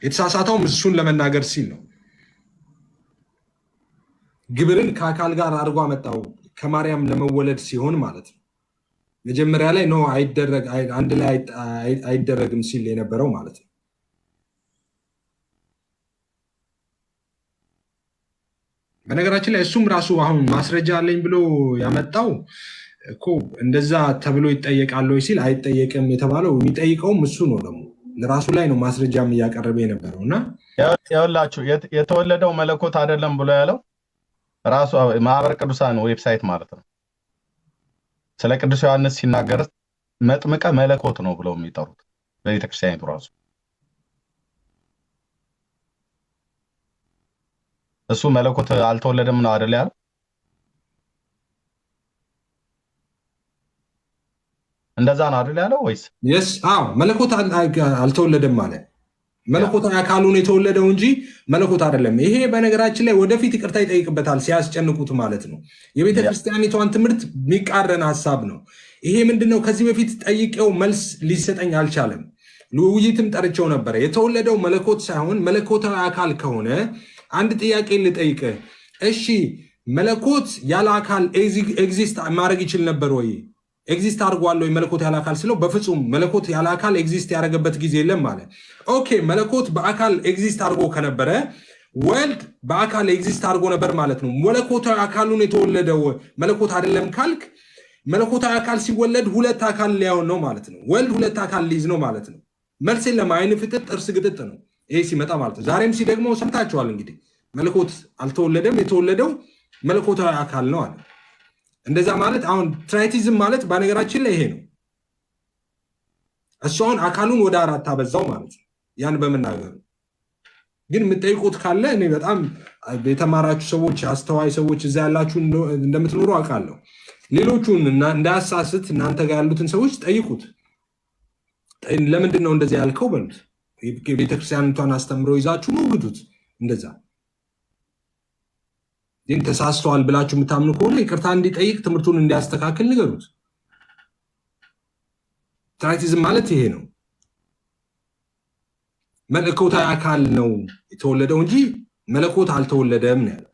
የተሳሳተውም እሱን ለመናገር ሲል ነው። ግብርን ከአካል ጋር አድርጎ አመጣው ከማርያም ለመወለድ ሲሆን ማለት ነው። መጀመሪያ ላይ ነው አንድ ላይ አይደረግም ሲል የነበረው ማለት ነው። በነገራችን ላይ እሱም ራሱ አሁን ማስረጃ አለኝ ብሎ ያመጣው እኮ እንደዛ ተብሎ ይጠየቃል ወይ ሲል አይጠየቅም የተባለው የሚጠይቀውም እሱ ነው። ደግሞ ለራሱ ላይ ነው ማስረጃም እያቀረበ የነበረው እና ያውላችሁ የተወለደው መለኮት አይደለም ብሎ ያለው ራሱ ማህበረ ቅዱሳን ዌብሳይት ማለት ነው። ስለ ቅዱስ ዮሐንስ ሲናገር መጥምቀ መለኮት ነው ብለው የሚጠሩት በቤተክርስቲያኒቱ ራሱ እሱ መለኮት አልተወለደም ነው አይደል ያለው? እንደዛ ነው አይደል ያለው ወይስ? yes መለኮት አልተወለደም ማለት መለኮታዊ አካሉን የተወለደው እንጂ መለኮት አይደለም። ይሄ በነገራችን ላይ ወደፊት ይቅርታ ይጠይቅበታል ሲያስጨንቁት ማለት ነው። የቤተክርስቲያኒቷን ትምህርት የሚቃረን ሀሳብ ነው ይሄ። ምንድነው? ከዚህ በፊት ጠይቄው መልስ ሊሰጠኝ አልቻለም። ውይይትም ጠርቼው ነበረ። የተወለደው መለኮት ሳይሆን መለኮታዊ አካል ከሆነ አንድ ጥያቄ ልጠይቅ። እሺ መለኮት ያለ አካል ኤግዚስት ማድረግ ይችል ነበር ወይ? ኤግዚስት አድርጓል ወይ መለኮት ያለ አካል ስለው በፍጹም መለኮት ያለ አካል ኤግዚስት ያደረገበት ጊዜ የለም ማለት። ኦኬ መለኮት በአካል ኤግዚስት አድርጎ ከነበረ ወልድ በአካል ኤግዚስት አድርጎ ነበር ማለት ነው። መለኮታዊ አካሉን የተወለደው መለኮት አይደለም ካልክ መለኮታዊ አካል ሲወለድ ሁለት አካል ሊያውን ነው ማለት ነው። ወልድ ሁለት አካል ሊይዝ ነው ማለት ነው። መልስ የለም። አይን ፍጥጥ ጥርስ ግጥጥ ነው ይሄ ሲመጣ ማለት ነው። ዛሬም ሲደግሞ ሰምታችኋል። እንግዲህ መለኮት አልተወለደም የተወለደው መለኮታዊ አካል ነው አለ። እንደዛ ማለት አሁን ትራይቲዝም ማለት በነገራችን ላይ ይሄ ነው። እሱ አሁን አካሉን ወደ አራት አበዛው ማለት ነው። ያን በመናገር ግን የምጠይቁት ካለ እኔ በጣም የተማራችሁ ሰዎች አስተዋይ ሰዎች እዛ ያላችሁ እንደምትኖሩ አውቃለሁ። ሌሎቹን እንዳያሳስት እናንተ ጋር ያሉትን ሰዎች ጠይቁት። ለምንድን ነው እንደዚህ ያልከው በሉት። ቤተክርስቲያኒቷን አስተምሮ ይዛችሁ ሞግቱት። እንደዛ ግን ተሳስተዋል ብላችሁ የምታምኑ ከሆነ ይቅርታ እንዲጠይቅ ትምህርቱን እንዲያስተካክል ንገሩት። ትራይቲዝም ማለት ይሄ ነው። መለኮታዊ አካል ነው የተወለደው እንጂ መለኮት አልተወለደም ነው ያለው።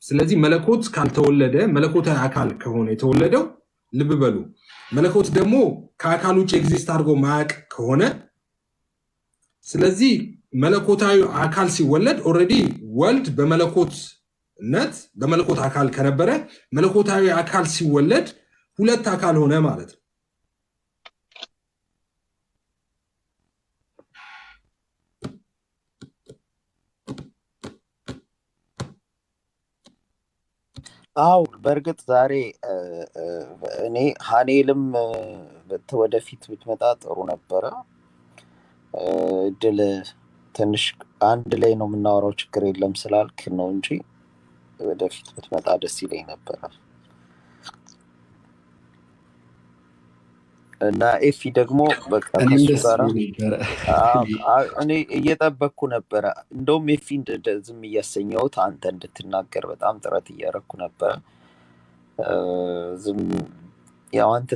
ስለዚህ መለኮት ካልተወለደ መለኮታዊ አካል ከሆነ የተወለደው ልብ በሉ። መለኮት ደግሞ ከአካል ውጭ ኤግዚስት አድርጎ ማያቅ ከሆነ ስለዚህ መለኮታዊ አካል ሲወለድ ኦልሬዲ ወልድ በመለኮት አካል ከነበረ መለኮታዊ አካል ሲወለድ ሁለት አካል ሆነ ማለት ነው። አው በእርግጥ ዛሬ እኔ ሀኔልም ወደፊት ብትመጣ ጥሩ ነበረ። ድል ትንሽ አንድ ላይ ነው የምናወራው ችግር የለም ስላልክ ነው እንጂ ወደፊት ብትመጣ ደስ ይለኝ ነበረ። እና ኤፊ ደግሞ በቃ እኔ እየጠበቅኩ ነበረ። እንደውም ኤፊ ዝም እያሰኘሁት አንተ እንድትናገር በጣም ጥረት እያደረኩ ነበረ። ዝም ያው አንተ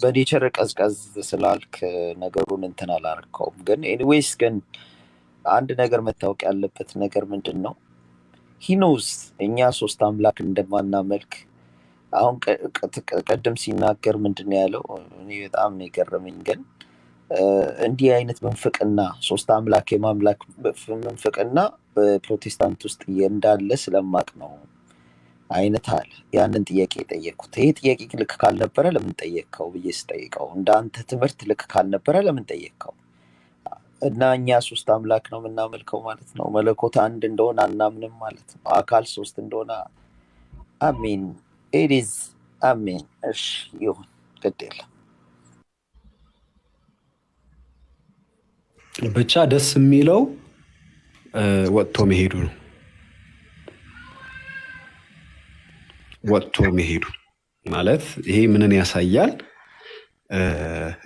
በኔቸር ቀዝቀዝ ስላልክ ነገሩን እንትን አላረከውም። ግን ኤኒዌይስ ግን አንድ ነገር መታወቅ ያለበት ነገር ምንድን ነው? ሂኖስ እኛ ሶስት አምላክ እንደማናመልክ አሁን ቀደም ሲናገር ምንድን ያለው እኔ በጣም ነው የገረመኝ። ግን እንዲህ አይነት መንፍቅና ሶስት አምላክ የማምላክ መንፍቅና በፕሮቴስታንት ውስጥ እንዳለ ስለማቅ ነው አይነት አለ። ያንን ጥያቄ የጠየቅኩት ይሄ ጥያቄ ልክ ካልነበረ ለምን ጠየቅከው ብዬ ስጠይቀው እንዳንተ ትምህርት ልክ ካልነበረ ለምን ጠየቅከው? እና እኛ ሶስት አምላክ ነው የምናመልከው ማለት ነው። መለኮት አንድ እንደሆነ አናምንም ማለት ነው። አካል ሶስት እንደሆነ አሜን ኢዝ አሜን። እሺ ይሁን ግድ የለም። ብቻ ደስ የሚለው ወጥቶ መሄዱ ነው። ወጥቶ መሄዱ ማለት ይሄ ምንን ያሳያል?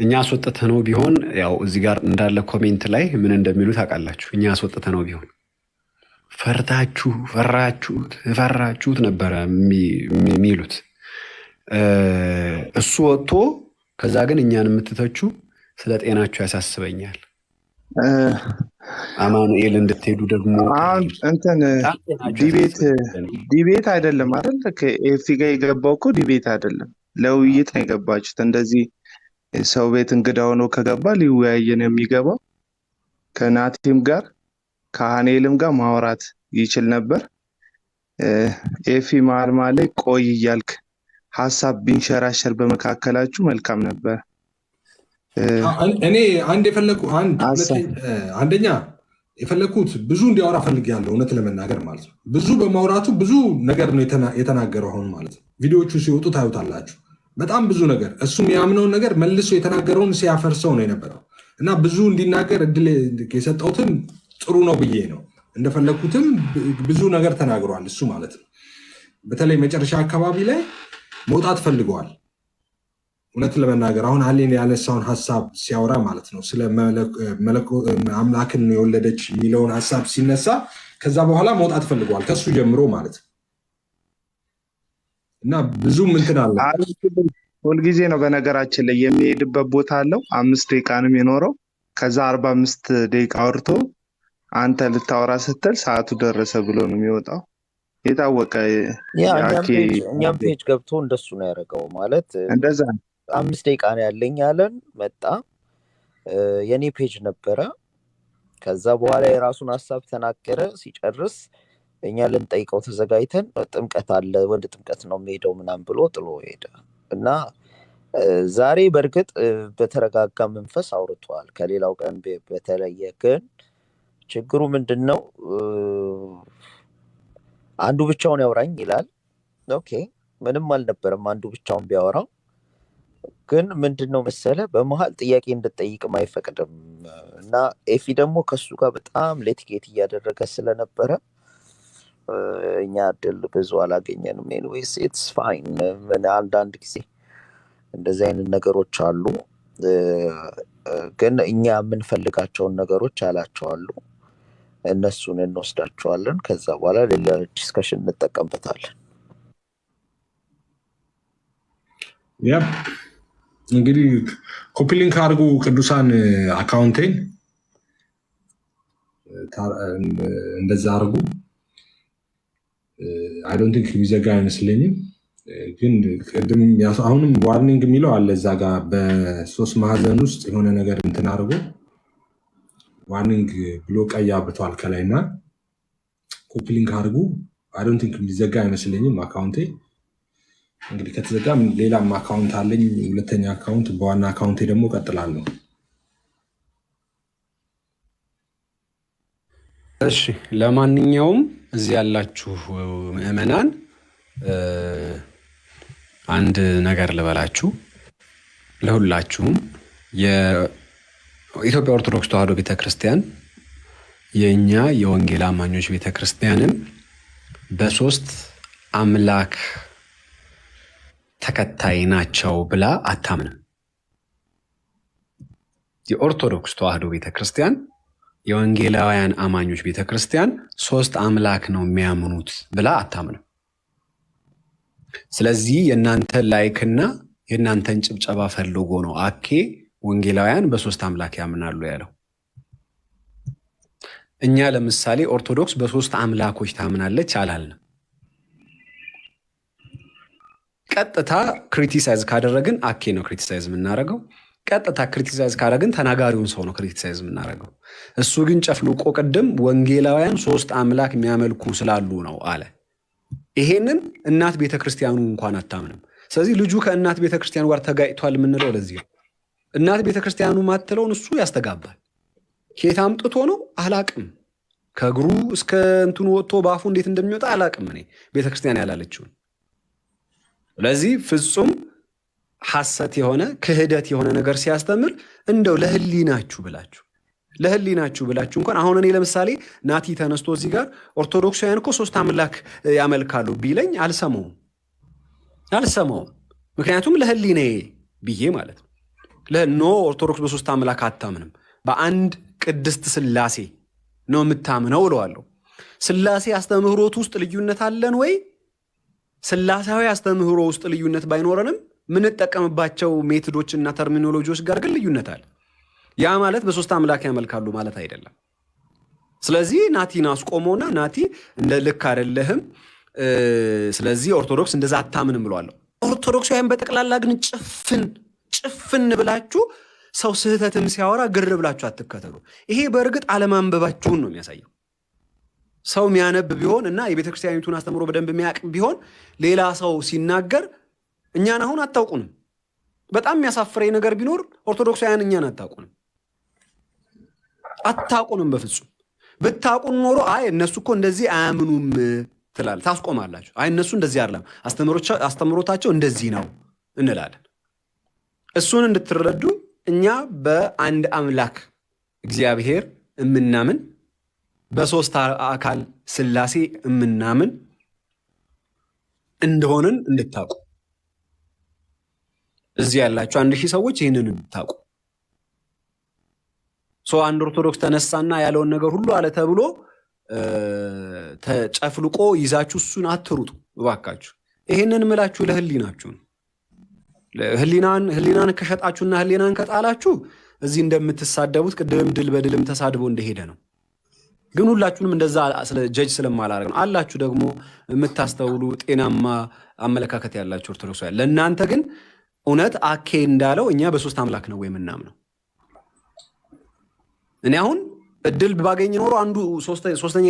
እኛ አስወጥተህ ነው ቢሆን ያው እዚህ ጋር እንዳለ ኮሜንት ላይ ምን እንደሚሉ ታውቃላችሁ። እኛ አስወጥተህ ነው ቢሆን ፈራችሁት ነበረ የሚሉት። እሱ ወጥቶ ከዛ ግን እኛን የምትተቹ ስለ ጤናችሁ ያሳስበኛል። አማኑኤል እንድትሄዱ ደግሞ እንትን ዲቤት አይደለም አይደል? ከኤፊ ጋር የገባው እኮ ዲቤት አይደለም፣ ለውይይት ነው የገባችሁት። እንደዚህ ሰው ቤት እንግዳ ሆኖ ከገባ ሊወያየ ነው የሚገባው። ከናቲም ጋር ከሃኔልም ጋር ማውራት ይችል ነበር። ኤፊ መሀል ላይ ቆይ እያልክ ሀሳብ ቢንሸራሸር በመካከላችሁ መልካም ነበር። እኔ አንደኛ የፈለግኩት ብዙ እንዲያወራ ፈልጌያለሁ፣ እውነት ለመናገር ማለት ነው። ብዙ በማውራቱ ብዙ ነገር ነው የተናገረው አሁን ማለት ነው። ቪዲዮዎቹ ሲወጡ ታዩታላችሁ። በጣም ብዙ ነገር እሱ የሚያምነውን ነገር መልሶ የተናገረውን ሲያፈርሰው ነው የነበረው እና ብዙ እንዲናገር እድል የሰጠሁትን ጥሩ ነው ብዬ ነው። እንደፈለግኩትም ብዙ ነገር ተናግሯል እሱ ማለት ነው። በተለይ መጨረሻ አካባቢ ላይ መውጣት ፈልገዋል። እውነት ለመናገር አሁን አሌን ያነሳውን ሀሳብ ሲያወራ ማለት ነው ስለ አምላክን የወለደች የሚለውን ሀሳብ ሲነሳ ከዛ በኋላ መውጣት ፈልገዋል ከሱ ጀምሮ ማለት ነው። እና ብዙ እንትን አለ ሁልጊዜ ነው በነገራችን ላይ የሚሄድበት ቦታ አለው። 5 ደቂቃ ነው የሚኖረው። ከዛ 45 ደቂቃ አውርቶ አንተ ልታወራ ስትል ሰዓቱ ደረሰ ብሎ ነው የሚወጣው። የታወቀ እኛም ፔጅ ገብቶ እንደሱ ነው ያደረገው ማለት እንደዛ 5 ደቂቃ ነው ያለኝ አለን። መጣ የኔ ፔጅ ነበረ። ከዛ በኋላ የራሱን ሀሳብ ተናገረ። ሲጨርስ እኛ ልንጠይቀው ተዘጋጅተን ጥምቀት አለ ወደ ጥምቀት ነው የሚሄደው ምናምን ብሎ ጥሎ ሄደ እና ዛሬ በእርግጥ በተረጋጋ መንፈስ አውርቷል ከሌላው ቀን በተለየ። ግን ችግሩ ምንድነው? አንዱ ብቻውን ያወራኝ ይላል። ኦኬ ምንም አልነበረም አንዱ ብቻውን ቢያወራው። ግን ምንድነው መሰለ በመሃል ጥያቄ እንድጠይቅም አይፈቅድም እና ኤፊ ደግሞ ከሱ ጋር በጣም ሌትጌት እያደረገ ስለነበረ እኛ እድል ብዙ አላገኘንም። ኤኒዌይስ ኢትስ ፋይን። አንዳንድ ጊዜ እንደዚህ አይነት ነገሮች አሉ። ግን እኛ የምንፈልጋቸውን ነገሮች አላቸዋሉ እነሱን እንወስዳቸዋለን። ከዛ በኋላ ሌላ ዲስከሽን እንጠቀምበታለን። እንግዲህ ኮፒ ሊንክ አድርጉ ቅዱሳን አካውንቴን እንደዛ አድርጉ። አይ ዶንት ቲንክ የሚዘጋ አይመስለኝም። ግን ቅድም አሁንም ዋርኒንግ የሚለው አለ እዛ ጋር በ3 ማዕዘን ውስጥ የሆነ ነገር እንትን አድርጎ ዋርኒንግ ብሎ ቀይ አብቷል ከላይ እና ኮፒ ሊንክ አድርጉ። አይ ዶንት ቲንክ የሚዘጋ አይመስለኝም አካውንቴ። እንግዲህ ከተዘጋ ሌላም አካውንት አለኝ፣ ሁለተኛ አካውንት። በዋና አካውንቴ ደግሞ ቀጥላለሁ። እሺ ለማንኛውም እዚህ ያላችሁ ምዕመናን አንድ ነገር ልበላችሁ። ለሁላችሁም የኢትዮጵያ ኦርቶዶክስ ተዋሕዶ ቤተክርስቲያን የእኛ የወንጌል አማኞች ቤተክርስቲያንን በ3 አምላክ ተከታይ ናቸው ብላ አታምንም። የኦርቶዶክስ ተዋሕዶ ቤተክርስቲያን የወንጌላውያን አማኞች ቤተክርስቲያን 3 አምላክ ነው የሚያምኑት ብላ አታምንም። ስለዚህ የእናንተን ላይክና የእናንተን ጭብጨባ ፈልጎ ነው አኬ ወንጌላውያን በ3 አምላክ ያምናሉ ያለው። እኛ ለምሳሌ ኦርቶዶክስ በ3 አምላኮች ታምናለች አላልንም። ቀጥታ ክሪቲሳይዝ ካደረግን አኬ ነው ክሪቲሳይዝ የምናደርገው። ቀጥታ ክሪቲሳይዝ ካደረግን ተናጋሪውን ሰው ነው ክሪቲሳይዝ የምናደርገው። እሱ ግን ጨፍልቆ ቅድም ወንጌላውያን 3 አምላክ የሚያመልኩ ስላሉ ነው አለ። ይሄንን እናት ቤተክርስቲያኑ እንኳን አታምንም። ስለዚህ ልጁ ከእናት ቤተክርስቲያኑ ጋር ተጋጭቷል የምንለው ለዚህ ነው። እናት ቤተክርስቲያኑ ማትለውን እሱ ያስተጋባል። ከየት አምጥቶ ነው አላቅም። ከእግሩ እስከ እንትኑ ወጥቶ በአፉ እንዴት እንደሚወጣ አላቅም እኔ ቤተክርስቲያን ያላለችውን። ስለዚህ ፍጹም ሐሰት የሆነ ክህደት የሆነ ነገር ሲያስተምር እንደው ለህሊናችሁ ብላችሁ እንኳን አሁን እኔ ለምሳሌ ናቲ ተነስቶ እዚህ ጋር ኦርቶዶክሳውያን እኮ 3 አምላክ ያመልካሉ ቢለኝ አልሰማውም። ምክንያቱም ለህሊናዬ ብዬ ማለት ነው። ኖ ኦርቶዶክስ በ3 አምላክ አታምንም፣ በአንድ ቅድስት ሥላሴ ነው የምታምነው እለዋለሁ። ስላሴ አስተምህሮት ውስጥ ልዩነት አለን ወይ? ስላሳዊ አስተምህሮ ውስጥ ልዩነት ባይኖረንም ምንጠቀምባቸው ሜቶዶችና ተርሚኖሎጂዎች ጋር ግን ልዩነት አለ። ያ ማለት በሶስት አምላክ ያመልካሉ ማለት አይደለም። ስለዚህ ናቲን አስቆመውና ናቲ እንደ ልክ አይደለህም፣ ስለዚህ ኦርቶዶክስ እንደዛ አታምንም ብለዋለሁ። ኦርቶዶክሳውያን በጠቅላላ ግን ጭፍን ብላችሁ ሰው ስህተትም ሲያወራ ግር ብላችሁ አትከተሉ። ይሄ በእርግጥ አለማንበባችሁን ነው የሚያሳየው። ሰው የሚያነብ ቢሆን እና የቤተክርስቲያኒቱን አስተምሮ በደንብ የሚያውቅ ቢሆን ሌላ ሰው ሲናገር እኛን አሁን አታውቁንም። በጣም የሚያሳፍረኝ ነገር ቢኖር ኦርቶዶክሳውያን እኛን አታውቁንም በፍጹም። ብታውቁን ኖሮ አይ እነሱ እኮ እንደዚህ አያምኑም ትላለህ፣ ታስቆማላችሁ። አይ እነሱ እንደዚህ አይደለም አስተምሮታቸው እንደዚህ ነው እንላለን። እሱን እንድትረዱ እኛ በአንድ አምላክ እግዚአብሔር እምናምን በሶስት አካል ስላሴ እምናምን እንደሆንን እንድታውቁ፣ እዚህ ያላችሁ 1000 ሰዎች ይህንን እንድታውቁ። አንድ ኦርቶዶክስ ተነሳና ያለውን ነገር ሁሉ አለ ተብሎ ተጨፍልቆ ይዛችሁ እሱን አትሩጡ እባካችሁ። ይህንን ምላችሁ ለህሊናችሁ ነው። ህሊናን ከሸጣችሁና ህሊናን ከጣላችሁ እዚህ እንደምትሳደቡት ቅድም ድል በድልም ተሳድቦ እንደሄደ ነው። ግን ሁላችሁንም እንደዛ ጀጅ ስለማላደርግ ነው። አላችሁ ደግሞ የምታስተውሉ ጤናማ አመለካከት ያላችሁ ኦርቶዶክሳውያን። ለእናንተ ግን እውነት አኬ እንዳለው እኛ በሶስት አምላክ ነው የምናምነው። እኔ አሁን እድል ባገኝ ኖሮ አንዱ ሶስተኛ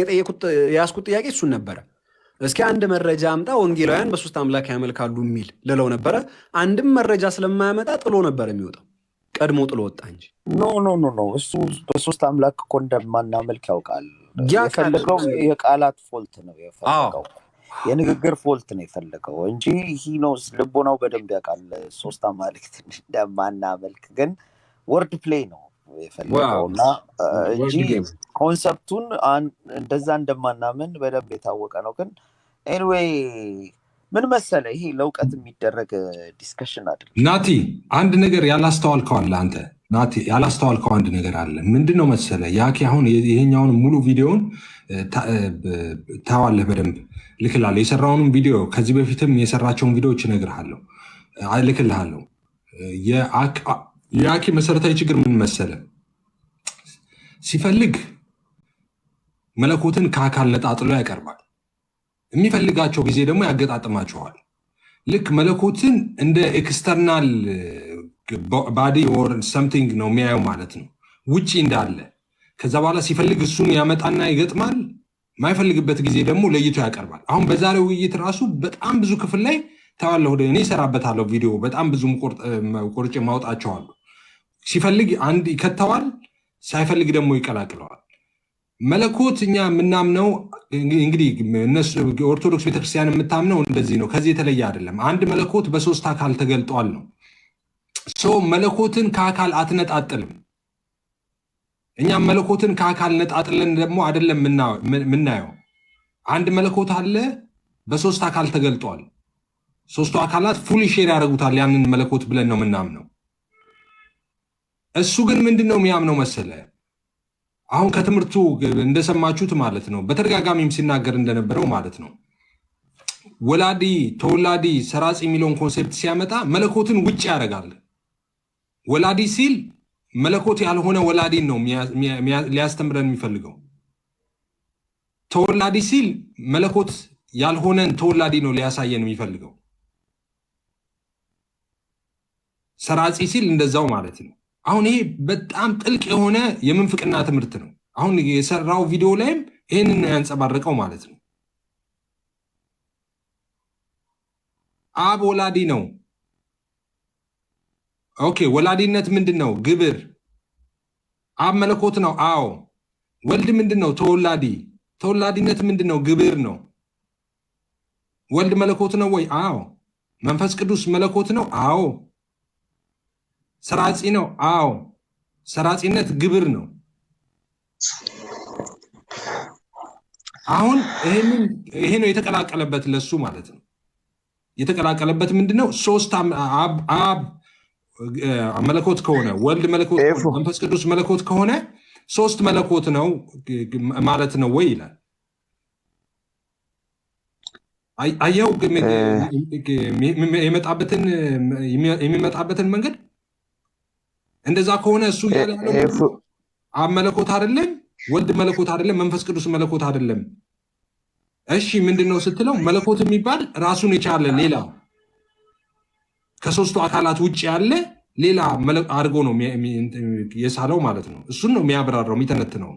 የያዝኩት ጥያቄ እሱን ነበረ። እስኪ አንድ መረጃ አምጣ ወንጌላውያን በሶስት አምላክ ያመልካሉ የሚል ልለው ነበረ። አንድም መረጃ ስለማያመጣ ጥሎ ነበር የሚወጣው። ቀድሞ ጥሎ ወጣ እንጂ ኖ እሱ በሶስት አምላክ እኮ እንደማናመልክ ያውቃል። የፈለገው የቃላት ፎልት ነው የፈለገው፣ የንግግር ፎልት ነው የፈለገው እንጂ ሂኖስ ልቦናው በደንብ ያውቃል ሶስት አማልክት እንደማናመልክ። ግን ወርድ ፕሌይ ነው የፈለገው እና እንጂ ኮንሰፕቱን እንደዛ እንደማናምን በደንብ የታወቀ ነው። ግን ኤኒዌይ ምን መሰለ ይሄ ለእውቀት የሚደረግ ዲስከሽን አይደለም። ናቲ አንድ ነገር ያላስተዋልከው አለ አንተ ናቲ ያላስተዋልከው አንድ ነገር አለ። ምንድነው መሰለ ያኬ አሁን ይሄኛውን ሙሉ ቪዲዮውን ታዋለህ በደንብ ልክላለሁ። የሰራውንም ቪዲዮ ከዚህ በፊትም የሰራቸውን ቪዲዮዎች እነግርሃለሁ ልክልሃለሁ። የያኬ መሰረታዊ ችግር ምን መሰለ፣ ሲፈልግ መለኮትን ከአካል ነጣጥሎ ያቀርባል። የሚፈልጋቸው ጊዜ ደግሞ ያገጣጥማቸዋል። ልክ መለኮትን እንደ ኤክስተርናል ባዲ ኦር ሰምቲንግ ነው የሚያየው ማለት ነው፣ ውጭ እንዳለ። ከዛ በኋላ ሲፈልግ እሱን ያመጣና ይገጥማል። የማይፈልግበት ጊዜ ደግሞ ለይቶ ያቀርባል። አሁን በዛሬው ውይይት ራሱ በጣም ብዙ ክፍል ላይ ታዋለሁ፣ እኔ እሰራበታለሁ ቪዲዮ፣ በጣም ብዙ ቆርጬ ማውጣቸዋሉ። ሲፈልግ አንድ ይከተዋል፣ ሳይፈልግ ደግሞ ይቀላቅለዋል። መለኮት እኛ የምናምነው እንግዲህ እነሱ ኦርቶዶክስ ቤተክርስቲያን የምታምነው እንደዚህ ነው፣ ከዚህ የተለየ አይደለም። አንድ መለኮት በሶስት አካል ተገልጧል ነው። መለኮትን ከአካል አትነጣጥልም። እኛም መለኮትን ከአካል ነጣጥለን ደግሞ አይደለም የምናየው። አንድ መለኮት አለ፣ በሶስት አካል ተገልጧል። ሶስቱ አካላት ፉሊ ሼር ያደርጉታል ያንን መለኮት ብለን ነው የምናምነው። እሱ ግን ምንድን ነው የሚያምነው መሰለ፣ አሁን ከትምህርቱ እንደሰማችሁት ማለት ነው፣ በተደጋጋሚም ሲናገር እንደነበረው ማለት ነው፣ ወላዲ ተወላዲ ሰራጺ የሚለውን ኮንሴፕት ሲያመጣ መለኮትን ውጭ ያደርጋል። ወላዲ ሲል መለኮት ያልሆነ ወላዲን ነው ሊያስተምረን የሚፈልገው። ተወላዲ ሲል መለኮት ያልሆነን ተወላዲ ነው ሊያሳየን የሚፈልገው። ሰራጺ ሲል እንደዛው ማለት ነው። አሁን ይሄ በጣም ጥልቅ የሆነ የምንፍቅና ትምህርት ነው። አሁን የሰራው ቪዲዮ ላይም ይህንን ያንጸባረቀው ማለት ነው። አብ ወላዲ ነው። ኦኬ፣ ወላዲነት ምንድን ነው? ግብር። አብ መለኮት ነው። አዎ። ወልድ ምንድን ነው? ተወላዲ። ተወላዲነት ምንድን ነው? ግብር ነው። ወልድ መለኮት ነው ወይ? አዎ። መንፈስ ቅዱስ መለኮት ነው? አዎ። ሰራጺ ነው? አዎ። ሰራጺነት ግብር ነው። አሁን ይሄ ነው የተቀላቀለበት ለሱ ማለት ነው። የተቀላቀለበት ምንድነው? ሶስት አብ መለኮት ከሆነ ወልድ መለኮት መንፈስ ቅዱስ መለኮት ከሆነ ሶስት መለኮት ነው ማለት ነው ወይ ይላል። አየው የሚመጣበትን መንገድ እንደዛ ከሆነ እሱ እያለ ያለው አብ መለኮት አይደለም፣ ወልድ መለኮት አይደለም፣ መንፈስ ቅዱስ መለኮት አይደለም። እሺ ምንድነው ስትለው መለኮት የሚባል ራሱን የቻለ ሌላ ከሶስቱ አካላት ውጭ ያለ ሌላ አድርጎ ነው የሳለው ማለት ነው። እሱን ነው የሚያብራራው የሚተነትነው።